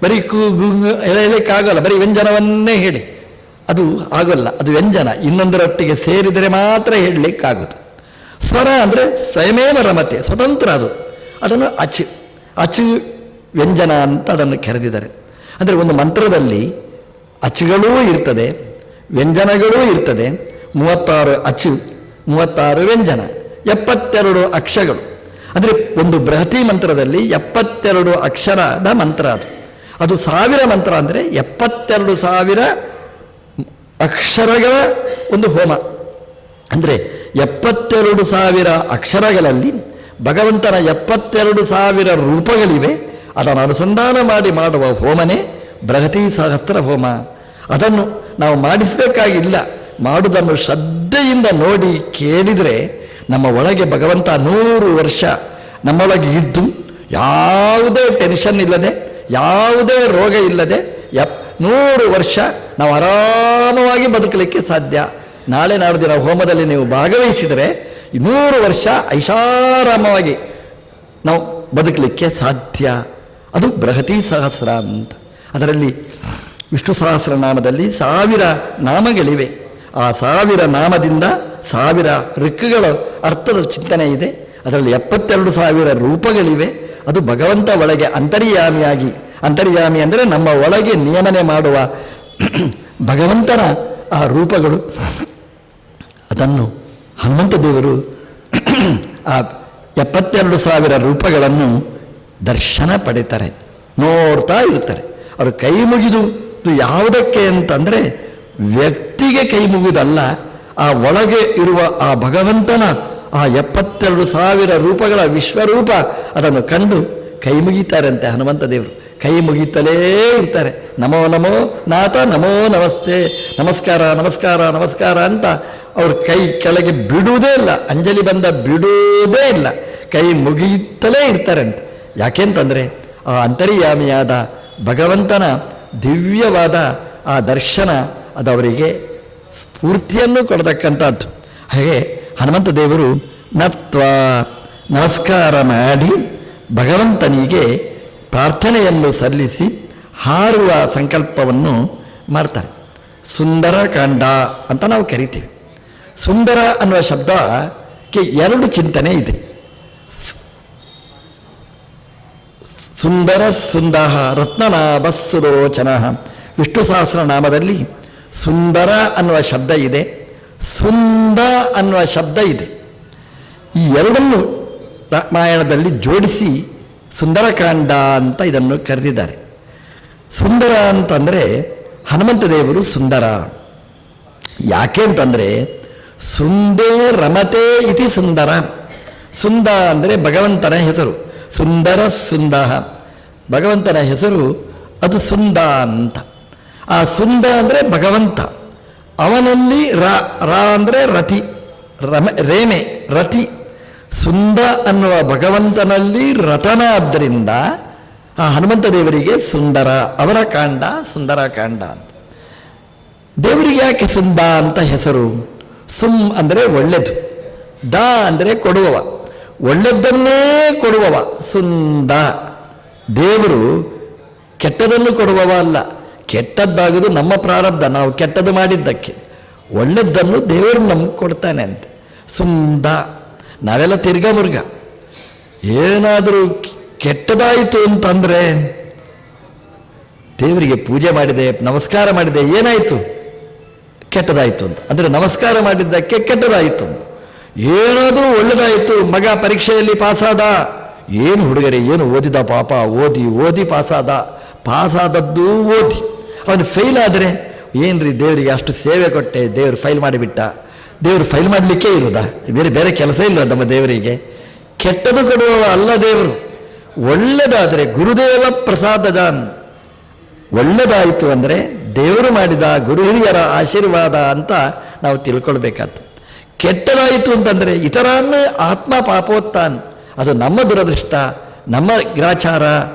ಬರೀ ಕು ಗು ಹೇಳಲಿಕ್ಕಾಗಲ್ಲ, ಬರೀ ವ್ಯಂಜನವನ್ನೇ ಹೇಳಿ ಅದು ಆಗೋಲ್ಲ, ಅದು ವ್ಯಂಜನ ಇನ್ನೊಂದರೊಟ್ಟಿಗೆ ಸೇರಿದರೆ ಮಾತ್ರ ಹೇಳಲಿಕ್ಕಾಗೋದು. ಸ್ವರ ಅಂದರೆ ಸ್ವಯಮೇವ ರಮತೆ, ಸ್ವತಂತ್ರ ಅದು. ಅದನ್ನು ಅಚು ವ್ಯಂಜನ ಅಂತ ಅದನ್ನು ಕರೆದಿದ್ದಾರೆ. ಅಂದರೆ ಒಂದು ಮಂತ್ರದಲ್ಲಿ ಅಚುಗಳೂ ಇರ್ತದೆ, ವ್ಯಂಜನಗಳೂ ಇರ್ತದೆ. 36 ಅಚು, 36 ವ್ಯಂಜನ, 72 ಅಕ್ಷರಗಳು. ಅಂದರೆ ಒಂದು ಬೃಹತಿ ಮಂತ್ರದಲ್ಲಿ 72 ಅಕ್ಷರದ ಮಂತ್ರ ಅದು. ಅದು 1000 ಮಂತ್ರ ಅಂದರೆ 72,000 ಅಕ್ಷರಗಳ ಒಂದು ಹೋಮ. ಅಂದರೆ 72,000 ಅಕ್ಷರಗಳಲ್ಲಿ ಭಗವಂತನ 72,000 ರೂಪಗಳಿವೆ. ಅದನ್ನು ಅನುಸಂಧಾನ ಮಾಡಿ ಮಾಡುವ ಹೋಮನೇ ಬೃಹತಿ ಸಹಸ್ರ ಹೋಮ. ಅದನ್ನು ನಾವು ಮಾಡಿಸಬೇಕಾಗಿಲ್ಲ, ಮಾಡುವುದನ್ನು ಶ್ರದ್ಧೆಯಿಂದ ನೋಡಿ ಕೇಳಿದರೆ ನಮ್ಮ ಒಳಗೆ ಭಗವಂತ 100 ವರ್ಷ ನಮ್ಮೊಳಗೆ ಇದ್ದು ಯಾವುದೇ ಟೆನ್ಷನ್ ಇಲ್ಲದೆ, ಯಾವುದೇ ರೋಗ ಇಲ್ಲದೆ 100 ವರ್ಷ ನಾವು ಆರಾಮವಾಗಿ ಬದುಕಲಿಕ್ಕೆ ಸಾಧ್ಯ. ನಾಳೆ ನಾಡಿನ ಹೋಮದಲ್ಲಿ ನೀವು ಭಾಗವಹಿಸಿದರೆ 100 ವರ್ಷ ಐಷಾರಾಮವಾಗಿ ನಾವು ಬದುಕಲಿಕ್ಕೆ ಸಾಧ್ಯ. ಅದು ಬೃಹತಿ ಸಹಸ್ರ ಅಂತ. ಅದರಲ್ಲಿ ವಿಷ್ಣು ಸಹಸ್ರನಾಮದಲ್ಲಿ 1000 ನಾಮಗಳಿವೆ. ಆ 1000 ನಾಮದಿಂದ 1000 ಋಕ್ಕುಗಳ ಅರ್ಥದ ಚಿಂತನೆ ಇದೆ. ಅದರಲ್ಲಿ 72,000 ರೂಪಗಳಿವೆ. ಅದು ಭಗವಂತ ಒಳಗೆ ಅಂತರ್ಯಾಮಿ ಅಂದರೆ ನಮ್ಮ ಒಳಗೆ ನಿಯಮನೆ ಮಾಡುವ ಭಗವಂತನ ಆ ರೂಪಗಳು. ಅದನ್ನು ಹನುಮಂತ ದೇವರು ಆ 72,000 ರೂಪಗಳನ್ನು ದರ್ಶನ ಪಡಿತಾರೆ, ನೋಡ್ತಾ ಇರ್ತಾರೆ. ಅವರು ಕೈ ಮುಗಿದು ಯಾವುದಕ್ಕೆ ಅಂತಂದರೆ ವ್ಯಕ್ತಿಗೆ ಕೈ ಮುಗಿದಲ್ಲ, ಆ ಒಳಗೆ ಇರುವ ಆ ಭಗವಂತನ ಆ 72,000 ರೂಪಗಳ ವಿಶ್ವರೂಪ ಅದನ್ನು ಕಂಡು ಕೈ ಮುಗಿತಾರಂತೆ ಹನುಮಂತ ದೇವರು. ಕೈ ಮುಗಿತಲೇ ಇರ್ತಾರೆ. ನಮೋ ನಮೋ ನಾಥ, ನಮೋ ನಮಸ್ತೆ, ನಮಸ್ಕಾರ ನಮಸ್ಕಾರ ನಮಸ್ಕಾರ ಅಂತ ಅವ್ರ ಕೈ ಕೆಳಗೆ ಬಿಡುವುದೇ ಇಲ್ಲ, ಅಂಜಲಿ ಬಂದ ಬಿಡುವುದೇ ಇಲ್ಲ, ಕೈ ಮುಗಿಯುತ್ತಲೇ ಇರ್ತಾರಂತೆ. ಯಾಕೆಂತಂದರೆ ಆ ಅಂತರ್ಯಾಮಿಯಾದ ಭಗವಂತನ ದಿವ್ಯವಾದ ಆ ದರ್ಶನ ಅದು ಅವರಿಗೆ ಸ್ಫೂರ್ತಿಯನ್ನು ಕೊಡತಕ್ಕಂಥದ್ದು. ಹಾಗೆ ಹನುಮಂತ ದೇವರು ನತ್ವ ನಮಸ್ಕಾರ ಮಾಡಿ ಭಗವಂತನಿಗೆ ಪ್ರಾರ್ಥನೆಯನ್ನು ಸಲ್ಲಿಸಿ ಹಾರುವ ಸಂಕಲ್ಪವನ್ನು ಮಾಡ್ತಾರೆ. ಸುಂದರ ಕಾಂಡ ಅಂತ ನಾವು ಕರಿತೀವಿ. ಸುಂದರ ಅನ್ನುವ ಶಬ್ದಕ್ಕೆ 2 ಚಿಂತನೆ ಇದೆ. ಸುಂದರ ಸುಂದಹ ರತ್ನನಾಭ ಸುಲೋಚನ. ವಿಷ್ಣು ಸಹಸ್ರನಾಮದಲ್ಲಿ ಸುಂದರ ಅನ್ನುವ ಶಬ್ದ ಇದೆ, ಸುಂದ ಅನ್ನುವ ಶಬ್ದ ಇದೆ. ಈ ಎರಡನ್ನು ರಾಮಾಯಣದಲ್ಲಿ ಜೋಡಿಸಿ ಸುಂದರಕಾಂಡ ಅಂತ ಇದನ್ನು ಕರೆದಿದ್ದಾರೆ. ಸುಂದರ ಅಂತಂದರೆ ಹನುಮಂತ ದೇವರು ಸುಂದರ. ಯಾಕೆ ಅಂತಂದರೆ ಸುಂದೇ ರಮತೆ ಇತಿ ಸುಂದರ. ಸುಂದ ಅಂದರೆ ಭಗವಂತನ ಹೆಸರು. ಸುಂದರ ಸುಂದಹ ಭಗವಂತನ ಹೆಸರು, ಅದು ಸುಂದ ಅಂತ. ಆ ಸುಂದ ಅಂದರೆ ಭಗವಂತ, ಅವನಲ್ಲಿ ರಾ ಅಂದರೆ ರತಿ, ರೇಮೆ ರತಿ. ಸುಂದ ಅನ್ನುವ ಭಗವಂತನಲ್ಲಿ ರತನ ಆದ್ದರಿಂದ ಆ ಹನುಮಂತ ದೇವರಿಗೆ ಸುಂದರ, ಅವರ ಕಾಂಡ ಸುಂದರಕಾಂಡ ಅಂತ. ದೇವರಿಗೆ ಯಾಕೆ ಸುಂದ ಅಂತ ಹೆಸರು? ಸುಮ್ ಅಂದರೆ ಒಳ್ಳೆದು, ದ ಅಂದರೆ ಕೊಡುವವ, ಒಳ್ಳೆದ್ದನ್ನೇ ಕೊಡುವವ ಸುಂದ. ದೇವರು ಕೆಟ್ಟದನ್ನು ಕೊಡುವವ ಅಲ್ಲ. ಕೆಟ್ಟದ್ದಾಗುವುದು ನಮ್ಮ ಪ್ರಾರಬ್ಧ, ನಾವು ಕೆಟ್ಟದ್ದು ಮಾಡಿದ್ದಕ್ಕೆ. ಒಳ್ಳೆದ್ದನ್ನು ದೇವರು ನಮ್ಗೆ ಕೊಡ್ತಾನೆ ಅಂತ ಸುಂದ. ನಾವೆಲ್ಲ ತಿರ್ಗಾ ಮುರ್ಗ ಏನಾದರೂ ಕೆಟ್ಟದಾಯಿತು ಅಂತಂದರೆ ದೇವರಿಗೆ ಪೂಜೆ ಮಾಡಿದೆ, ನಮಸ್ಕಾರ ಮಾಡಿದೆ, ಏನಾಯಿತು? ಕೆಟ್ಟದಾಯಿತು ಅಂತ. ಅಂದರೆ ನಮಸ್ಕಾರ ಮಾಡಿದ್ದಕ್ಕೆ ಕೆಟ್ಟದಾಯಿತು. ಏನಾದರೂ ಒಳ್ಳೆದಾಯಿತು, ಮಗ ಪರೀಕ್ಷೆಯಲ್ಲಿ ಪಾಸಾದ, ಏನು ಹುಡುಗರೆ ಏನು ಓದಿದ ಪಾಪ, ಓದಿ ಓದಿ ಪಾಸಾದದ್ದು ಓದಿ ಅವನು ಫೈಲ್ ಆದರೆ ಏನ್ರಿ ದೇವರಿಗೆ ಅಷ್ಟು ಸೇವೆ ಕೊಟ್ಟೆ, ದೇವರು ಫೈಲ್ ಮಾಡಿಬಿಟ್ಟ. ದೇವರು ಫೈಲ್ ಮಾಡಲಿಕ್ಕೆ ಇರೋದಾ? ಬೇರೆ ಕೆಲಸ ಇಲ್ಲ ನಮ್ಮ ದೇವರಿಗೆ. ಕೆಟ್ಟದು ಕೊಡುವ ಅಲ್ಲ ದೇವರು. ಒಳ್ಳೆದಾದರೆ ಗುರುದೇವ ಪ್ರಸಾದದಾನ್, ಒಳ್ಳೆದಾಯಿತು ಅಂದರೆ ದೇವರು ಮಾಡಿದ ಗುರು ಹಿರಿಯರ ಆಶೀರ್ವಾದ ಅಂತ ನಾವು ತಿಳ್ಕೊಳ್ಬೇಕಾಗ್ತದೆ. ಕೆಟ್ಟದಾಯಿತು ಅಂತಂದರೆ ಇತರನ್ನು ಆತ್ಮ ಪಾಪೋತ್ತಾನ್, ಅದು ನಮ್ಮ ದುರದೃಷ್ಟ, ನಮ್ಮ ಗ್ರಾಚಾರ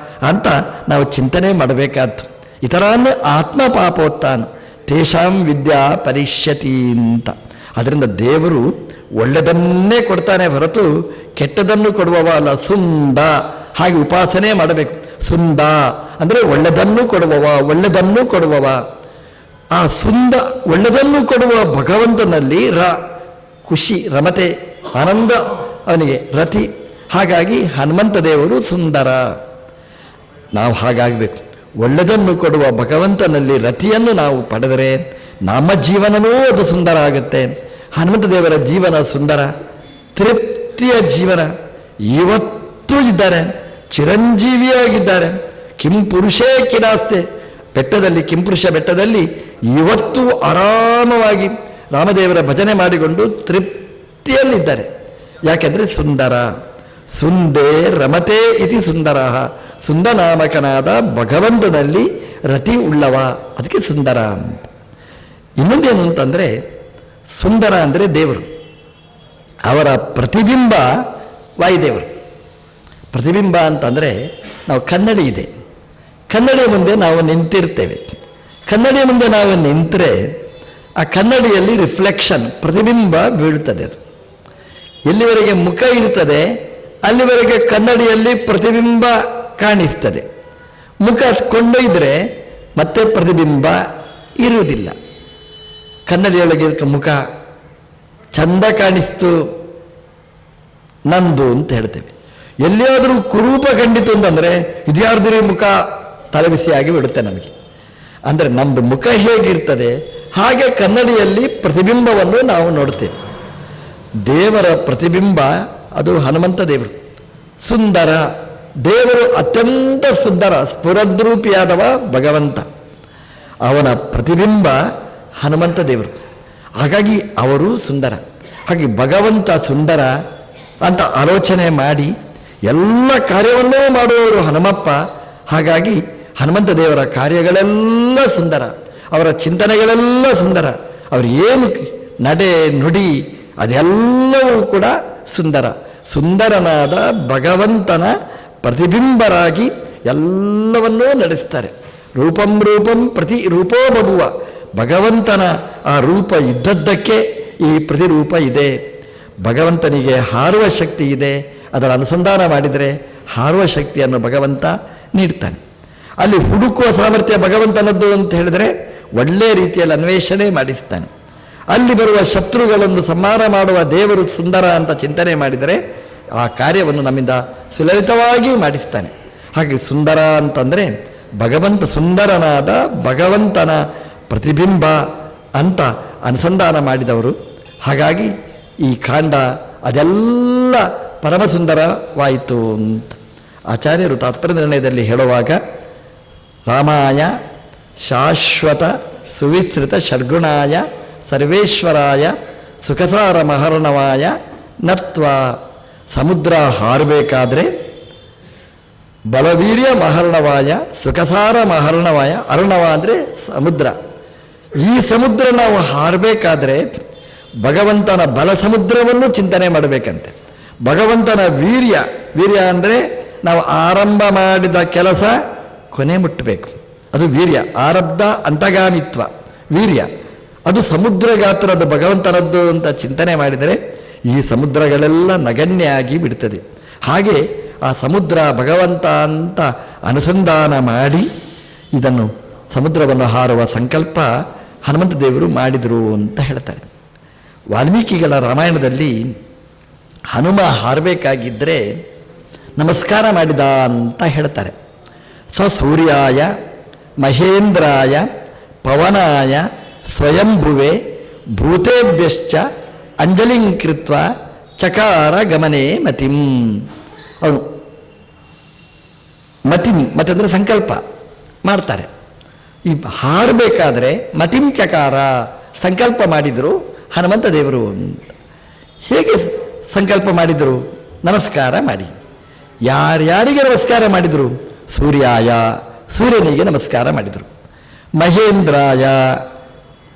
ಅಂತ ನಾವು ಚಿಂತನೆ ಮಾಡಬೇಕಾದ್ದು. ಇತರನ್ನು ಆತ್ಮ ಪಾಪೋತ್ತಾನ್ ತೇಷಾಂ ವಿದ್ಯಾ ಪರಿಷ್ಯತಿ ಅಂತ. ಅದರಿಂದ ದೇವರು ಒಳ್ಳೆದನ್ನೇ ಕೊಡ್ತಾನೆ ಹೊರತು ಕೆಟ್ಟದನ್ನು ಕೊಡುವವ ಅಲ್ಲ. ಸುಂದ, ಹಾಗೆ ಉಪಾಸನೆ ಮಾಡಬೇಕು. ಸುಂದ ಅಂದರೆ ಒಳ್ಳೆದನ್ನು ಕೊಡುವವ, ಒಳ್ಳೆದನ್ನು ಕೊಡುವವ. ಆ ಸುಂದ ಒಳ್ಳೆದನ್ನು ಕೊಡುವ ಭಗವಂತನಲ್ಲಿ ಖುಷಿ, ರಮತೆ, ಆನಂದ ಅವನಿಗೆ ರತಿ. ಹಾಗಾಗಿ ಹನುಮಂತ ದೇವರು ಸುಂದರ. ನಾವು ಹಾಗಾಗಬೇಕು. ಒಳ್ಳೆದನ್ನು ಕೊಡುವ ಭಗವಂತನಲ್ಲಿ ರತಿಯನ್ನು ನಾವು ಪಡೆದರೆ ನಮ್ಮ ಜೀವನವೂ ಅದು ಸುಂದರ ಆಗುತ್ತೆ. ಹನುಮಂತ ದೇವರ ಜೀವನ ಸುಂದರ, ತೃಪ್ತಿಯ ಜೀವನ. ಇವತ್ತೂ ಇದ್ದಾರೆ, ಚಿರಂಜೀವಿಯಾಗಿದ್ದಾರೆ. ಕಿಂಪುರುಷೇ ಕಿರಾಸ್ತೆ ಬೆಟ್ಟದಲ್ಲಿ, ಕಿಂಪುರುಷ ಬೆಟ್ಟದಲ್ಲಿ ಇವತ್ತೂ ಆರಾಮವಾಗಿ ರಾಮದೇವರ ಭಜನೆ ಮಾಡಿಕೊಂಡು ತೃಪ್ತಿಯಲ್ಲಿದ್ದಾರೆ. ಯಾಕೆಂದರೆ ಸುಂದರ. ಸುಂದೇ ರಮತೆ ಇತಿ ಸುಂದರ. ಸುಂದನಾಮಕನಾದ ಭಗವಂತನಲ್ಲಿ ರತಿ ಉಳ್ಳವ, ಅದಕ್ಕೆ ಸುಂದರ ಅಂತ. ಇನ್ನೊಂದೇನು ಅಂತಂದರೆ ಸುಂದರ ಅಂದರೆ ದೇವರು, ಅವರ ಪ್ರತಿಬಿಂಬ ವಾಯುದೇವರು. ಪ್ರತಿಬಿಂಬ ಅಂತಂದರೆ ನಾವು ಕನ್ನಡಿ ಇದೆ, ಕನ್ನಡಿಯ ಮುಂದೆ ನಾವು ನಿಂತಿರ್ತೇವೆ. ಕನ್ನಡಿಯ ಮುಂದೆ ನಾವು ನಿಂತರೆ ಆ ಕನ್ನಡಿಯಲ್ಲಿ ರಿಫ್ಲೆಕ್ಷನ್, ಪ್ರತಿಬಿಂಬ ಬೀಳುತ್ತದೆ. ಅದು ಎಲ್ಲಿವರೆಗೆ ಮುಖ ಇರ್ತದೆ ಅಲ್ಲಿವರೆಗೆ ಕನ್ನಡಿಯಲ್ಲಿ ಪ್ರತಿಬಿಂಬ ಕಾಣಿಸ್ತದೆ. ಮುಖ ಕೊಂಡೊಯ್ದರೆ ಮತ್ತೆ ಪ್ರತಿಬಿಂಬ ಇರುವುದಿಲ್ಲ. ಕನ್ನಡಿಯೊಳಗೆ ಮುಖ ಚಂದ ಕಾಣಿಸ್ತು ನಂದು ಅಂತ ಹೇಳ್ತೇವೆ. ಎಲ್ಲಿಯಾದರೂ ಕುರೂಪ ಖಂಡಿತು ಅಂತಂದರೆ ಇದ್ಯಾರ್ದಿರಿ ಮುಖ ತಲೆಬಿಸಿಯಾಗಿ ಬಿಡುತ್ತೆ ನಮಗೆ. ಅಂದರೆ ನಮ್ಮದು ಮುಖ ಹೇಗಿರ್ತದೆ ಹಾಗೆ ಕನ್ನಡಿಯಲ್ಲಿ ಪ್ರತಿಬಿಂಬವನ್ನು ನಾವು ನೋಡ್ತೇವೆ. ದೇವರ ಪ್ರತಿಬಿಂಬ ಅದು ಹನುಮಂತ ದೇವರು. ಸುಂದರ ದೇವರು, ಅತ್ಯಂತ ಸುಂದರ ಸ್ಫುರದ್ರೂಪಿಯಾದವ ಭಗವಂತ. ಅವನ ಪ್ರತಿಬಿಂಬ ಹನುಮಂತ ದೇವರು. ಹಾಗಾಗಿ ಅವರು ಸುಂದರ. ಹಾಗೆ ಭಗವಂತ ಸುಂದರ ಅಂತ ಆಲೋಚನೆ ಮಾಡಿ ಎಲ್ಲ ಕಾರ್ಯವನ್ನೂ ಮಾಡುವವರು ಹನುಮಪ್ಪ. ಹಾಗಾಗಿ ಹನುಮಂತ ದೇವರ ಕಾರ್ಯಗಳೆಲ್ಲ ಸುಂದರ, ಅವರ ಚಿಂತನೆಗಳೆಲ್ಲ ಸುಂದರ, ಅವರು ಏನು ನಡೆ ನುಡಿ ಅದೆಲ್ಲವೂ ಕೂಡ ಸುಂದರ. ಸುಂದರನಾದ ಭಗವಂತನ ಪ್ರತಿಬಿಂಬರಾಗಿ ಎಲ್ಲವನ್ನೂ ನಡೆಸ್ತಾರೆ. ರೂಪಂ ರೂಪಂ ಪ್ರತಿ ರೂಪೋ ಬಭುವ. ಭಗವಂತನ ಆ ರೂಪ ಇದ್ದದ್ದಕ್ಕೆ ಈ ಪ್ರತಿರೂಪ ಇದೆ. ಭಗವಂತನಿಗೆ ಹಾರುವ ಶಕ್ತಿ ಇದೆ. ಅದರ ಅನುಸಂಧಾನ ಮಾಡಿದರೆ ಹಾರುವ ಶಕ್ತಿಯನ್ನು ಭಗವಂತ ನೀಡ್ತಾನೆ. ಅಲ್ಲಿ ಹುಡುಕುವ ಸಾಮರ್ಥ್ಯ ಭಗವಂತನದ್ದು ಅಂತ ಹೇಳಿದರೆ ಒಳ್ಳೆಯ ರೀತಿಯಲ್ಲಿ ಅನ್ವೇಷಣೆ ಮಾಡಿಸ್ತಾನೆ. ಅಲ್ಲಿ ಬರುವ ಶತ್ರುಗಳನ್ನು ಸಂಹಾರ ಮಾಡುವ ದೇವರು ಸುಂದರ ಅಂತ ಚಿಂತನೆ ಮಾಡಿದರೆ ಆ ಕಾರ್ಯವನ್ನು ನಮ್ಮಿಂದ ಸುಲಲಿತವಾಗಿ ಮಾಡಿಸ್ತಾನೆ. ಹಾಗೆ ಸುಂದರ ಅಂತಂದರೆ ಭಗವಂತ ಸುಂದರನಾದ ಭಗವಂತನ ಪ್ರತಿಬಿಂಬ ಅಂತ ಅನುಸಂಧಾನ ಮಾಡಿದವರು. ಹಾಗಾಗಿ ಈ ಕಾಂಡ ಅದೆಲ್ಲ ಪರಮಸುಂದರವಾಯಿತು ಅಂತ ಆಚಾರ್ಯರು ತಾತ್ಪರ್ಯ ನಿರ್ಣಯದಲ್ಲಿ ಹೇಳುವಾಗ, ರಾಮಾಯ ಶಾಶ್ವತ ಸುವಿಸ್ತೃತ ಷಡ್ಗುಣಾಯ ಸರ್ವೇಶ್ವರಾಯ ಸುಖಸಾರ ಮಹರ್ಣವಾಯ ನತ್ವ. ಸಮುದ್ರ ಹಾರಬೇಕಾದ್ರೆ ಬಲವೀರ್ಯ ಮಹರ್ಣವಾಯ ಸುಖಸಾರ ಮಹರ್ಣವಾಯ. ಅರ್ಣವ ಅಂದರೆ ಸಮುದ್ರ. ಈ ಸಮುದ್ರ ನಾವು ಹಾರಬೇಕಾದ್ರೆ ಭಗವಂತನ ಬಲ ಸಮುದ್ರವನ್ನು ಚಿಂತನೆ ಮಾಡಬೇಕಂತೆ. ಭಗವಂತನ ವೀರ್ಯ, ವೀರ್ಯ ಅಂದರೆ ನಾವು ಆರಂಭ ಮಾಡಿದ ಕೆಲಸ ಕೊನೆ ಮುಟ್ಟಬೇಕು, ಅದು ವೀರ್ಯ. ಆರಬ್ಧ ಅಂತಗಾಮಿತ್ವ ವೀರ್ಯ, ಅದು ಸಮುದ್ರ ಗಾತ್ರದ ಭಗವಂತನದ್ದು ಅಂತ ಚಿಂತನೆ ಮಾಡಿದರೆ ಈ ಸಮುದ್ರಗಳೆಲ್ಲ ನಗಣ್ಯ ಆಗಿ ಬಿಡ್ತದೆ. ಹಾಗೆ ಆ ಸಮುದ್ರ ಭಗವಂತ ಅಂತ ಅನುಸಂಧಾನ ಮಾಡಿ ಇದನ್ನು ಸಮುದ್ರವನ್ನು ಹಾರುವ ಸಂಕಲ್ಪ ಹನುಮಂತ ದೇವರು ಮಾಡಿದರು ಅಂತ ಹೇಳ್ತಾರೆ. ವಾಲ್ಮೀಕಿಗಳ ರಾಮಾಯಣದಲ್ಲಿ ಹನುಮ ಹಾರಬೇಕಾಗಿದ್ದರೆ ನಮಸ್ಕಾರ ಮಾಡಿದ ಅಂತ ಹೇಳ್ತಾರೆ. ಸ ಸೂರ್ಯಾಯ ಮಹೇಂದ್ರಾಯ ಪವನಾಯ ಸ್ವಯಂಭುವೆ ಭೂತೇಭ್ಯಶ್ಚ ಅಂಜಲಿಂಕೃತ್ವ ಚಕಾರ ಗಮನೆ ಮತಿಂ. ಅವನು ಮತಿಂ, ಮತಂದರೆ ಸಂಕಲ್ಪ ಮಾಡ್ತಾರೆ. ಈ ಹಾರಬೇಕಾದ್ರೆ ಮತಿಂ ಚಕಾರ ಸಂಕಲ್ಪ ಮಾಡಿದರು ಹನುಮಂತ ದೇವರು. ಹೇಗೆ ಸಂಕಲ್ಪ ಮಾಡಿದರು? ನಮಸ್ಕಾರ ಮಾಡಿ. ಯಾರ್ಯಾರಿಗೆ ನಮಸ್ಕಾರ ಮಾಡಿದರು? ಸೂರ್ಯಾಯ ಸೂರ್ಯನಿಗೆ ನಮಸ್ಕಾರ ಮಾಡಿದರು, ಮಹೇಂದ್ರಾಯ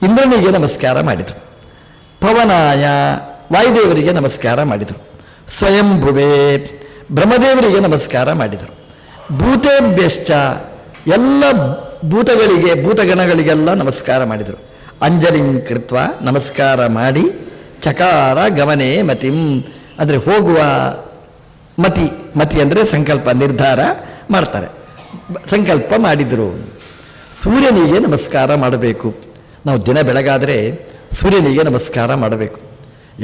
ಇಂದ್ರನಿಗೆ ನಮಸ್ಕಾರ ಮಾಡಿದರು, ಪವನಾಯ ವಾಯುದೇವರಿಗೆ ನಮಸ್ಕಾರ ಮಾಡಿದರು, ಸ್ವಯಂಭುವೆ ಬ್ರಹ್ಮದೇವರಿಗೆ ನಮಸ್ಕಾರ ಮಾಡಿದರು, ಭೂತೇಭ್ಯಶ್ಚ ಎಲ್ಲ ಭೂತಗಳಿಗೆ ಭೂತಗಣಗಳಿಗೆಲ್ಲ ನಮಸ್ಕಾರ ಮಾಡಿದರು. ಅಂಜಲಿಂಕೃತ್ವ ನಮಸ್ಕಾರ ಮಾಡಿ ಚಕಾರ ಗಮನೆ ಮತಿಂ ಅಂದರೆ ಹೋಗುವ ಮತಿ. ಮತಿ ಅಂದರೆ ಸಂಕಲ್ಪ, ನಿರ್ಧಾರ ಮಾಡ್ತಾರೆ. ಸಂಕಲ್ಪ ಮಾಡಿದರು. ಸೂರ್ಯನಿಗೆ ನಮಸ್ಕಾರ ಮಾಡಬೇಕು. ನಾವು ದಿನ ಬೆಳಗಾದರೆ ಸೂರ್ಯನಿಗೆ ನಮಸ್ಕಾರ ಮಾಡಬೇಕು.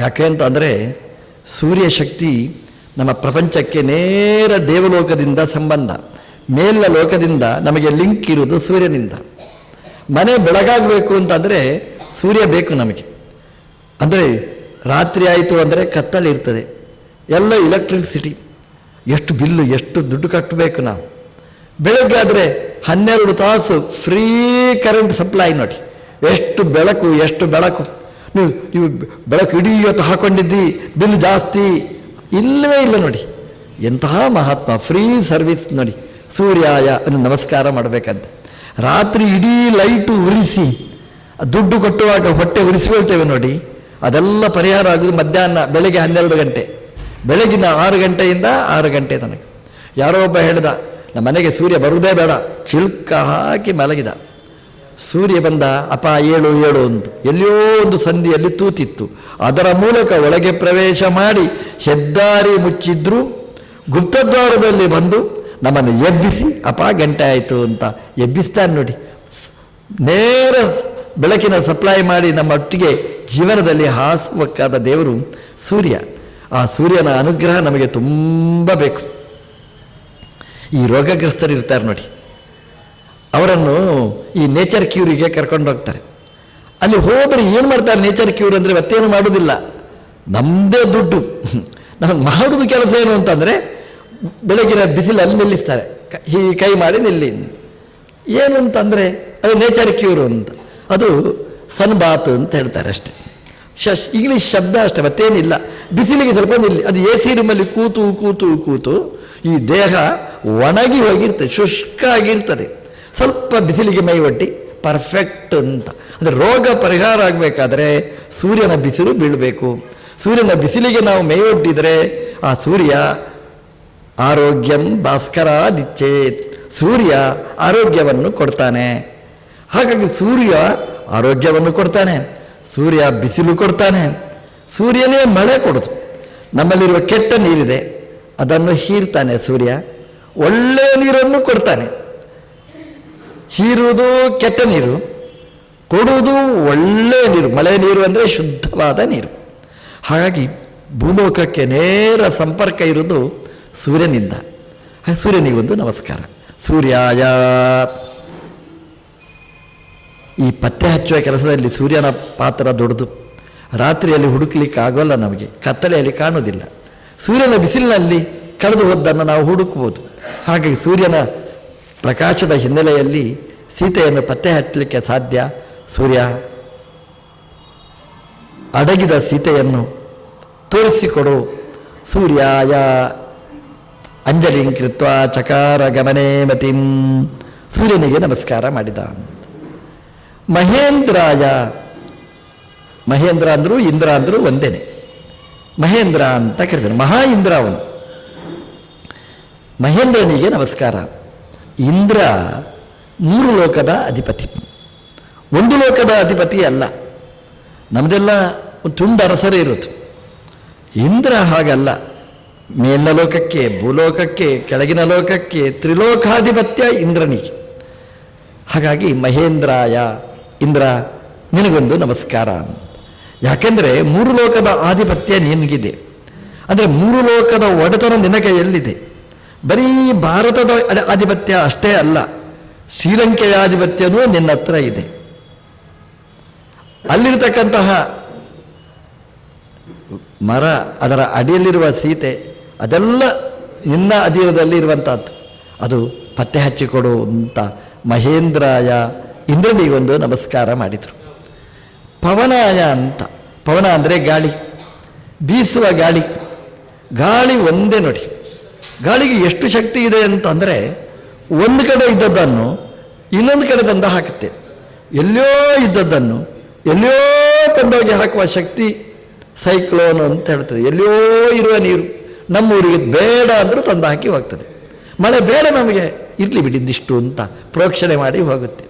ಯಾಕೆ ಅಂತ ಅಂದರೆ ಸೂರ್ಯ ಶಕ್ತಿ ನಮ್ಮ ಪ್ರಪಂಚಕ್ಕೆ ನೇರ ದೇವಲೋಕದಿಂದ ಸಂಬಂಧ. ಮೇಲಿನ ಲೋಕದಿಂದ ನಮಗೆ ಲಿಂಕ್ ಇರುವುದು ಸೂರ್ಯನಿಂದ. ಮನೆ ಬೆಳಗಾಗಬೇಕು ಅಂತಂದರೆ ಸೂರ್ಯ ಬೇಕು ನಮಗೆ. ಅಂದರೆ ರಾತ್ರಿ ಆಯಿತು ಅಂದರೆ ಕತ್ತಲಿರ್ತದೆ, ಎಲ್ಲ ಇಲೆಕ್ಟ್ರಿಸಿಟಿ, ಎಷ್ಟು ಬಿಲ್ಲು, ಎಷ್ಟು ದುಡ್ಡು ಕಟ್ಟಬೇಕು ನಾವು. ಬೆಳಗ್ಗೆ ಆದರೆ 12 ತಾಸು ಫ್ರೀ ಕರೆಂಟ್ ಸಪ್ಲೈ. ನೋಡಿ ಎಷ್ಟು ಬೆಳಕು, ಎಷ್ಟು ಬೆಳಕು. ನೀವು ಬೆಳಕು ಇಡೀ ಹೊತ್ತು ಹಾಕೊಂಡಿದ್ದಿ, ಬಿಲ್ ಜಾಸ್ತಿ ಇಲ್ಲವೇ ಇಲ್ಲ. ನೋಡಿ ಎಂತಹ ಮಹಾತ್ಮ, ಫ್ರೀ ಸರ್ವಿಸ್. ನೋಡಿ ಸೂರ್ಯಾಯ ಅನ್ನು ನಮಸ್ಕಾರ ಮಾಡಬೇಕಂತ. ರಾತ್ರಿ ಇಡೀ ಲೈಟು ಉರಿಸಿ ದುಡ್ಡು ಕೊಟ್ಟುವಾಗ ಹೊಟ್ಟೆ ಉರಿಸಿಕೊಳ್ತೇವೆ ನೋಡಿ, ಅದೆಲ್ಲ ಪರಿಹಾರ ಆಗೋದು ಮಧ್ಯಾಹ್ನ ಬೆಳಗ್ಗೆ 12 ಗಂಟೆ, ಬೆಳಗಿನ 6 ಗಂಟೆಯಿಂದ 6 ಗಂಟೆ ತನಕ. ಯಾರೋ ಒಬ್ಬ ಹೇಳ್ದ, ನಮ್ಮ ಮನೆಗೆ ಸೂರ್ಯ ಬರುವುದೇ ಬೇಡ, ಚಿಲ್ಕ ಹಾಕಿ ಮಲಗಿದ. ಸೂರ್ಯ ಬಂದ, ಅಪ್ಪ ಏಳು ಏಳು ಅಂತ. ಎಲ್ಲಿಯೋ ಒಂದು ಸಂಧಿಯಲ್ಲಿ ತೂತಿತ್ತು, ಅದರ ಮೂಲಕ ಒಳಗೆ ಪ್ರವೇಶ ಮಾಡಿ ಹೆದ್ದಾರಿ ಮುಚ್ಚಿದ್ರು ಗುಪ್ತದ್ವಾರದಲ್ಲಿ ಬಂದು ನಮ್ಮನ್ನು ಎಬ್ಬಿಸಿ, ಅಪ್ಪ ಗಂಟೆ ಆಯಿತು ಅಂತ ಎಬ್ಬಿಸ್ತಾನೆ. ನೋಡಿ ನೇರ ಬೆಳಕಿನ ಸಪ್ಲೈ ಮಾಡಿ ನಮ್ಮೊಟ್ಟಿಗೆ ಜೀವನದಲ್ಲಿ ಹಾಸುವಕ್ಕಾದ ದೇವರು ಸೂರ್ಯ. ಆ ಸೂರ್ಯನ ಅನುಗ್ರಹ ನಮಗೆ ತುಂಬ ಬೇಕು. ಈ ರೋಗಗ್ರಸ್ತರು ಇರ್ತಾರೆ ನೋಡಿ, ಅವರನ್ನು ಈ ನೇಚರ್ ಕ್ಯೂರಿಗೆ ಕರ್ಕೊಂಡು ಹೋಗ್ತಾರೆ. ಅಲ್ಲಿ ಹೋದರೆ ಏನು ಮಾಡ್ತಾರೆ ನೇಚರ್ ಕ್ಯೂರ್ ಅಂದರೆ? ಮತ್ತೇನು ಮಾಡೋದಿಲ್ಲ, ನಮ್ಮದೇ ದುಡ್ಡು. ನಮಗೆ ಮಾಡೋದು ಕೆಲಸ ಏನು ಅಂತಂದರೆ ಬೆಳಗಿನ ಬಿಸಿಲಲ್ಲಿ ನಿಲ್ಲಿಸ್ತಾರೆ, ಈ ಕೈ ಮಾಡಿ ನಿಲ್ಲಿ. ಏನು ಅಂತಂದರೆ ಅದು ನೇಚರ್ ಕ್ಯೂರು ಅಂತ. ಅದು ಸನ್ಬಾತ್ ಅಂತ ಹೇಳ್ತಾರೆ ಅಷ್ಟೇ. ಇಂಗ್ಲೀಷ್ ಶಬ್ದ ಅಷ್ಟೇ, ಮತ್ತೇನಿಲ್ಲ. ಬಿಸಿಲಿಗೆ ಸ್ವಲ್ಪ ನಿಲ್ಲಿ, ಅದು ಎ ಸಿ ರೂಮಲ್ಲಿ ಕೂತು ಕೂತು ಕೂತು ಈ ದೇಹ ಒಣಗಿ ಹೋಗಿರ್ತದೆ, ಶುಷ್ಕ ಆಗಿರ್ತದೆ. ಸ್ವಲ್ಪ ಬಿಸಿಲಿಗೆ ಮೈ ಒಡ್ಡಿ ಪರ್ಫೆಕ್ಟ್ ಅಂತ. ಅಂದರೆ ರೋಗ ಪರಿಹಾರ ಆಗಬೇಕಾದ್ರೆ ಸೂರ್ಯನ ಬಿಸಿಲು ಬೀಳಬೇಕು. ಸೂರ್ಯನ ಬಿಸಿಲಿಗೆ ನಾವು ಮೈ ಒಡ್ಡಿದರೆ ಆ ಸೂರ್ಯ ಆರೋಗ್ಯಂ ಭಾಸ್ಕರಾದಿಚ್ಛೇತ್, ಸೂರ್ಯ ಆರೋಗ್ಯವನ್ನು ಕೊಡ್ತಾನೆ. ಹಾಗಾಗಿ ಸೂರ್ಯ ಆರೋಗ್ಯವನ್ನು ಕೊಡ್ತಾನೆ, ಸೂರ್ಯ ಬಿಸಿಲು ಕೊಡ್ತಾನೆ, ಸೂರ್ಯನೇ ಮಳೆ ಕೊಡೋದು. ನಮ್ಮಲ್ಲಿರುವ ಕೆಟ್ಟ ನೀರಿದೆ, ಅದನ್ನು ಹೀರ್ತಾನೆ ಸೂರ್ಯ. ಒಳ್ಳೆಯ ನೀರನ್ನು ಕೊಡ್ತಾನೆ. ಹೀರುವುದು ಕೆಟ್ಟ ನೀರು, ಕೊಡುವುದು ಒಳ್ಳೆಯ ನೀರು. ಮಳೆ ನೀರು ಅಂದರೆ ಶುದ್ಧವಾದ ನೀರು. ಹಾಗಾಗಿ ಭೂಲೋಕಕ್ಕೆ ನೇರ ಸಂಪರ್ಕ ಇರುವುದು ಸೂರ್ಯನಿಂದ. ಸೂರ್ಯನಿಗೊಂದು ನಮಸ್ಕಾರ. ಸೂರ್ಯಾಯ. ಈ ಪತ್ತೆ ಹಚ್ಚುವ ಕೆಲಸದಲ್ಲಿ ಸೂರ್ಯನ ಪಾತ್ರ ದೊಡ್ಡದು. ರಾತ್ರಿಯಲ್ಲಿ ಹುಡುಕ್ಲಿಕ್ಕೆ ಆಗೋಲ್ಲ, ನಮಗೆ ಕತ್ತಲೆಯಲ್ಲಿ ಕಾಣುವುದಿಲ್ಲ. ಸೂರ್ಯನ ಬಿಸಿಲಿನಲ್ಲಿ ಕಳೆದು ಹೋದ್ದನ್ನು ನಾವು ಹುಡುಕ್ಬೋದು. ಹಾಗಾಗಿ ಸೂರ್ಯನ ಪ್ರಕಾಶದ ಹಿನ್ನೆಲೆಯಲ್ಲಿ ಸೀತೆಯನ್ನು ಪತ್ತೆ ಹಚ್ಚಲಿಕ್ಕೆ ಸಾಧ್ಯ. ಸೂರ್ಯ ಅಡಗಿದ ಸೀತೆಯನ್ನು ತೋರಿಸಿಕೊಡು. ಸೂರ್ಯಾಯ ಅಂಜಲಿಂ ಕೃತ್ವ ಚಕಾರ ಗಮನೆ ಮತಿಂ. ಸೂರ್ಯನಿಗೆ ನಮಸ್ಕಾರ ಮಾಡಿದ. ಮಹೇಂದ್ರಾಯ. ಮಹೇಂದ್ರ ಅಂದರು ಇಂದ್ರ ಅಂದರು ಒಂದೇನೆ. ಮಹೇಂದ್ರ ಅಂತ ಕರೀತಾರೆ. ಮಹಾ ಇಂದ್ರ ಅವನು. ಮಹೇಂದ್ರನಿಗೆ ನಮಸ್ಕಾರ. ಇಂದ್ರ 3 ಲೋಕದ ಅಧಿಪತಿ, ಒಂದು ಲೋಕದ ಅಧಿಪತಿ ಅಲ್ಲ. ನಮ್ಮದೆಲ್ಲ ಒಂದು ತುಂಡ ಅರಸರೇ ಇರೋದು. ಇಂದ್ರ ಹಾಗಲ್ಲ. ಮೇಲಿನ ಲೋಕಕ್ಕೆ, ಭೂಲೋಕಕ್ಕೆ, ಕೆಳಗಿನ ಲೋಕಕ್ಕೆ ತ್ರಿಲೋಕಾಧಿಪತ್ಯ ಇಂದ್ರನಿಗೆ. ಹಾಗಾಗಿ ಮಹೇಂದ್ರಾಯ, ಇಂದ್ರ ನಿನಗೊಂದು ನಮಸ್ಕಾರ. ಯಾಕೆಂದರೆ 3 ಲೋಕದ ಆಧಿಪತ್ಯ ನಿನಗಿದೆ. ಅಂದರೆ 3 ಲೋಕದ ಒಡೆತನ ನಿನ್ನ ಕೈಯಲ್ಲಿದೆ. ಬರೀ ಭಾರತದ ಆಧಿಪತ್ಯ ಅಷ್ಟೇ ಅಲ್ಲ, ಶ್ರೀಲಂಕೆಯ ಆಧಿಪತ್ಯನೂ ನಿನ್ನ ಹತ್ರ ಇದೆ. ಅಲ್ಲಿರ್ತಕ್ಕಂತಹ ಮರ, ಅದರ ಅಡಿಯಲ್ಲಿರುವ ಸೀತೆ, ಅದೆಲ್ಲ ನಿನ್ನ ಅಧೀನದಲ್ಲಿ ಇರುವಂಥದ್ದು. ಅದು ಪತ್ತೆ ಹಚ್ಚಿಕೊಡು ಅಂತ ಮಹೇಂದ್ರಾಯ ಇಂದ್ರನಿಗೊಂದು ನಮಸ್ಕಾರ ಮಾಡಿದರು. ಪವನಾಯ ಅಂತ. ಪವನ ಅಂದರೆ ಗಾಳಿ, ಬೀಸುವ ಗಾಳಿ. ಗಾಳಿ ಒಂದೇ ನೋಡಿ. ಗಾಳಿಗೆ ಎಷ್ಟು ಶಕ್ತಿ ಇದೆ ಅಂತಂದರೆ, ಒಂದು ಕಡೆ ಇದ್ದದ್ದನ್ನು ಇನ್ನೊಂದು ಕಡೆ ತಂದು ಹಾಕುತ್ತೆ. ಎಲ್ಲೋ ಇದ್ದದ್ದನ್ನು ಎಲ್ಲೋ ಕೊಂಡೋಗಿ ಹಾಕುವ ಶಕ್ತಿ ಸೈಕ್ಲೋನ್ ಅಂತ ಹೇಳ್ತದೆ. ಎಲ್ಲೋ ಇರುವ ನೀರು ನಮ್ಮೂರಿಗೆ ಬೇಡ ಅಂದರೂ ತಂದು ಹಾಕಿ ಹೋಗ್ತದೆ. ಮಳೆ ಬೇಡ ನಮಗೆ, ಇರಲಿ ಬಿಡಿಂದಿಷ್ಟು ಅಂತ ಪ್ರೋಕ್ಷಣೆ ಮಾಡಿ ಹೋಗುತ್ತೆ.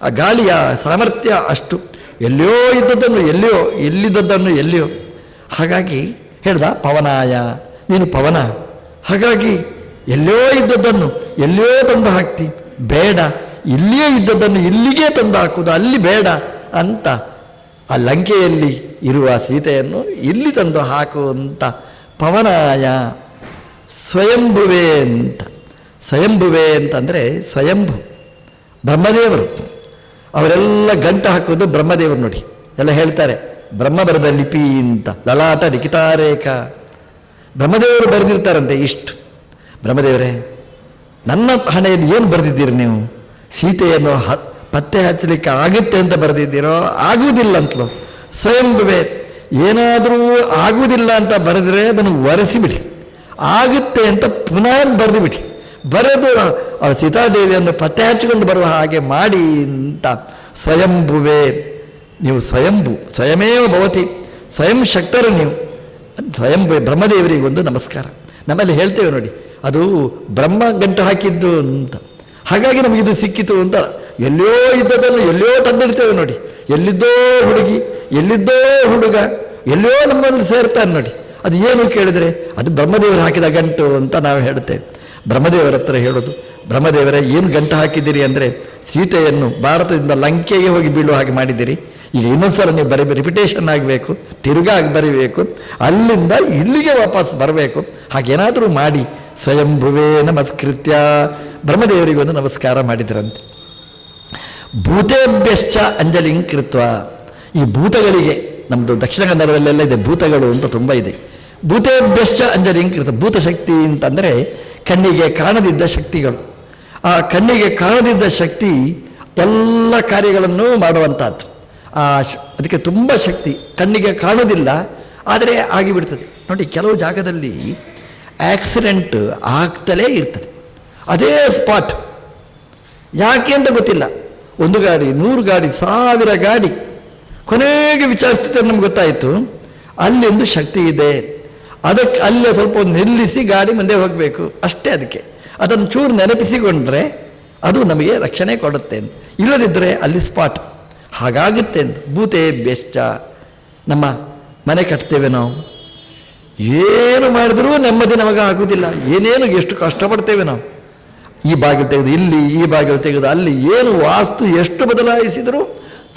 ಆ ಗಾಳಿಯ ಸಾಮರ್ಥ್ಯ ಅಷ್ಟು. ಎಲ್ಲೋ ಇದ್ದದ್ದನ್ನು ಎಲ್ಲಿಯೋ, ಎಲ್ಲಿದ್ದದ್ದನ್ನು ಎಲ್ಲಿಯೋ. ಹಾಗಾಗಿ ಹೇಳ್ದ ಪವನಾಯ, ನೀನು ಪವನ. ಹಾಗಾಗಿ ಎಲ್ಲೋ ಇದ್ದದ್ದನ್ನು ಎಲ್ಲಿಯೋ ತಂದು ಹಾಕ್ತಿ, ಬೇಡ. ಇಲ್ಲಿಯೇ ಇದ್ದದ್ದನ್ನು ಇಲ್ಲಿಗೆ ತಂದು ಹಾಕುವುದು, ಅಲ್ಲಿ ಬೇಡ ಅಂತ ಆ ಲಂಕೆಯಲ್ಲಿ ಇರುವ ಸೀತೆಯನ್ನು ಇಲ್ಲಿ ತಂದು ಹಾಕುವಂತ ಪವನಾಯ. ಸ್ವಯಂಭುವೆ ಅಂತ. ಸ್ವಯಂಭುವೆ ಅಂತಂದರೆ ಸ್ವಯಂಭು ಬ್ರಹ್ಮದೇವರು. ಅವರೆಲ್ಲ ಗಂಟು ಹಾಕುವುದು ಬ್ರಹ್ಮದೇವರು. ನೋಡಿ, ಎಲ್ಲ ಹೇಳ್ತಾರೆ ಬ್ರಹ್ಮ ಬರೆದ ಲಿಪಿ ಅಂತ, ಲಲಾಟ ಲಿಖಿತಾರೇಖ. ಬ್ರಹ್ಮದೇವರು ಬರೆದಿರ್ತಾರಂತೆ ಇಷ್ಟು. ಬ್ರಹ್ಮದೇವರೇ, ನನ್ನ ಹಣೆಯಲ್ಲಿ ಏನು ಬರೆದಿದ್ದೀರಿ ನೀವು? ಸೀತೆಯನ್ನು ಪತ್ತೆ ಹಚ್ಚಲಿಕ್ಕೆ ಆಗುತ್ತೆ ಅಂತ ಬರೆದಿದ್ದೀರೋ? ಆಗುವುದಿಲ್ಲ ಅಂತಲೋ. ಸ್ವಯಂಭುವೆ, ಏನಾದರೂ ಆಗುವುದಿಲ್ಲ ಅಂತ ಬರೆದರೆ ಅದನ್ನು ಒರೆಸಿಬಿಡಿ, ಆಗುತ್ತೆ ಅಂತ ಪುನಃ ಬರೆದು ಬಿಡಿ. ಬರೆದು ಆ ಸೀತಾದೇವಿಯನ್ನು ಪತ್ತೆ ಹಚ್ಚಿಕೊಂಡು ಬರುವ ಹಾಗೆ ಮಾಡಿ ಅಂತ. ಸ್ವಯಂಭುವೆ, ನೀವು ಸ್ವಯಂಭು, ಸ್ವಯಮೇವ ಭವತಿ, ಸ್ವಯಂ ಶಕ್ತರು ನೀವು. ಸ್ವಯಂಭುವೆ ಬ್ರಹ್ಮದೇವರಿಗೊಂದು ನಮಸ್ಕಾರ. ನಮ್ಮಲ್ಲಿ ಹೇಳ್ತೇವೆ ನೋಡಿ, ಅದು ಬ್ರಹ್ಮ ಗಂಟು ಹಾಕಿದ್ದು ಅಂತ. ಹಾಗಾಗಿ ನಮಗಿದು ಸಿಕ್ಕಿತು ಅಂತ. ಎಲ್ಲೋ ಇದ್ದದನ್ನು ಎಲ್ಲೋ ತಂದಿಡ್ತೇವೆ ನೋಡಿ. ಎಲ್ಲಿದ್ದೋ ಹುಡುಗಿ, ಎಲ್ಲಿದ್ದೋ ಹುಡುಗ, ಎಲ್ಲೋ ನಮ್ಮಲ್ಲಿ ಸೇರ್ತಾನೆ ನೋಡಿ. ಅದು ಏನು ಕೇಳಿದರೆ ಅದು ಬ್ರಹ್ಮದೇವರು ಹಾಕಿದ ಗಂಟು ಅಂತ ನಾವು ಹೇಳ್ತೇವೆ. ಬ್ರಹ್ಮದೇವರ ಹತ್ರ ಹೇಳೋದು, ಬ್ರಹ್ಮದೇವರೇ ಏನು ಗಂಟು ಹಾಕಿದ್ದೀರಿ ಅಂದರೆ ಸೀತೆಯನ್ನು ಭಾರತದಿಂದ ಲಂಕೆಗೆ ಹೋಗಿ ಬೀಳುವ ಹಾಗೆ ಮಾಡಿದ್ದೀರಿ. ಈಗ ಇನ್ನೊಂದ್ಸಲ ನೀವು ರಿಪಿಟೇಷನ್ ಆಗಬೇಕು, ತಿರುಗಾಗಿ ಬರಿಬೇಕು, ಅಲ್ಲಿಂದ ಇಲ್ಲಿಗೆ ವಾಪಸ್ ಬರಬೇಕು. ಹಾಗೇನಾದರೂ ಮಾಡಿ ಸ್ವಯಂಭುವೇ ನಮಸ್ಕೃತ್ಯ ಬ್ರಹ್ಮದೇವರಿಗೊಂದು ನಮಸ್ಕಾರ ಮಾಡಿದ್ರಂತೆ. ಭೂತೇಭ್ಯಶ್ಚ ಅಂಜಲಿಂ ಕೃತ್ವ. ಈ ಭೂತಗಳಿಗೆ, ನಮ್ಮದು ದಕ್ಷಿಣ ಕನ್ನಡದಲ್ಲೆಲ್ಲ ಇದೆ ಭೂತಗಳು ಅಂತ ತುಂಬ ಇದೆ. ಭೂತೇಭ್ಯಶ್ಚ ಅಂಜಲಿಂ ಕೃತ್ವ. ಭೂತಶಕ್ತಿ ಅಂತಂದರೆ ಕಣ್ಣಿಗೆ ಕಾಣದಿದ್ದ ಶಕ್ತಿಗಳು. ಆ ಕಣ್ಣಿಗೆ ಕಾಣದಿದ್ದ ಶಕ್ತಿ ಎಲ್ಲ ಕಾರ್ಯಗಳನ್ನು ಮಾಡುವಂಥದ್ದು. ಅದಕ್ಕೆ ತುಂಬ ಶಕ್ತಿ, ಕಣ್ಣಿಗೆ ಕಾಣೋದಿಲ್ಲ, ಆದರೆ ಆಗಿಬಿಡ್ತದೆ. ನೋಡಿ, ಕೆಲವು ಜಾಗದಲ್ಲಿ ಆಕ್ಸಿಡೆಂಟ್ ಆಗ್ತಲೇ ಇರ್ತದೆ, ಅದೇ ಸ್ಪಾಟ್. ಯಾಕೆ ಅಂತ ಗೊತ್ತಿಲ್ಲ. 1 ಗಾಡಿ, 100 ಗಾಡಿ, 1000 ಗಾಡಿ. ಕೊನೆಗೆ ವಿಚಾರಿಸ್ತಿದ್ದರೆ ನಮ್ಗೆ ಗೊತ್ತಾಯಿತು ಅಲ್ಲಿ ಒಂದು ಶಕ್ತಿ ಇದೆ, ಅದಕ್ಕೆ ಅಲ್ಲೇ ಸ್ವಲ್ಪ ನಿಲ್ಲಿಸಿ ಗಾಡಿ ಮುಂದೆ ಹೋಗಬೇಕು ಅಷ್ಟೇ. ಅದಕ್ಕೆ ಅದನ್ನು ಚೂರು ನೆನಪಿಸಿಕೊಂಡ್ರೆ ಅದು ನಮಗೆ ರಕ್ಷಣೆ ಕೊಡುತ್ತೆ ಅಂತ. ಇಲ್ಲದಿದ್ದರೆ ಅಲ್ಲಿ ಸ್ಪಾಟ್ ಹಾಗಾಗುತ್ತೆ ಅಂತ. ಭೂತೆ ಬೆಶ್ಚ. ನಮ್ಮ ಮನೆ ಕಟ್ತೇವೆ ನಾವು, ಏನು ಮಾಡಿದ್ರೂ ನೆಮ್ಮದಿ ನಮಗೆ ಆಗುವುದಿಲ್ಲ. ಏನೇನು ಎಷ್ಟು ಕಷ್ಟಪಡ್ತೇವೆ ನಾವು. ಈ ಬಾಗಿಲು ತೆಗೆದು ಇಲ್ಲಿ, ಈ ಬಾಗಿಲು ತೆಗೆದು ಅಲ್ಲಿ, ಏನು ವಾಸ್ತು ಎಷ್ಟು ಬದಲಾಯಿಸಿದರೂ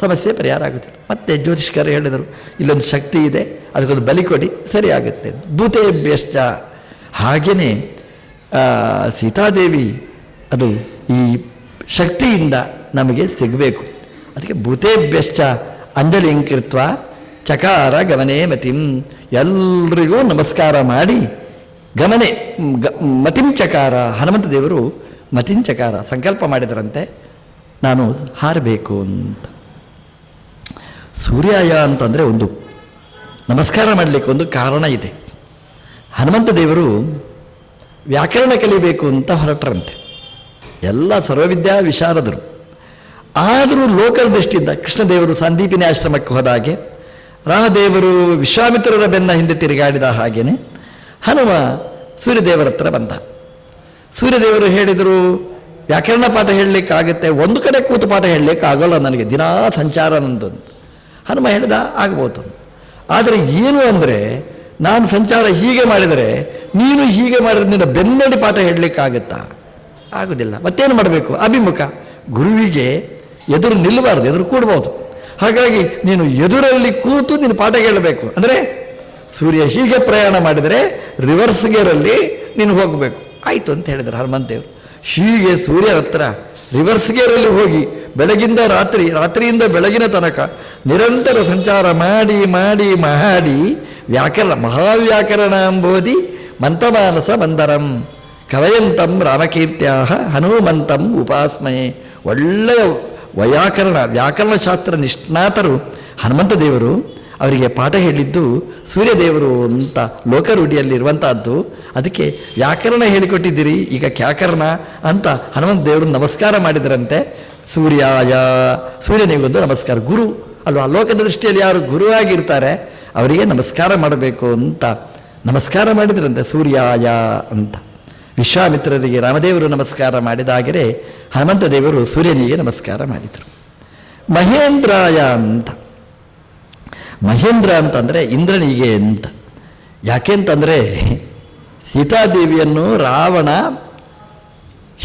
ಸಮಸ್ಯೆ ಪರಿಹಾರ ಆಗುತ್ತಿಲ್ಲ. ಮತ್ತೆ ಜ್ಯೋತಿಷ್ಕರು ಹೇಳಿದರು, ಇಲ್ಲೊಂದು ಶಕ್ತಿ ಇದೆ, ಅದಕ್ಕೊಂದು ಬಲಿ ಕೊಡಿ, ಸರಿ ಆಗುತ್ತೆ. ಭೂತೆ ಬೆಶ್ಚ. ಹಾಗೆಯೇ ಸೀತಾದೇವಿ ಅದು ಈ ಶಕ್ತಿಯಿಂದ ನಮಗೆ ಸಿಗಬೇಕು. ಅದಕ್ಕೆ ಭೂತೇಭ್ಯಶ್ಚ ಅಂಜಲಿಂಕೃತ್ವ ಚಕಾರ ಗಮನೆ ಮತಿಂ. ಎಲ್ರಿಗೂ ನಮಸ್ಕಾರ ಮಾಡಿ ಗಮನೆ ಮತಿಂ ಚಕಾರ. ಹನುಮಂತ ದೇವರು ಮತಿಂಚಕಾರ ಸಂಕಲ್ಪ ಮಾಡಿದರಂತೆ, ನಾನು ಹಾರಬೇಕು ಅಂತ. ಸೂರ್ಯಾಯ ಅಂತಂದರೆ ಒಂದು ನಮಸ್ಕಾರ ಮಾಡಲಿಕ್ಕೆ ಒಂದು ಕಾರಣ ಇದೆ. ಹನುಮಂತ ದೇವರು ವ್ಯಾಕರಣ ಕಲಿಬೇಕು ಅಂತ ಹೊರಟರಂತೆ. ಎಲ್ಲ ಸರ್ವವಿದ್ಯಾ ವಿಶಾರದರು. ಆದರೂ ಲೋಕದ ದೃಷ್ಟಿಯಿಂದ ಕೃಷ್ಣದೇವರು ಸಂದೀಪಿನಿ ಆಶ್ರಮಕ್ಕೆ ಹೋದಾಗೆ, ರಾಮದೇವರು ವಿಶ್ವಾಮಿತ್ರರ ಬೆನ್ನ ಹಿಂದೆ ತಿರುಗಾಡಿದ ಹಾಗೇನೆ ಹನುಮ ಸೂರ್ಯದೇವರ ಹತ್ರ ಬಂದ. ಸೂರ್ಯದೇವರು ಹೇಳಿದರು, ವ್ಯಾಕರಣ ಪಾಠ ಹೇಳಲಿಕ್ಕಾಗುತ್ತೆ, ಒಂದು ಕಡೆ ಕೂತು ಪಾಠ ಹೇಳಲಿಕ್ಕೆ ಆಗೋಲ್ಲ ನನಗೆ, ದಿನಾ ಸಂಚಾರ ನಂದು ಅಂತ. ಹನುಮ ಹೇಳಿದ, ಆಗ್ಬೋದು. ಆದರೆ ಏನು ಅಂದರೆ, ನಾನು ಸಂಚಾರ ಹೀಗೆ ಮಾಡಿದರೆ ನೀನು ಹೀಗೆ ಮಾಡಿದ್ರೆ ನಿನ್ನ ಬೆನ್ನಡಿ ಪಾಠ ಹೇಳಲಿಕ್ಕಾಗುತ್ತಾ? ಆಗೋದಿಲ್ಲ. ಮತ್ತೇನು ಮಾಡಬೇಕು? ಅಭಿಮುಖ. ಗುರುವಿಗೆ ಎದುರು ನಿಲ್ಲಬಾರ್ದು, ಎದುರು ಕೂಡ್ಬೋದು. ಹಾಗಾಗಿ ನೀನು ಎದುರಲ್ಲಿ ಕೂತು ನೀನು ಪಾಠ ಹೇಳಬೇಕು. ಅಂದರೆ ಸೂರ್ಯ ಹೀಗೆ ಪ್ರಯಾಣ ಮಾಡಿದರೆ ರಿವರ್ಸ್ ಗೇರಲ್ಲಿ ನೀನು ಹೋಗಬೇಕು. ಆಯಿತು ಅಂತ ಹೇಳಿದರು ಹನುಮಂತೇವರು. ಹೀಗೆ ಸೂರ್ಯನ ಹತ್ರ ರಿವರ್ಸ್ ಗೇರಲ್ಲಿ ಹೋಗಿ ಬೆಳಗಿಂದ ರಾತ್ರಿ, ರಾತ್ರಿಯಿಂದ ಬೆಳಗಿನ ತನಕ ನಿರಂತರ ಸಂಚಾರ ಮಾಡಿ ಮಾಡಿ ಮಾಡಿ ಮಹಾವ್ಯಾಕರಣ ಎಂಬುದಿ ಮಂತಮಾನಸ ಮಂದರಂ ಕವಯಂತಂ ರಾಮಕೀರ್ತ್ಯಾ ಹನುಮಂತಂ ಉಪಾಸ್ಮಯೇ. ಒಳ್ಳೆಯ ವ್ಯಾಕರಣಶಾಸ್ತ್ರ ನಿಷ್ಣಾತರು ಹನುಮಂತ ದೇವರು. ಅವರಿಗೆ ಪಾಠ ಹೇಳಿದ್ದು ಸೂರ್ಯದೇವರು ಅಂತ ಲೋಕರೂಢಿಯಲ್ಲಿರುವಂಥದ್ದು. ಅದಕ್ಕೆ ವ್ಯಾಕರಣ ಹೇಳಿಕೊಟ್ಟಿದ್ದೀರಿ, ಈಗ ಕ್ಯಾಕರಣ ಅಂತ ಹನುಮಂತ ದೇವರು ನಮಸ್ಕಾರ ಮಾಡಿದರಂತೆ. ಸೂರ್ಯಾಯ, ಸೂರ್ಯನಿಗೊಂದು ನಮಸ್ಕಾರ. ಗುರು ಅಲ್ವಾ, ಲೋಕದ ದೃಷ್ಟಿಯಲ್ಲಿ ಯಾರು ಗುರುವಾಗಿರ್ತಾರೆ ಅವರಿಗೆ ನಮಸ್ಕಾರ ಮಾಡಬೇಕು ಅಂತ ನಮಸ್ಕಾರ ಮಾಡಿದರಂತೆ ಸೂರ್ಯಾಯ ಅಂತ. ವಿಶ್ವಾಮಿತ್ರರಿಗೆ ರಾಮದೇವರು ನಮಸ್ಕಾರ ಮಾಡಿದಾಗಲೇ ಹನುಮಂತ ದೇವರು ಸೂರ್ಯನಿಗೆ ನಮಸ್ಕಾರ ಮಾಡಿದರು. ಮಹೇಂದ್ರಾಯ ಅಂತ. ಮಹೇಂದ್ರ ಅಂತಂದರೆ ಇಂದ್ರನಿಗೆ ಅಂತ. ಯಾಕೆಂತಂದರೆ ಸೀತಾದೇವಿಯನ್ನು ರಾವಣ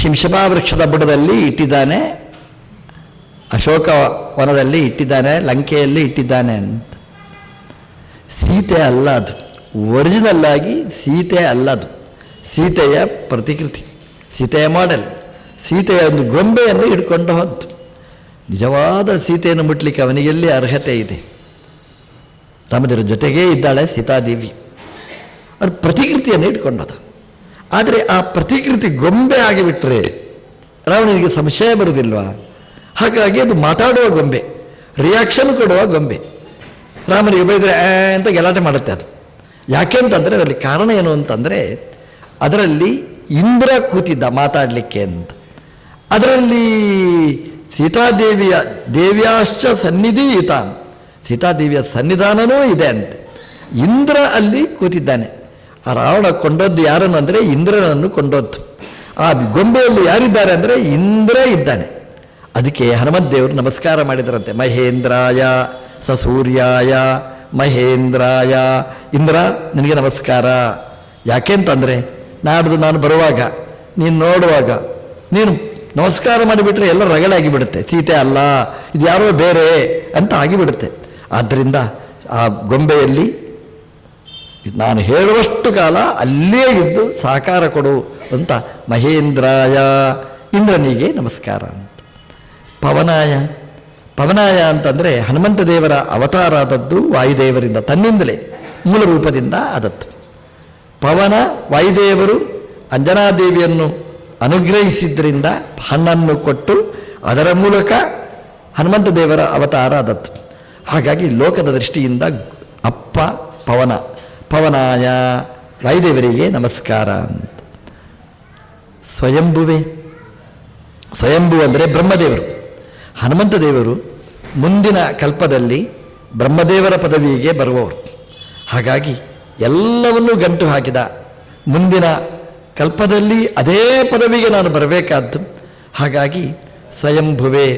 ಶಿಂಶಪಾ ವೃಕ್ಷದ ಬುಡದಲ್ಲಿ ಇಟ್ಟಿದ್ದಾನೆ, ಅಶೋಕವನದಲ್ಲಿ ಇಟ್ಟಿದ್ದಾನೆ, ಲಂಕೆಯಲ್ಲಿ ಇಟ್ಟಿದ್ದಾನೆ ಅಂತ. ಸೀತೆ ಅಲ್ಲ ಅದು, ಒರಿಜಿನಲ್ ಆಗಿ ಸೀತೆ ಅಲ್ಲ ಅದು, ಸೀತೆಯ ಪ್ರತಿಕೃತಿ, ಸೀತೆಯ ಮಾಡೆಲ್. ಸೀತೆಯ ಒಂದು ಗೊಂಬೆಯನ್ನು ಹಿಡ್ಕೊಂಡು ಹೋದ್ದು. ನಿಜವಾದ ಸೀತೆಯನ್ನು ಮುಟ್ಲಿಕ್ಕೆ ಅವನಿಗೆಲ್ಲಿ ಅರ್ಹತೆ ಇದೆ? ರಾಮದೇವರ ಜೊತೆಗೇ ಇದ್ದಾಳೆ ಸೀತಾದೇವಿ. ಅವ್ರ ಪ್ರತಿಕೃತಿಯನ್ನು ಇಟ್ಕೊಂಡದ. ಆದರೆ ಆ ಪ್ರತಿಕೃತಿ ಗೊಂಬೆ ಆಗಿಬಿಟ್ರೆ ರಾವಣನಿಗೆ ಸಂಶಯ ಬರುವುದಿಲ್ವಾ? ಹಾಗಾಗಿ ಅದು ಮಾತಾಡುವ ಗೊಂಬೆ, ರಿಯಾಕ್ಷನ್ ಕೊಡುವ ಗೊಂಬೆ. ರಾಮನಿಗೆ ಬೈದರೆ ಅಂತ ಗಲಾಟೆ ಮಾಡುತ್ತೆ ಅದು. ಯಾಕೆ ಅಂತಂದರೆ ಅದರಲ್ಲಿ ಕಾರಣ ಏನು ಅಂತಂದರೆ, ಅದರಲ್ಲಿ ಇಂದ್ರ ಕೂತಿದ್ದ ಮಾತಾಡಲಿಕ್ಕೆ ಅಂತ. ಅದರಲ್ಲಿ ಸೀತಾದೇವಿಯ ದೇವ್ಯಾಶ್ಚ ಸನ್ನಿಧಿಯುತ, ಸೀತಾದೇವಿಯ ಸನ್ನಿಧಾನವೂ ಇದೆ ಅಂತೆ. ಇಂದ್ರ ಅಲ್ಲಿ ಕೂತಿದ್ದಾನೆ. ಆ ರಾವಣ ಕೊಂಡದ್ದು ಯಾರನ್ನು ಅಂದರೆ ಇಂದ್ರನನ್ನು ಕೊಂಡದ್ದು. ಆ ಗೊಂಬೆಯಲ್ಲಿ ಯಾರಿದ್ದಾರೆ ಅಂದರೆ ಇಂದ್ರ ಇದ್ದಾನೆ. ಅದಕ್ಕೆ ಹನುಮಂತ ದೇವರು ನಮಸ್ಕಾರ ಮಾಡಿದರಂತೆ. ಮಹೇಂದ್ರಾಯ ಸೂರ್ಯಾಯ ಮಹೇಂದ್ರಾಯ. ಇಂದ್ರ ನಿನಗೆ ನಮಸ್ಕಾರ. ಯಾಕೆಂತಂದರೆ ನಾಡ್ದು ನಾನು ಬರುವಾಗ, ನೀನು ನೋಡುವಾಗ ನೀನು ನಮಸ್ಕಾರ ಮಾಡಿಬಿಟ್ರೆ ಎಲ್ಲ ರಗಡಾಗಿಬಿಡುತ್ತೆ. ಸೀತೆ ಅಲ್ಲ, ಇದು ಯಾರೋ ಬೇರೆ ಅಂತ ಆಗಿಬಿಡುತ್ತೆ. ಆದ್ದರಿಂದ ಆ ಗೊಂಬೆಯಲ್ಲಿ ನಾನು ಹೇಳುವಷ್ಟು ಕಾಲ ಅಲ್ಲೇ ಇದ್ದು ಸಾಕಾರ ಕೊಡು ಅಂತ ಮಹೇಂದ್ರಾಯ, ಇಂದ್ರನಿಗೆ ನಮಸ್ಕಾರ ಅಂತ. ಪವನಾಯ, ಪವನಾಯ ಅಂತಂದರೆ ಹನುಮಂತ ದೇವರ ಅವತಾರ ಆದದ್ದು ವಾಯುದೇವರಿಂದ, ತನ್ನಿಂದಲೇ ಮೂಲ ರೂಪದಿಂದ ಆದದ್ದು. ಪವನ ವಾಯುದೇವರು ಅಂಜನಾದೇವಿಯನ್ನು ಅನುಗ್ರಹಿಸಿದ್ರಿಂದ ಹಣ್ಣನ್ನು ಕೊಟ್ಟು ಅದರ ಮೂಲಕ ಹನುಮಂತ ದೇವರ ಅವತಾರ ಆದದ್ದು. ಹಾಗಾಗಿ ಲೋಕದ ದೃಷ್ಟಿಯಿಂದ ಅಪ್ಪ ಪವನ, ಪವನಾಯ ವಾಯುದೇವರಿಗೆ ನಮಸ್ಕಾರ ಅಂತ. ಸ್ವಯಂಭುವೆ, ಸ್ವಯಂಭು ಅಂದರೆ ಬ್ರಹ್ಮದೇವರು. ಹನುಮಂತ ದೇವರು ಮುಂದಿನ ಕಲ್ಪದಲ್ಲಿ ಬ್ರಹ್ಮದೇವರ ಪದವಿಗೆ ಬರುವವರು. ಹಾಗಾಗಿ ಎಲ್ಲವನ್ನೂ ಗಂಟು ಹಾಕಿದ ಮುಂದಿನ ಕಲ್ಪದಲ್ಲಿ ಅದೇ ಪದವಿಗೆ ನಾನು ಬರಬೇಕಾದ್ದು. ಹಾಗಾಗಿ ಸ್ವಯಂಭುವೆ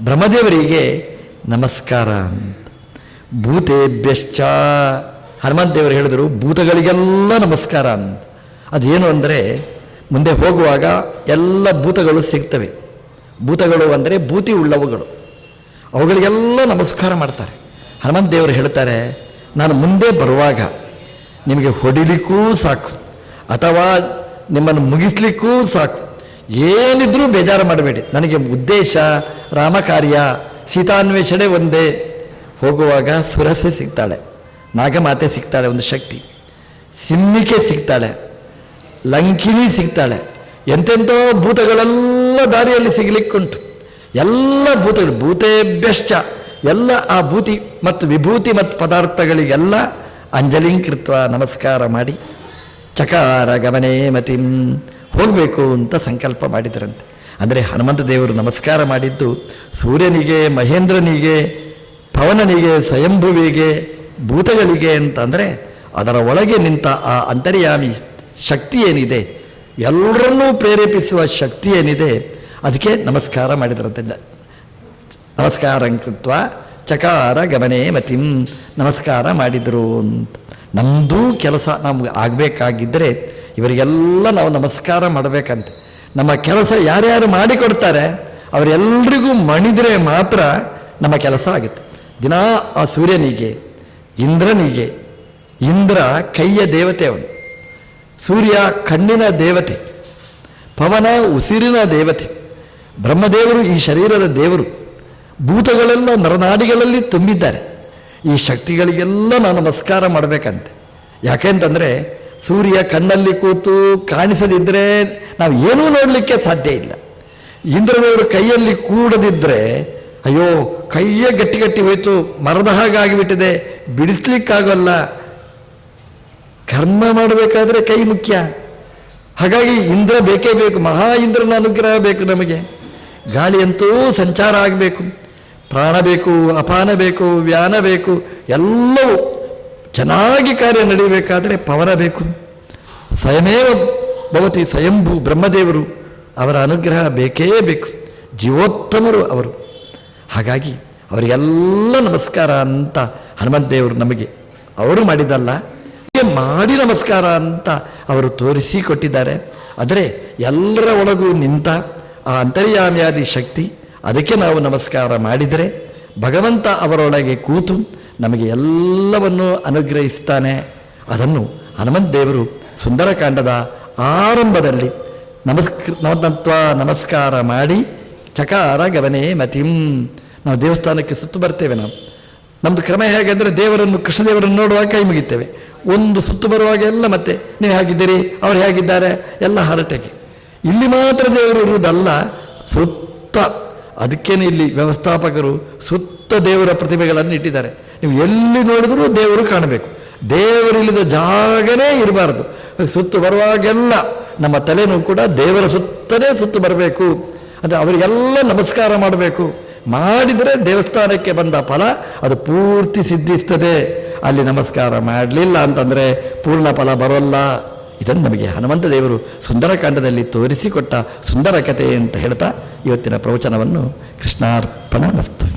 ಬ್ರಹ್ಮದೇವರಿಗೆ ನಮಸ್ಕಾರ. ಭೂತೇಭ್ಯಶ್ಚ ಹನುಮಂತ ದೇವರು ಹೇಳಿದರು ಭೂತಗಳಿಗೆಲ್ಲ ನಮಸ್ಕಾರ ಅಂತ. ಅದೇನು ಅಂದರೆ ಮುಂದೆ ಹೋಗುವಾಗ ಎಲ್ಲ ಭೂತಗಳು ಸಿಗ್ತವೆ. ಭೂತಗಳು ಅಂದರೆ ಭೂತಿ ಉಳ್ಳವುಗಳು, ಅವುಗಳಿಗೆಲ್ಲ ನಮಸ್ಕಾರ ಮಾಡ್ತಾರೆ. ಹನುಮಂತ ದೇವರು ಹೇಳ್ತಾರೆ, ನಾನು ಮುಂದೆ ಬರುವಾಗ ನಿಮಗೆ ಹೊಡಿಲಿಕ್ಕೂ ಸಾಕು ಅಥವಾ ನಿಮ್ಮನ್ನು ಮುಗಿಸ್ಲಿಕ್ಕೂ ಸಾಕು, ಏನಿದ್ರೂ ಬೇಜಾರು ಮಾಡಬೇಡಿ. ನನಗೆ ಉದ್ದೇಶ ರಾಮಕಾರ್ಯ, ಸೀತಾನ್ವೇಷಣೆ ಒಂದೇ. ಹೋಗುವಾಗ ಸುರಸೆ ಸಿಗ್ತಾಳೆ, ನಾಗಮಾತೆ ಸಿಗ್ತಾಳೆ, ಒಂದು ಶಕ್ತಿ, ಸಿಂಹಿಕೆ ಸಿಗ್ತಾಳೆ, ಲಂಕಿನಿ ಸಿಗ್ತಾಳೆ, ಎಂತೆಂಥೋ ಭೂತಗಳೆಲ್ಲ ದಾರಿಯಲ್ಲಿ ಸಿಗಲಿಕ್ಕುಂಟು. ಎಲ್ಲ ಭೂತಗಳು ಭೂತೇಭ್ಯಶ್ಚ ಎಲ್ಲ ಆ ಭೂತಿ ಮತ್ತು ವಿಭೂತಿ ಮತ್ತು ಪದಾರ್ಥಗಳಿಗೆಲ್ಲ ಅಂಜಲಿಂಕೃತ್ವ ನಮಸ್ಕಾರ ಮಾಡಿ ಚಕಾರ ಗಮನೇ ಮತಿಂ ಹೋಗಬೇಕು ಅಂತ ಸಂಕಲ್ಪ ಮಾಡಿದರಂತೆ. ಅಂದರೆ ಹನುಮಂತ ದೇವರು ನಮಸ್ಕಾರ ಮಾಡಿದ್ದು ಸೂರ್ಯನಿಗೆ, ಮಹೇಂದ್ರನಿಗೆ, ಪವನನಿಗೆ, ಸ್ವಯಂಭುವಿಗೆ, ಭೂತಗಳಿಗೆ ಅಂತಂದರೆ ಅದರ ಒಳಗೆ ನಿಂತ ಆ ಅಂತರ್ಯಾಮಿ ಶಕ್ತಿ ಏನಿದೆ, ಎಲ್ಲರನ್ನೂ ಪ್ರೇರೇಪಿಸುವ ಶಕ್ತಿ ಏನಿದೆ, ಅದಕ್ಕೆ ನಮಸ್ಕಾರ ಮಾಡಿದರಂತೆ. ನಮಸ್ಕಾರಂಕೃತ್ವ ಚಕಾರ ಗಮನೇ ಮತಿಂ ನಮಸ್ಕಾರ ಮಾಡಿದರು ಅಂತ. ನಮ್ಮದೂ ಕೆಲಸ ನಮ್ಗೆ ಆಗಬೇಕಾಗಿದ್ದರೆ ಇವರಿಗೆಲ್ಲ ನಾವು ನಮಸ್ಕಾರ ಮಾಡಬೇಕಂತೆ. ನಮ್ಮ ಕೆಲಸ ಯಾರ್ಯಾರು ಮಾಡಿಕೊಡ್ತಾರೆ ಅವರೆಲ್ಲರಿಗೂ ಮಣಿದರೆ ಮಾತ್ರ ನಮ್ಮ ಕೆಲಸ ಆಗುತ್ತೆ. ದಿನಾ ಆ ಸೂರ್ಯನಿಗೆ, ಇಂದ್ರನಿಗೆ, ಇಂದ್ರ ಕೈಯ ದೇವತೆ ಅವನು, ಸೂರ್ಯ ಕಣ್ಣಿನ ದೇವತೆ, ಪವನ ಉಸಿರಿನ ದೇವತೆ, ಬ್ರಹ್ಮದೇವರು ಈ ಶರೀರದ ದೇವರು, ಭೂತಗಳೆಲ್ಲ ನರನಾಡಿಗಳಲ್ಲಿ ತುಂಬಿದ್ದಾರೆ. ಈ ಶಕ್ತಿಗಳಿಗೆಲ್ಲ ನಾವು ನಮಸ್ಕಾರ ಮಾಡಬೇಕಂತೆ. ಯಾಕೆಂತಂದರೆ ಸೂರ್ಯ ಕಣ್ಣಲ್ಲಿ ಕೂತು ಕಾಣಿಸದಿದ್ದರೆ ನಾವು ಏನೂ ನೋಡಲಿಕ್ಕೆ ಸಾಧ್ಯ ಇಲ್ಲ. ಇಂದ್ರದೇವರು ಕೈಯಲ್ಲಿ ಕೂಡದಿದ್ದರೆ ಅಯ್ಯೋ ಕೈಯೇ ಗಟ್ಟಿ ಗಟ್ಟಿ ಹೋಯಿತು, ಮರದ ಹಾಗಾಗಿಬಿಟ್ಟಿದೆ, ಬಿಡಿಸ್ಲಿಕ್ಕಾಗಲ್ಲ. ಕರ್ಮ ಮಾಡಬೇಕಾದ್ರೆ ಕೈ ಮುಖ್ಯ. ಹಾಗಾಗಿ ಇಂದ್ರ ಬೇಕೇ ಬೇಕು, ಮಹಾ ಇಂದ್ರನ ಅನುಗ್ರಹ ಬೇಕು ನಮಗೆ. ಗಾಳಿಯಂತೂ ಸಂಚಾರ ಆಗಬೇಕು, ಪ್ರಾಣ ಬೇಕು, ಅಪಾನ ಬೇಕು, ವ್ಯಾನ ಬೇಕು, ಎಲ್ಲವೂ ಚೆನ್ನಾಗಿ ಕಾರ್ಯ ನಡೆಯಬೇಕಾದರೆ ಪವನ ಬೇಕು. ಸ್ವಯಮೇವ ಭವತಿ ಸ್ವಯಂಭೂ ಬ್ರಹ್ಮದೇವರು, ಅವರ ಅನುಗ್ರಹ ಬೇಕೇ ಬೇಕು. ಜೀವೋತ್ತಮರು ಅವರು. ಹಾಗಾಗಿ ಅವರಿಗೆಲ್ಲ ನಮಸ್ಕಾರ ಅಂತ ಹನುಮಂತ ದೇವರು ನಮಗೆ ಅವರು ಮಾಡಿದಲ್ಲ, ಮಾಡಿ ನಮಸ್ಕಾರ ಅಂತ ಅವರು ತೋರಿಸಿಕೊಟ್ಟಿದ್ದಾರೆ. ಆದರೆ ಎಲ್ಲರ ಒಳಗೂ ನಿಂತ ಆ ಅಂತರ್ಯಾಮಿಯಾದಿ ಶಕ್ತಿ, ಅದಕ್ಕೆ ನಾವು ನಮಸ್ಕಾರ ಮಾಡಿದರೆ ಭಗವಂತ ಅವರೊಳಗೆ ಕೂತು ನಮಗೆ ಎಲ್ಲವನ್ನೂ ಅನುಗ್ರಹಿಸ್ತಾನೆ. ಅದನ್ನು ಹನುಮಂತ ದೇವರು ಸುಂದರಕಾಂಡದ ಆರಂಭದಲ್ಲಿ ನಮಸ್ಕಾರ ಮಾಡಿ ಚಕಾರ ಗಮನೇ ಮತಿಂ. ನಾವು ದೇವಸ್ಥಾನಕ್ಕೆ ಸುತ್ತು ಬರ್ತೇವೆ. ನಮ್ಮದು ಕ್ರಮ ಹೇಗೆಂದರೆ ದೇವರನ್ನು, ಕೃಷ್ಣದೇವರನ್ನು ನೋಡುವಾಗ ಕೈ ಮುಗಿತೇವೆ. ಒಂದು ಸುತ್ತು ಬರುವಾಗ ಎಲ್ಲ ಮತ್ತೆ ನೀವು ಹೇಗಿದ್ದೀರಿ, ಅವ್ರು ಹೇಗಿದ್ದಾರೆ, ಎಲ್ಲ ಹರಟೆಗೆ. ಇಲ್ಲಿ ಮಾತ್ರ ದೇವರು ಇರುವುದಲ್ಲ, ಸುತ್ತ. ಅದಕ್ಕೇನೆ ಇಲ್ಲಿ ವ್ಯವಸ್ಥಾಪಕರು ಸುತ್ತ ದೇವರ ಪ್ರತಿಭೆಗಳನ್ನು ಇಟ್ಟಿದ್ದಾರೆ. ನೀವು ಎಲ್ಲಿ ನೋಡಿದ್ರೂ ದೇವರು ಕಾಣಬೇಕು. ದೇವರಿಲ್ಲದ ಜಾಗನೇ ಇರಬಾರ್ದು. ಸುತ್ತು ಬರುವಾಗೆಲ್ಲ ನಮ್ಮ ತಲೆನೂ ಕೂಡ ದೇವರ ಸುತ್ತನೇ ಸುತ್ತು ಬರಬೇಕು. ಅಂದರೆ ಅವರಿಗೆಲ್ಲ ನಮಸ್ಕಾರ ಮಾಡಬೇಕು. ಮಾಡಿದರೆ ದೇವಸ್ಥಾನಕ್ಕೆ ಬಂದ ಫಲ ಅದು ಪೂರ್ತಿ ಸಿದ್ಧಿಸ್ತದೆ. ಅಲ್ಲಿ ನಮಸ್ಕಾರ ಮಾಡಲಿಲ್ಲ ಅಂತಂದರೆ ಪೂರ್ಣ ಫಲ ಬರೋಲ್ಲ. ಇದನ್ನು ನಮಗೆ ಹನುಮಂತ ದೇವರು ಸುಂದರಕಾಂಡದಲ್ಲಿ ತೋರಿಸಿಕೊಟ್ಟ ಸುಂದರ ಕಥೆ ಅಂತ ಹೇಳ್ತಾ ಇವತ್ತಿನ ಪ್ರವಚನವನ್ನು ಕೃಷ್ಣಾರ್ಪಣ ಮಸ್ತು.